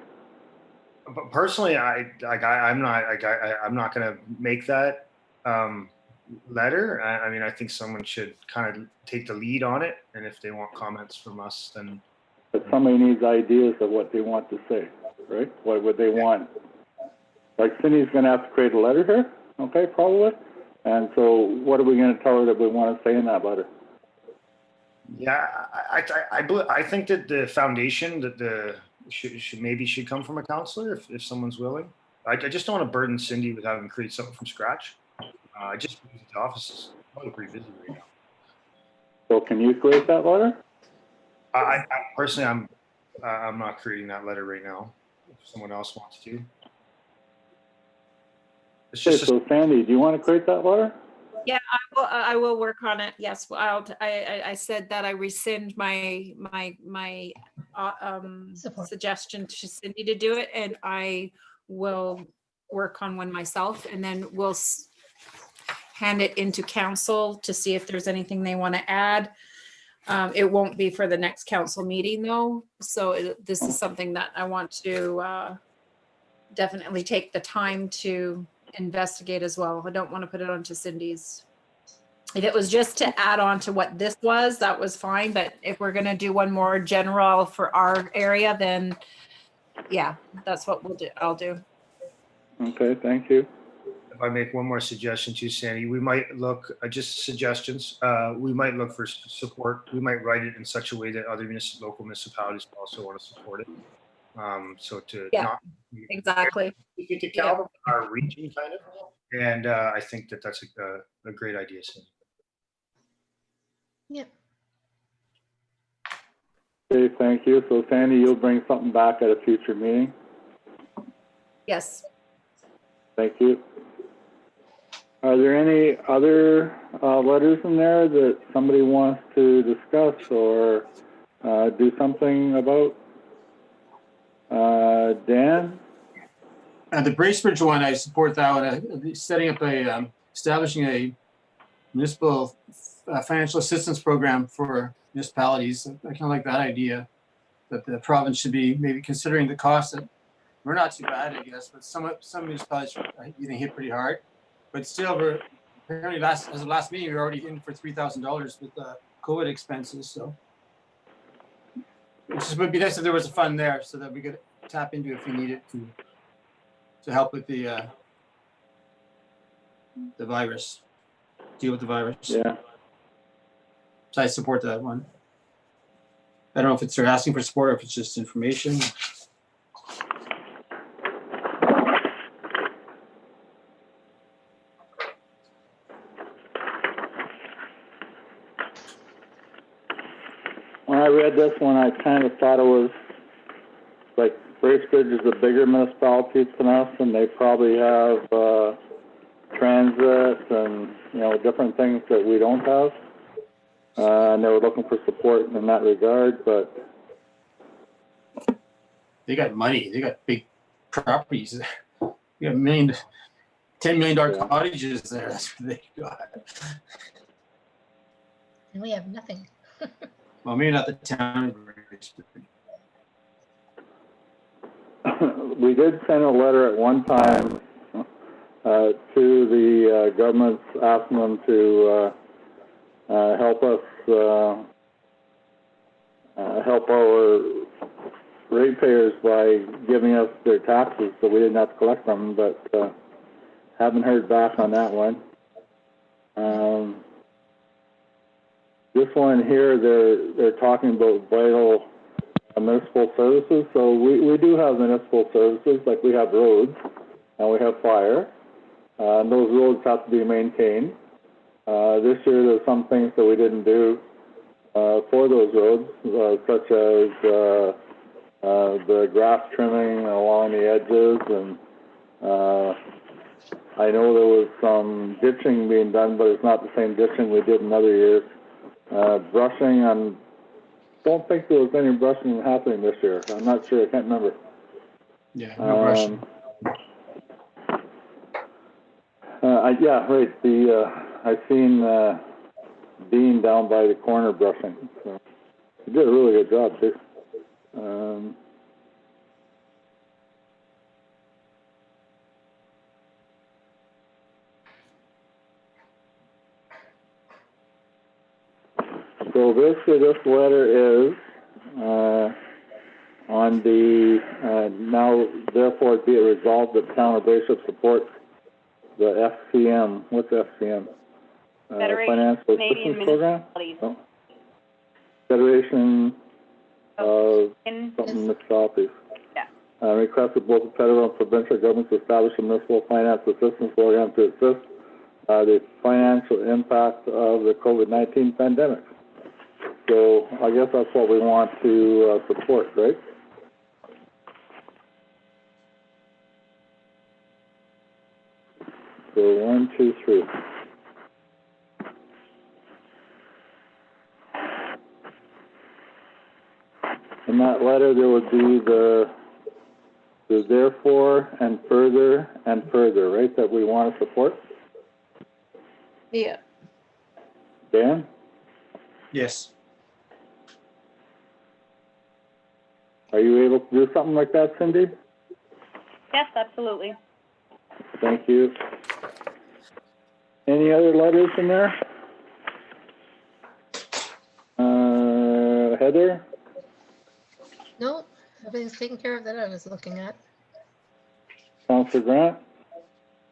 But personally, I'm not going to make that letter. I mean, I think someone should kind of take the lead on it, and if they want comments from us, then. But somebody needs ideas of what they want to say, right? What would they want? Like Cindy's going to have to create a letter here, okay, probably. And so what are we going to tell her that we want to say in that letter? Yeah, I think that the foundation that should come from a counselor if someone's willing. I just don't want to burden Cindy with having to create something from scratch. Just the office is probably pretty busy right now. So can you create that letter? I personally, I'm not creating that letter right now. If someone else wants to. It's Okay, just so Sandy, do you want to create that letter? Yeah, I will work on it. Yes, I said that I rescind my Support. suggestion to Cindy to do it, and I will work on one myself, and then we'll hand it into council to see if there's anything they want to add. It won't be for the next council meeting though, so this is something that I want to definitely take the time to investigate as well. I don't want to put it onto Cindy's. If it was just to add on to what this was, that was fine. But if we're going to do one more general for our area, then yeah, that's what we'll do. I'll do. Okay, thank you. I make one more suggestion to Sandy. We might look, just suggestions, we might look for support. We might write it in such a way that other local municipalities also want to support it. So to Yeah, not exactly. speak to Yeah. Calvin, our region kind of. And I think that that's a great idea, Sandy. Yeah. Okay, thank you. So Sandy, you'll bring something back at a future meeting. Yes. Thank you. Are there any other letters in there that somebody wants to discuss or do something about? Dan? The Bracebridge one, I support that one. Setting up establishing a municipal financial assistance program for municipalities. I kind of like that idea, that the province should be maybe considering the cost. That we're not too bad, I guess, but some municipalities are getting hit pretty hard. But still, we're apparently as of last meeting, we're already in for $3,000 with COVID expenses. So it just would be nice if there was a fund there so that we could tap into if we need it to help with the virus, deal with the virus. Yeah. So I support that one. I don't know if it's they're asking for support or if it's just information. When I read this one, I kind of thought it was like Bracebridge is a bigger municipality than us, and they probably have transit and different things that we don't have. And they were looking for support in that regard, but They got money. They got big properties. They got $10 million Yeah. cottages there. That's what they got. And we have nothing. Well, maybe not the town of Bracebridge. we did send a letter at one time to the governments asking them to help us help our ratepayers by giving us their taxes so we didn't have to collect them, but haven't heard back on that one. This one here, they're talking about vital municipal services. So we do have municipal services, like we have roads and we have fire. And those roads have to be maintained. This year there's some things that we didn't do for those roads, such as the grass trimming along the edges, and I know there was some ditching being done, but it's not the same ditching we did in other years. Brushing, I don't think there was any brushing happening this year. I'm not sure, I can't remember. Yeah, no brushing. Yeah, right. I seen Dean down by the corner brushing. So he did a really good job too. So basically, this letter is on the now. Therefore, be it resolved that the town of Bishop supports the FCM. What's FCM? Federation Financial Canadian Assistance Program. Municipalities. Oh. Federation of In- something municipalities. Yeah. Requested both the federal and provincial governments to establish a municipal finance assistance program to assist the financial impact of the COVID-19 pandemic. So I guess that's what we want to support, right? So 1, 2, 3. In that letter, there would be the therefore and further, right, that we want to support. Yeah. Dan? Yes. Are you able to do something like that, Cindy? Yes, absolutely. Thank you. Any other letters in there? Heather? No, everything's taken care of that I was looking at. Councilor Grant?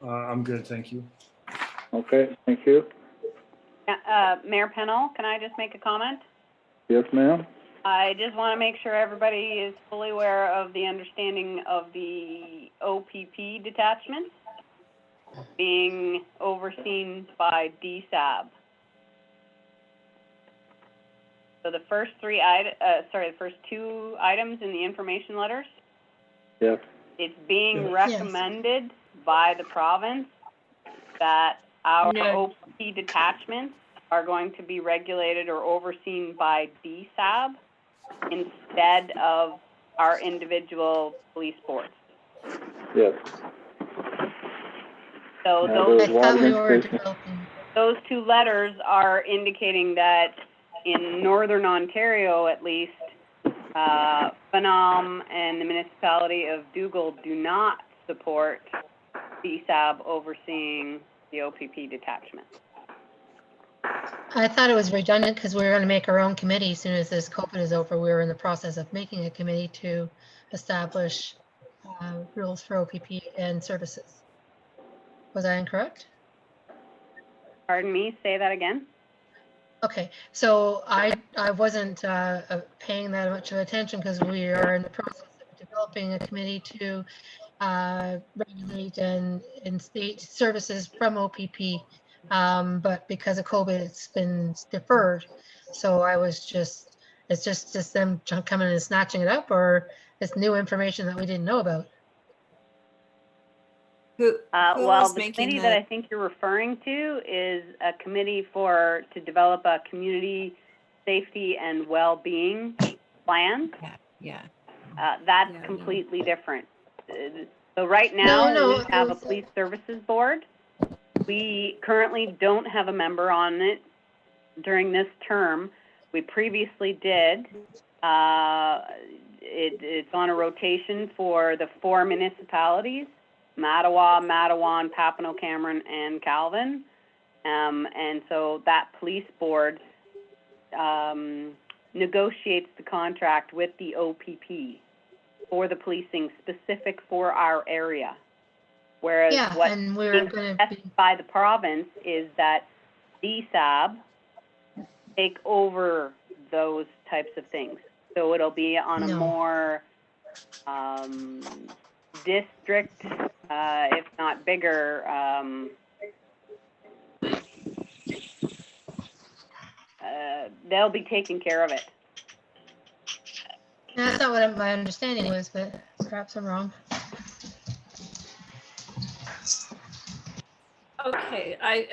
I'm good, thank you. Okay, thank you. Mayor Pennell, can I just make a comment? Yes, ma'am? I just want to make sure everybody is fully aware of the understanding of the OPP detachments being overseen by DSAB. So the first the first two items in the information letters, Yes. it's being Yes. recommended by the province that our No. OPP detachments are going to be regulated or overseen by DSAB instead of our individual police boards. Yes. So Yeah, those I there's a lot thought of we were information. developing. those two letters are indicating that in Northern Ontario, at least, Phenom and the municipality of Dougal do not support DSAB overseeing the OPP detachment. I thought it was redundant because we were going to make our own committee as soon as this COVID is over. We were in the process of making a committee to establish rules for OPP and services. Was I incorrect? Pardon me, say that again? Okay, so I wasn't paying that much of attention because we are in the process of developing a committee to regulate and state services from OPP. But because of COVID, it's been deferred. So I was it's just them coming and snatching it up, or it's new information that we didn't know about. Who Well, was the making committee the, that I think you're referring to is a committee to develop a community safety and well-being plan. yeah. That's Yeah, no. completely different. So right now, No, we have a it was- police services board. We currently don't have a member on it during this term. We previously did. It's on a rotation for the 4 municipalities: Mattawa, Matawan, Papineau, Cameron, and Calvin. And so that police board negotiates the contract with the OPP for the policing specific for our area. Whereas Yeah, what's and we're being going to suggested be, by the province is that DSAB take over those types of things. So it'll be on a No. more district, if not bigger, they'll be taking care of it. that's not what my understanding was, but perhaps I'm wrong. Okay, I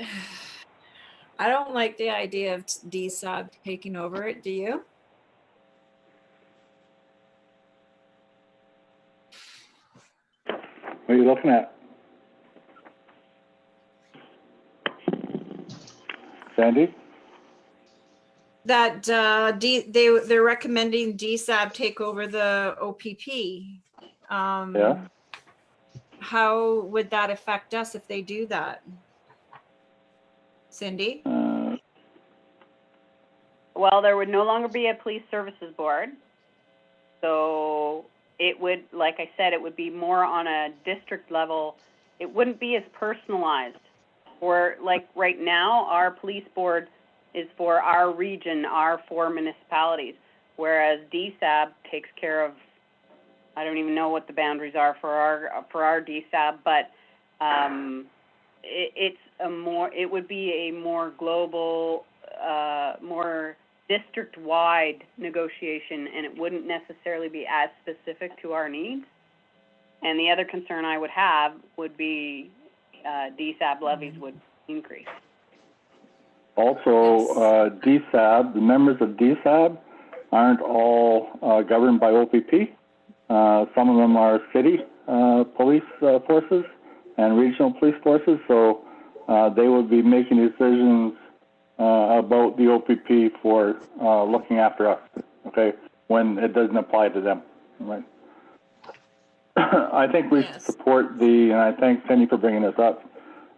don't like the idea of DSAB taking over it. Do you? What are you looking at? Sandy? That they're recommending DSAB take over the OPP. Yeah. How would that affect us if they do that? Cindy? Well, there would no longer be a police services board. So it would, like I said, it would be more on a district level. It wouldn't be as personalized. Or like right now, our police board is for our region, our 4 municipalities, whereas DSAB takes care of, I don't even know what the boundaries are for our DSAB, but it would be a more global, more district-wide negotiation, and it wouldn't necessarily be as specific to our needs. And the other concern I would have would be DSAB levies would increase. Also, DSAB, the members of DSAB aren't all governed by OPP. Some of them are city police forces and regional police forces, so they would be making decisions about the OPP for looking after us, okay, when it doesn't apply to them, right? I think we should support and I thank Penny for bringing this up,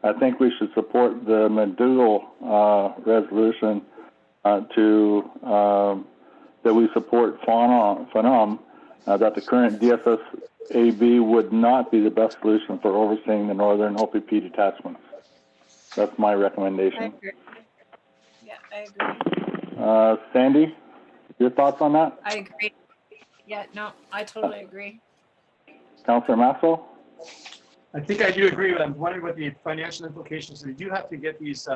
I think we should support the McDougall resolution that we support Phenom, that the current DSSAB would not be the best solution for overseeing the northern OPP detachments. That's my I recommendation. agree. Yeah, I agree. Sandy, your thoughts on that? I agree. Yeah, no, I totally agree. Councillor Maxwell? I think I do agree, but I'm wondering what the financial implications. We do have to get these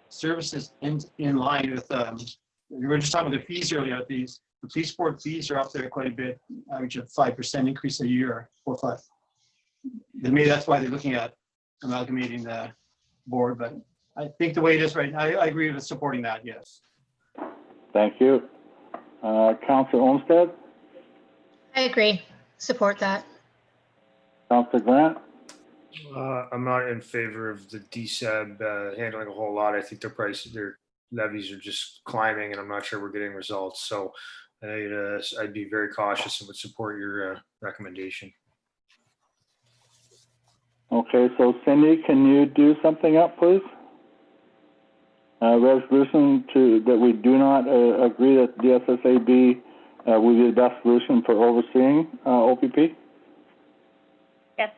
services in line with, we were just talking about the fees earlier. The police board fees are up there quite a bit, average of 5% increase a year, 4 or 5. Maybe that's why they're looking at amalgamating the board, but I think the way it is right now, I agree with supporting that, yes. Thank you. Councillor Olmsted? I agree. Support that. Councillor Grant? I'm not in favor of the DSAB handling a whole lot. I think their levies are just climbing, and I'm not sure we're getting results. So I'd be very cautious and would support your recommendation. Okay, so Cindy, can you do something up, please? Resolution that we do not agree that DSSAB will be the best solution for overseeing OPP? Yes,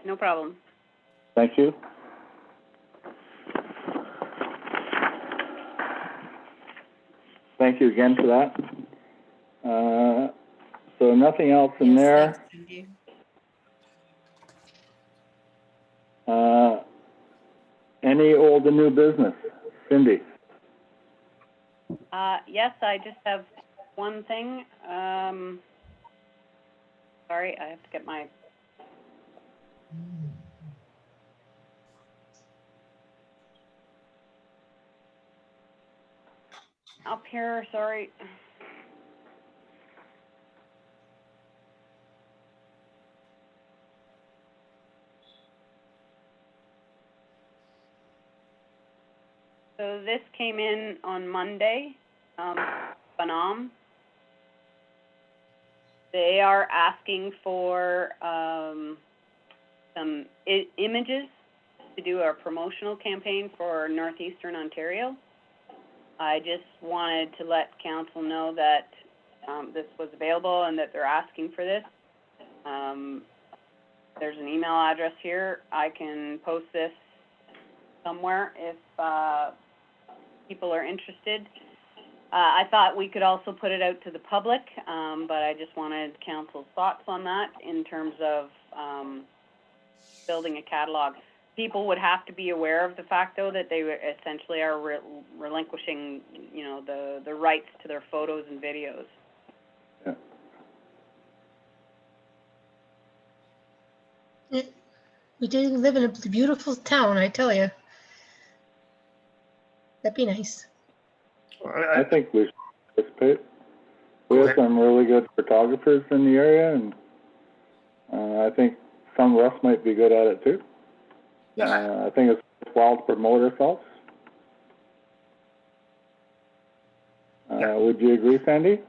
no problem. Thank you. Thank you again for that. So nothing else in Yes, there. thanks, Cindy. Any old and new business? Cindy? Yes, I just have one thing. Sorry, I have to get my. Up here, sorry. So this came in on Monday, Phenom. They are asking for some images to do a promotional campaign for Northeastern Ontario. I just wanted to let council know that this was available and that they're asking for this. There's an email address here. I can post this somewhere if people are interested. I thought we could also put it out to the public, but I just wanted council's thoughts on that in terms of building a catalog. People would have to be aware of the fact, though, that they essentially are relinquishing, you know, the rights to their photos and videos. Yeah. We do live in a beautiful town, I tell you. That'd be nice. I think we should participate. We have some really good photographers in the area, and I think some of us might be good at it too. I think it's well to promote ourselves. Would you agree, Sandy?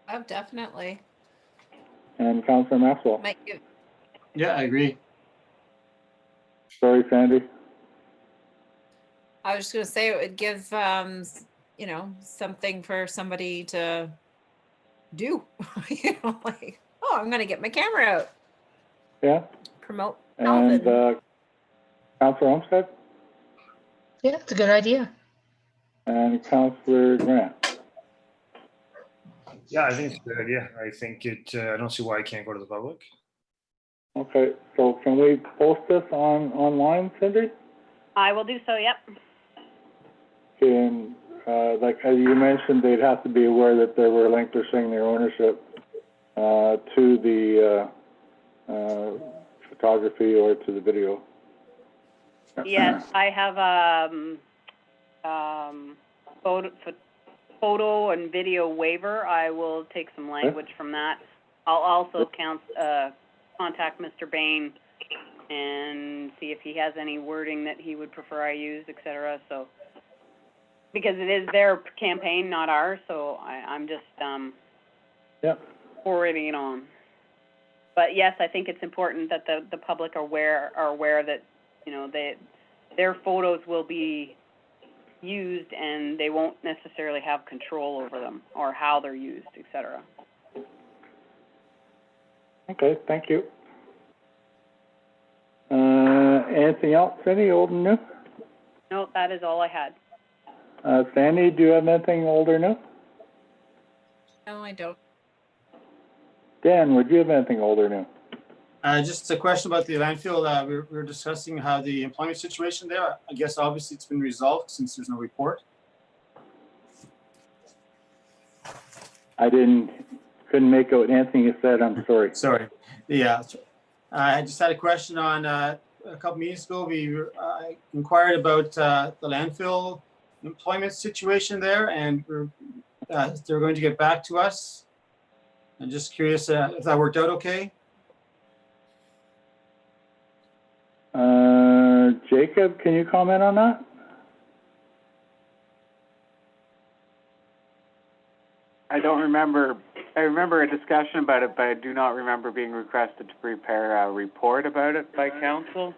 Oh, definitely. And Councillor Maxwell? Might give, Yeah, I agree. Sorry, Sandy. I was just going to say it would give, you know, something for somebody to do. You know, like, oh, I'm going to get my camera out. Yeah. Promote And Alvin. Councillor Olmsted? Yeah, it's a good idea. And Councillor Grant? Yeah, I think it's a good idea. I think I don't see why it can't go to the public. Okay, so can we post this online, Cindy? I will do so, yep. And like as you mentioned, they'd have to be aware that they were relinquishing their ownership to the photography or to the video. Yes, I have photo and video waiver. I will take some language from that. I'll also contact Mr. Bain and see if he has any wording that he would prefer I use, et cetera. So, because it is their campaign, not ours, so I'm just forwarding it on. But yes, I think it's important that the public are aware that, you know, their photos will be used and they won't necessarily have control over them or how they're used, et cetera. Okay, thank you. Anything else, Cindy, old and new? No, that is all I had. Sandy, do you have anything old or new? No, I don't. Dan, would you have anything old or new? Just a question about the landfill. We were discussing how the employment situation there, I guess obviously it's been resolved since there's no report. Couldn't make out anything you said, I'm sorry. Sorry. Yeah. I just had a question on, a couple meetings ago, we inquired about the landfill employment situation there, and they're going to get back to us. I'm just curious if that worked out okay. Jacob, can you comment on that? I don't remember. I remember a discussion about it, but I do not remember being requested to prepare a report about it by council.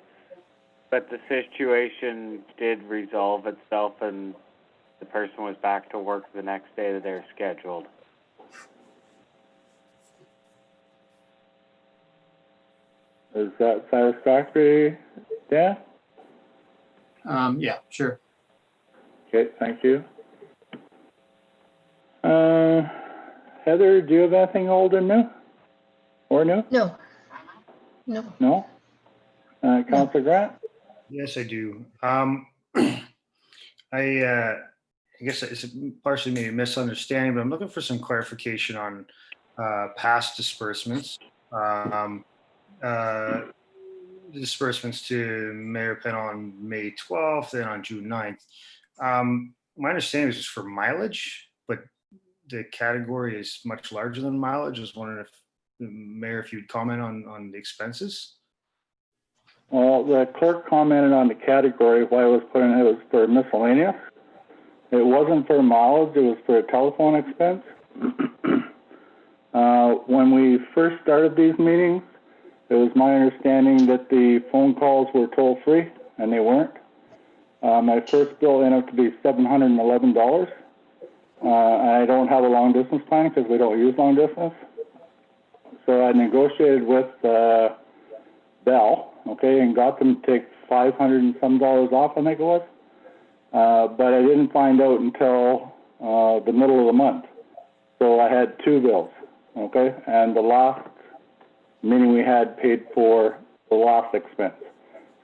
But the situation did resolve itself, and the person was back to work the next day that they're scheduled. Is that satisfactory, Dan? Yeah, sure. Okay, thank you. Heather, do you have anything old and new? Or new? No. No. No? Councilor Grant? Yes, I do. I guess it's partially maybe a misunderstanding, but I'm looking for some clarification on past disbursements. Disbursements to Mayor Penn on May 12th, then on June 9th. My understanding is it's for mileage, but the category is much larger than mileage. I was wondering if, Mayor, if you'd comment on the expenses? Well, the clerk commented on the category, why it was put in, it was for miscellaneous. It wasn't for mileage, it was for a telephone expense. When we first started these meetings, it was my understanding that the phone calls were toll-free, and they weren't. My first bill ended up to be $711. I don't have a long-distance plan because we don't use long-distance. So I negotiated with Bell, okay, and got them to take $500 and some off, I think it was. But I didn't find out until the middle of the month. So I had two bills, okay, and the last meeting we had paid for the last expense.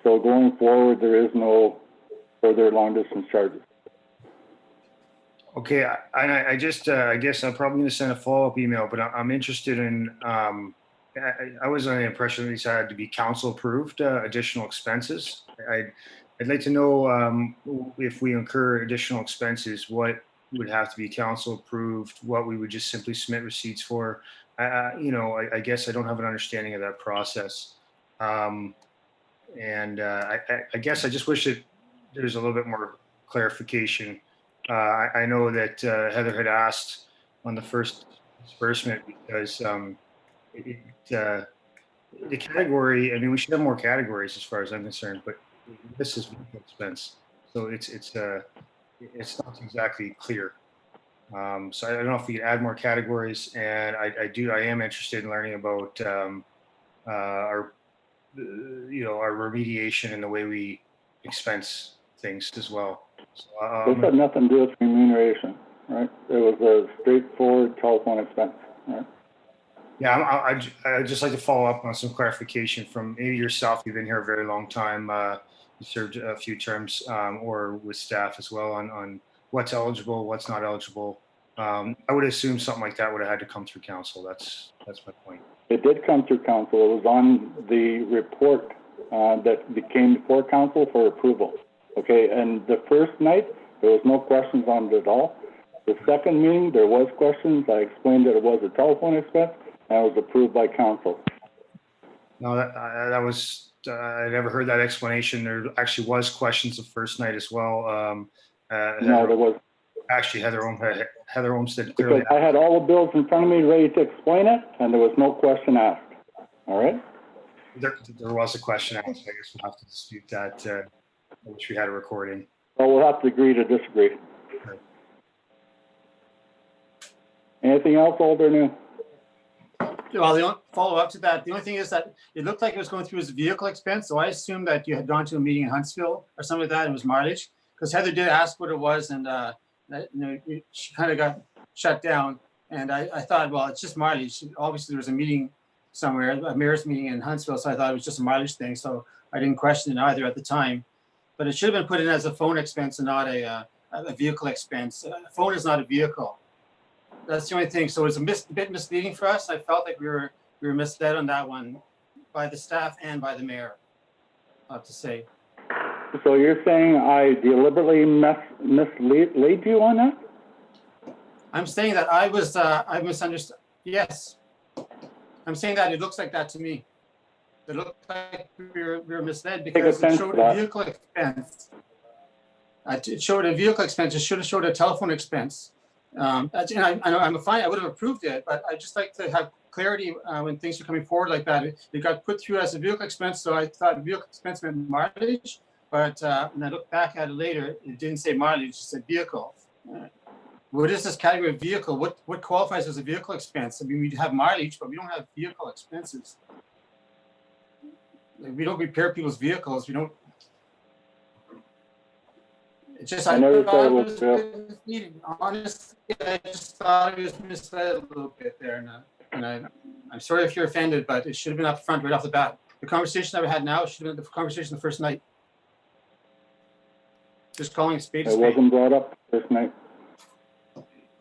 So going forward, there is no further long-distance charges. Okay, I just, I guess I'm probably going to send a follow-up email, but I'm interested in, I was under the impression these had to be council-approved additional expenses. I'd like to know if we incur additional expenses, what would have to be council-approved, what we would just simply submit receipts for. I guess I don't have an understanding of that process. I guess I just wish that there's a little bit more clarification. I know that Heather had asked on the first disbursement because the category, I mean, we should have more categories as far as I'm concerned, but this is vehicle expense. So it's not exactly clear. So I don't know if we could add more categories, and I am interested in learning about our remediation and the way we expense things as well. So, This had nothing to do with remuneration, right? It was a straightforward telephone expense, right? Yeah, I'd just like to follow up on some clarification from maybe yourself. You've been here a very long time. You served a few terms, or with staff as well on what's eligible, what's not eligible. I would assume something like that would have had to come through council. That's my point. It did come through council. It was on the report that came before council for approval. Okay, and the first night, there was no questions on it at all. The second meeting, there was questions. I explained that it was a telephone expense, and it was approved by council. No, that was, I never heard that explanation. There actually was questions the first night as well. No, there was. Actually, Heather Olmsted clearly. Because I had all the bills in front of me ready to explain it, and there was no question asked. All right? There was a question asked. I guess we'll have to dispute that. I wish we had a recording. Well, we'll have to agree to disagree. Right. Anything else, old or new? Well, the only follow up to that, the only thing is that it looked like it was going through as a vehicle expense, so I assumed that you had gone to a meeting in Huntsville or something like that, and it was mileage. Because Heather did ask what it was, and she kind of got shut down. And I thought, well, it's just mileage. Obviously, there was a meeting somewhere, a mayor's meeting in Huntsville, so I thought it was just a mileage thing. So I didn't question it either at the time. But it should have been put in as a phone expense and not a vehicle expense. A phone is not a vehicle. That's the only thing. So it's a bit misleading for us. I felt like we were misled on that one by the staff and by the mayor, I have to say. So you're saying I deliberately mislead you on that? I'm saying that I misunderstood. Yes. I'm saying that it looks like that to me. It looked like we were misled because it showed a vehicle expense. It showed a vehicle expense. It should have showed a telephone expense. And I know I'm fine. I would have approved it, but I just like to have clarity when things are coming forward like that. It got put through as a vehicle expense, so I thought vehicle expense meant mileage. But when I look back at it later, it didn't say mileage; it said vehicle. What is this category of vehicle? What qualifies as a vehicle expense? I mean, we have mileage, but we don't have vehicle expenses. Like, we don't repair people's vehicles. We don't. It's just I never thought it was misleading. Honestly, I just thought it was misled a little bit there, and I'm sorry if you're offended, but it should have been up front right off the bat. The conversation that we had now should have been the conversation the first night. Just calling a spade a It spade. wasn't brought up this night.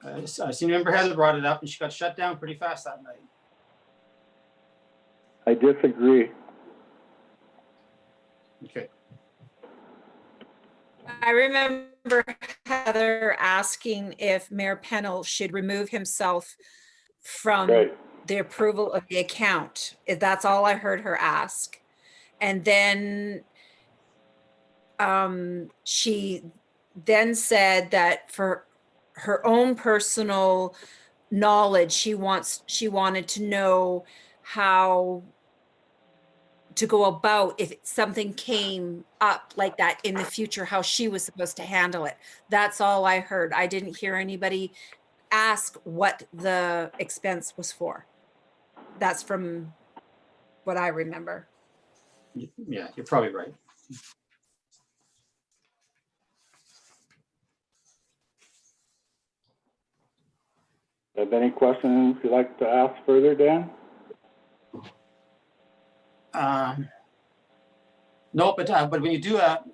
I seen member Heather brought it up, and she got shut down pretty fast that night. I disagree. Okay. I remember Heather asking if Mayor Pennell should remove himself from Right. the approval of the account. That's all I heard her ask. And then she then said that for her own personal knowledge, she wanted to know how to go about if something came up like that in the future, how she was supposed to handle it. That's all I heard. I didn't hear anybody ask what the expense was for. That's from what I remember. Yeah, you're probably right. Have any questions you'd like to ask further, Dan? No, but when you do a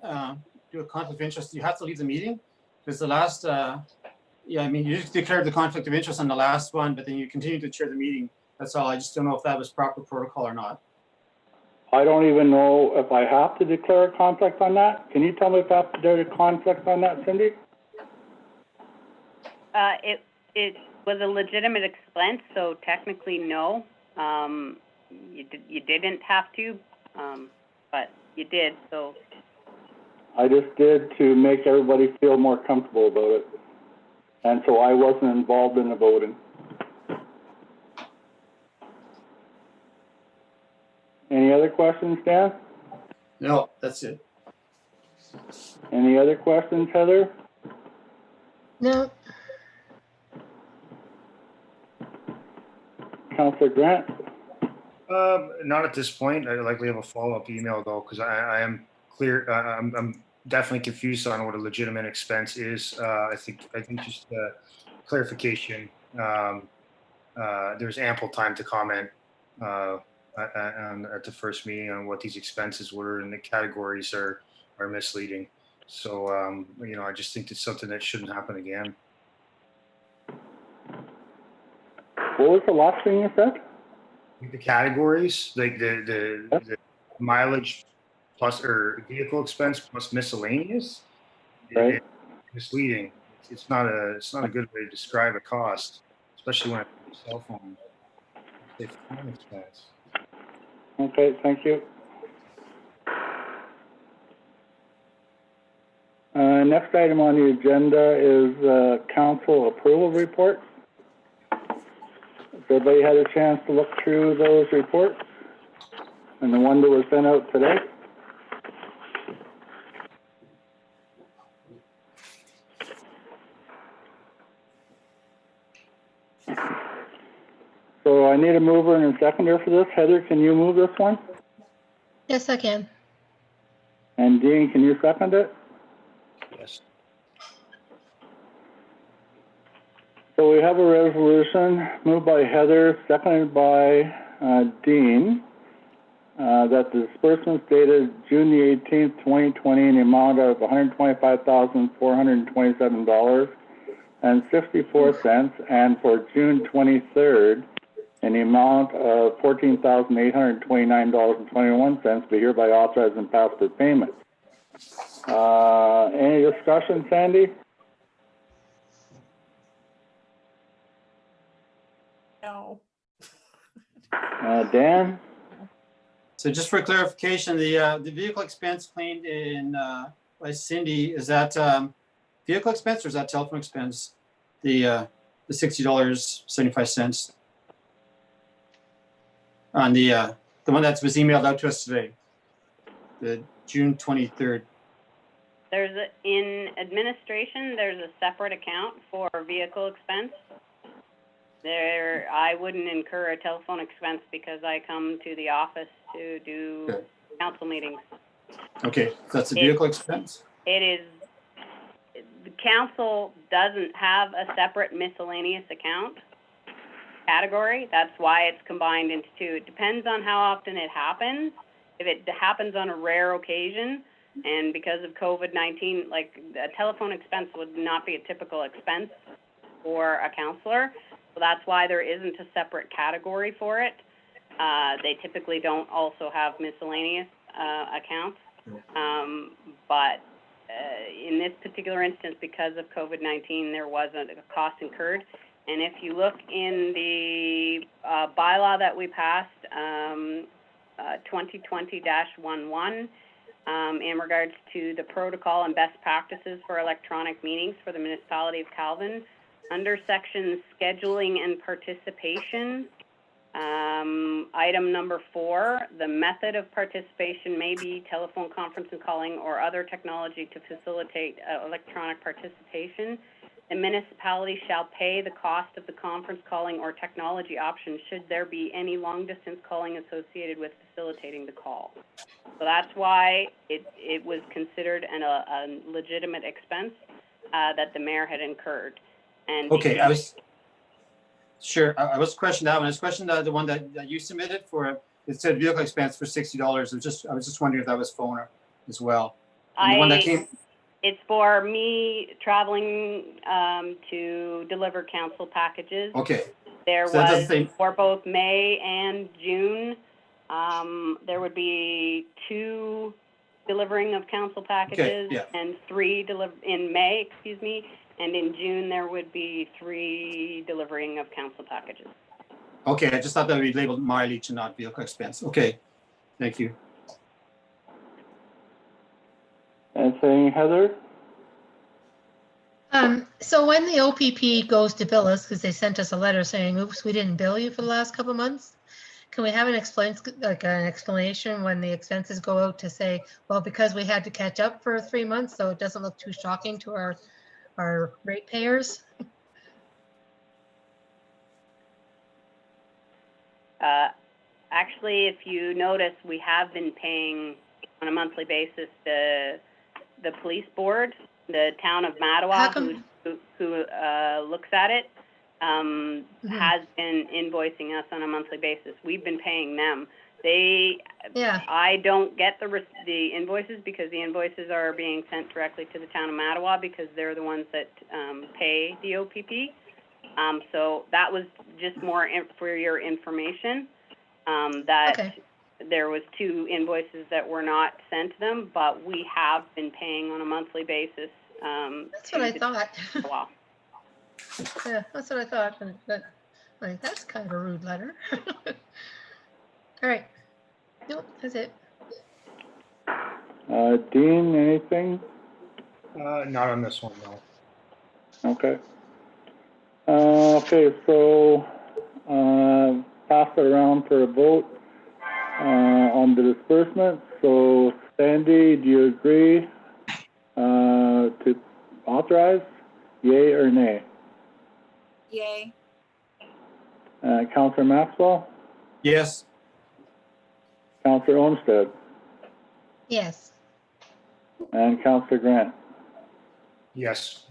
conflict of interest, you have to leave the meeting because the last, yeah, I mean, you just declared the conflict of interest on the last one, but then you continue to chair the meeting. That's all. I just don't know if that was proper protocol or not. I don't even know if I have to declare a conflict on that. Can you tell me if I have to declare a conflict on that, Cindy? It was a legitimate expense, so technically no. You didn't have to, but you did, so. I just did to make everybody feel more comfortable about it. And so I wasn't involved in the voting. Any other questions, Dan? No, that's it. Any other questions, Heather? No, Councillor Grant? Not at this point. I'd likely have a follow-up email though, because I am clear. I'm definitely confused on what a legitimate expense is. I think just clarification. There's ample time to comment at the first meeting on what these expenses were, and the categories are misleading. So I just think it's something that shouldn't happen again. What was the last thing you said? The categories, like the mileage plus or vehicle expense plus miscellaneous, Right. it's misleading. It's not a good way to describe a cost, especially when it's a cell phone. It's a phone expense. Okay, thank you. Next item on the agenda is council approval report. Has everybody had a chance to look through those reports and the one that was sent out today? So I need a mover and a seconder for this. Heather, can you move this one? Yes, I can. And Dean, can you second it? Yes. So we have a resolution moved by Heather, seconded by Dean, that the disbursements dated June the 18th, 2020 in the amount of $125,427.64, and for June 23rd in the amount of $14,829.21 be hereby authorized and passed for payment. Any discussion, Sandy? No. Dan? So just for clarification, the vehicle expense claimed in, by Cindy, is that, vehicle expense or is that telephone expense? The $60.75 on the one that was emailed out to us today, the June 23rd. In administration, there's a separate account for vehicle expense. I wouldn't incur a telephone expense because I come to the office to do Okay. council meetings. Okay, so that's a vehicle expense? It is, the council doesn't have a separate miscellaneous account category. That's why it's combined into two. It depends on how often it happens. If it happens on a rare occasion, and because of COVID-19, like a telephone expense would not be a typical expense for a counselor. So that's why there isn't a separate category for it. They typically don't also have miscellaneous accounts. But in this particular instance, because of COVID-19, there was a cost incurred. And if you look in the bylaw that we passed, 2020-11, in regards to the protocol and best practices for electronic meetings for the municipality of Calvin, under section scheduling and participation, item number 4, the method of participation may be telephone conference and calling or other technology to facilitate electronic participation. The municipality shall pay the cost of the conference calling or technology option should there be any long distance calling associated with facilitating the call. So that's why it was considered a legitimate expense that the mayor had incurred. And Okay, I was questioning that one. I was questioning the one that you submitted for, it said vehicle expense for $60. I was just wondering if that was phone as well. And the one that came, it's for me traveling to deliver council packages. okay. There So that doesn't was, say- for both May and June, there would be 2 delivering of council packages yeah. and 3 in May, excuse me, and in June there would be 3 delivering of council packages. Okay, I just thought that would be labeled mileage and not vehicle expense. Okay, thank you. Anything, Heather? So when the OPP goes to bill us, because they sent us a letter saying, oops, we didn't bill you for the last couple of months, can we have an explanation when the expenses go out to say, well, because we had to catch up for 3 months, so it doesn't look too shocking to our ratepayers? Actually, if you notice, we have been paying on a monthly basis the police board, the town of How Mattawa, come- who looks at it, has been invoicing us on a monthly basis. We've been paying them. Yeah, I don't get the invoices because the invoices are being sent directly to the town of Mattawa because they're the ones that pay the OPP. So that was just more for your information, that okay. there was 2 invoices that were not sent to them, but we have been paying on a monthly basis. That's what I thought. For a while. Yeah, that's what I thought. But like, that's kind of a rude letter. All right. Nope, that's it. Dean, anything? Not on this one, no. Okay. Okay, so pass it around for a vote on the disbursement. So Sandy, do you agree to authorize? Yay or nay? Yay. Counselor Maxwell, Yes. Counselor Olmsted, Yes. and Counselor Grant. Yes.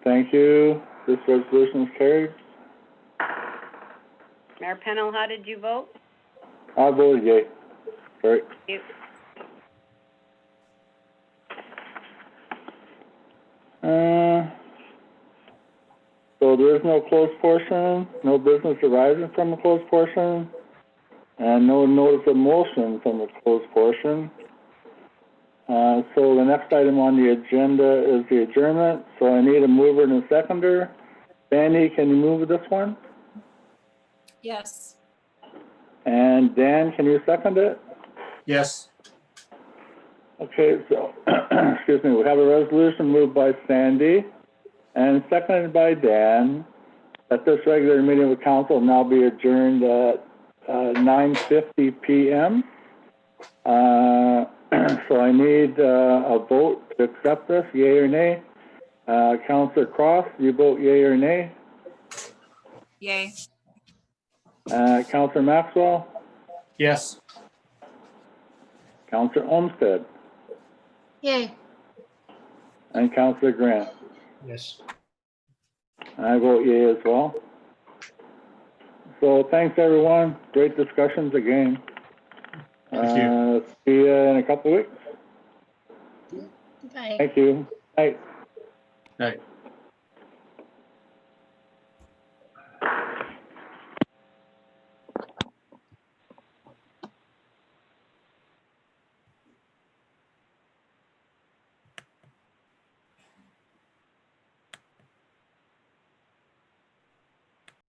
Thank you. This resolution is carried. Mayor Pennell, how did you vote? I voted yea. Sorry. You- So there is no closed portion, no business arising from a closed portion, and no notice of motion from the closed portion. So the next item on the agenda is the adjournment, so I need a mover and a seconder. Sandy, can you move this one? Yes. And Dan, can you second it? Yes. Okay, so, excuse me, we have a resolution moved by Sandy and seconded by Dan that this regular meeting of council now be adjourned at 9:50 p.m. So I need a vote to accept this, yea or nay. Councillor Cross, you vote yea or nay? Yay. Councillor Maxwell? Yes. Councillor Olmsted? Yay. And Councillor Grant? Yes. I vote yea as well. So thanks, everyone. Great discussions again. Thank you. See you in a couple of weeks. Bye. Thank you. Bye. Right.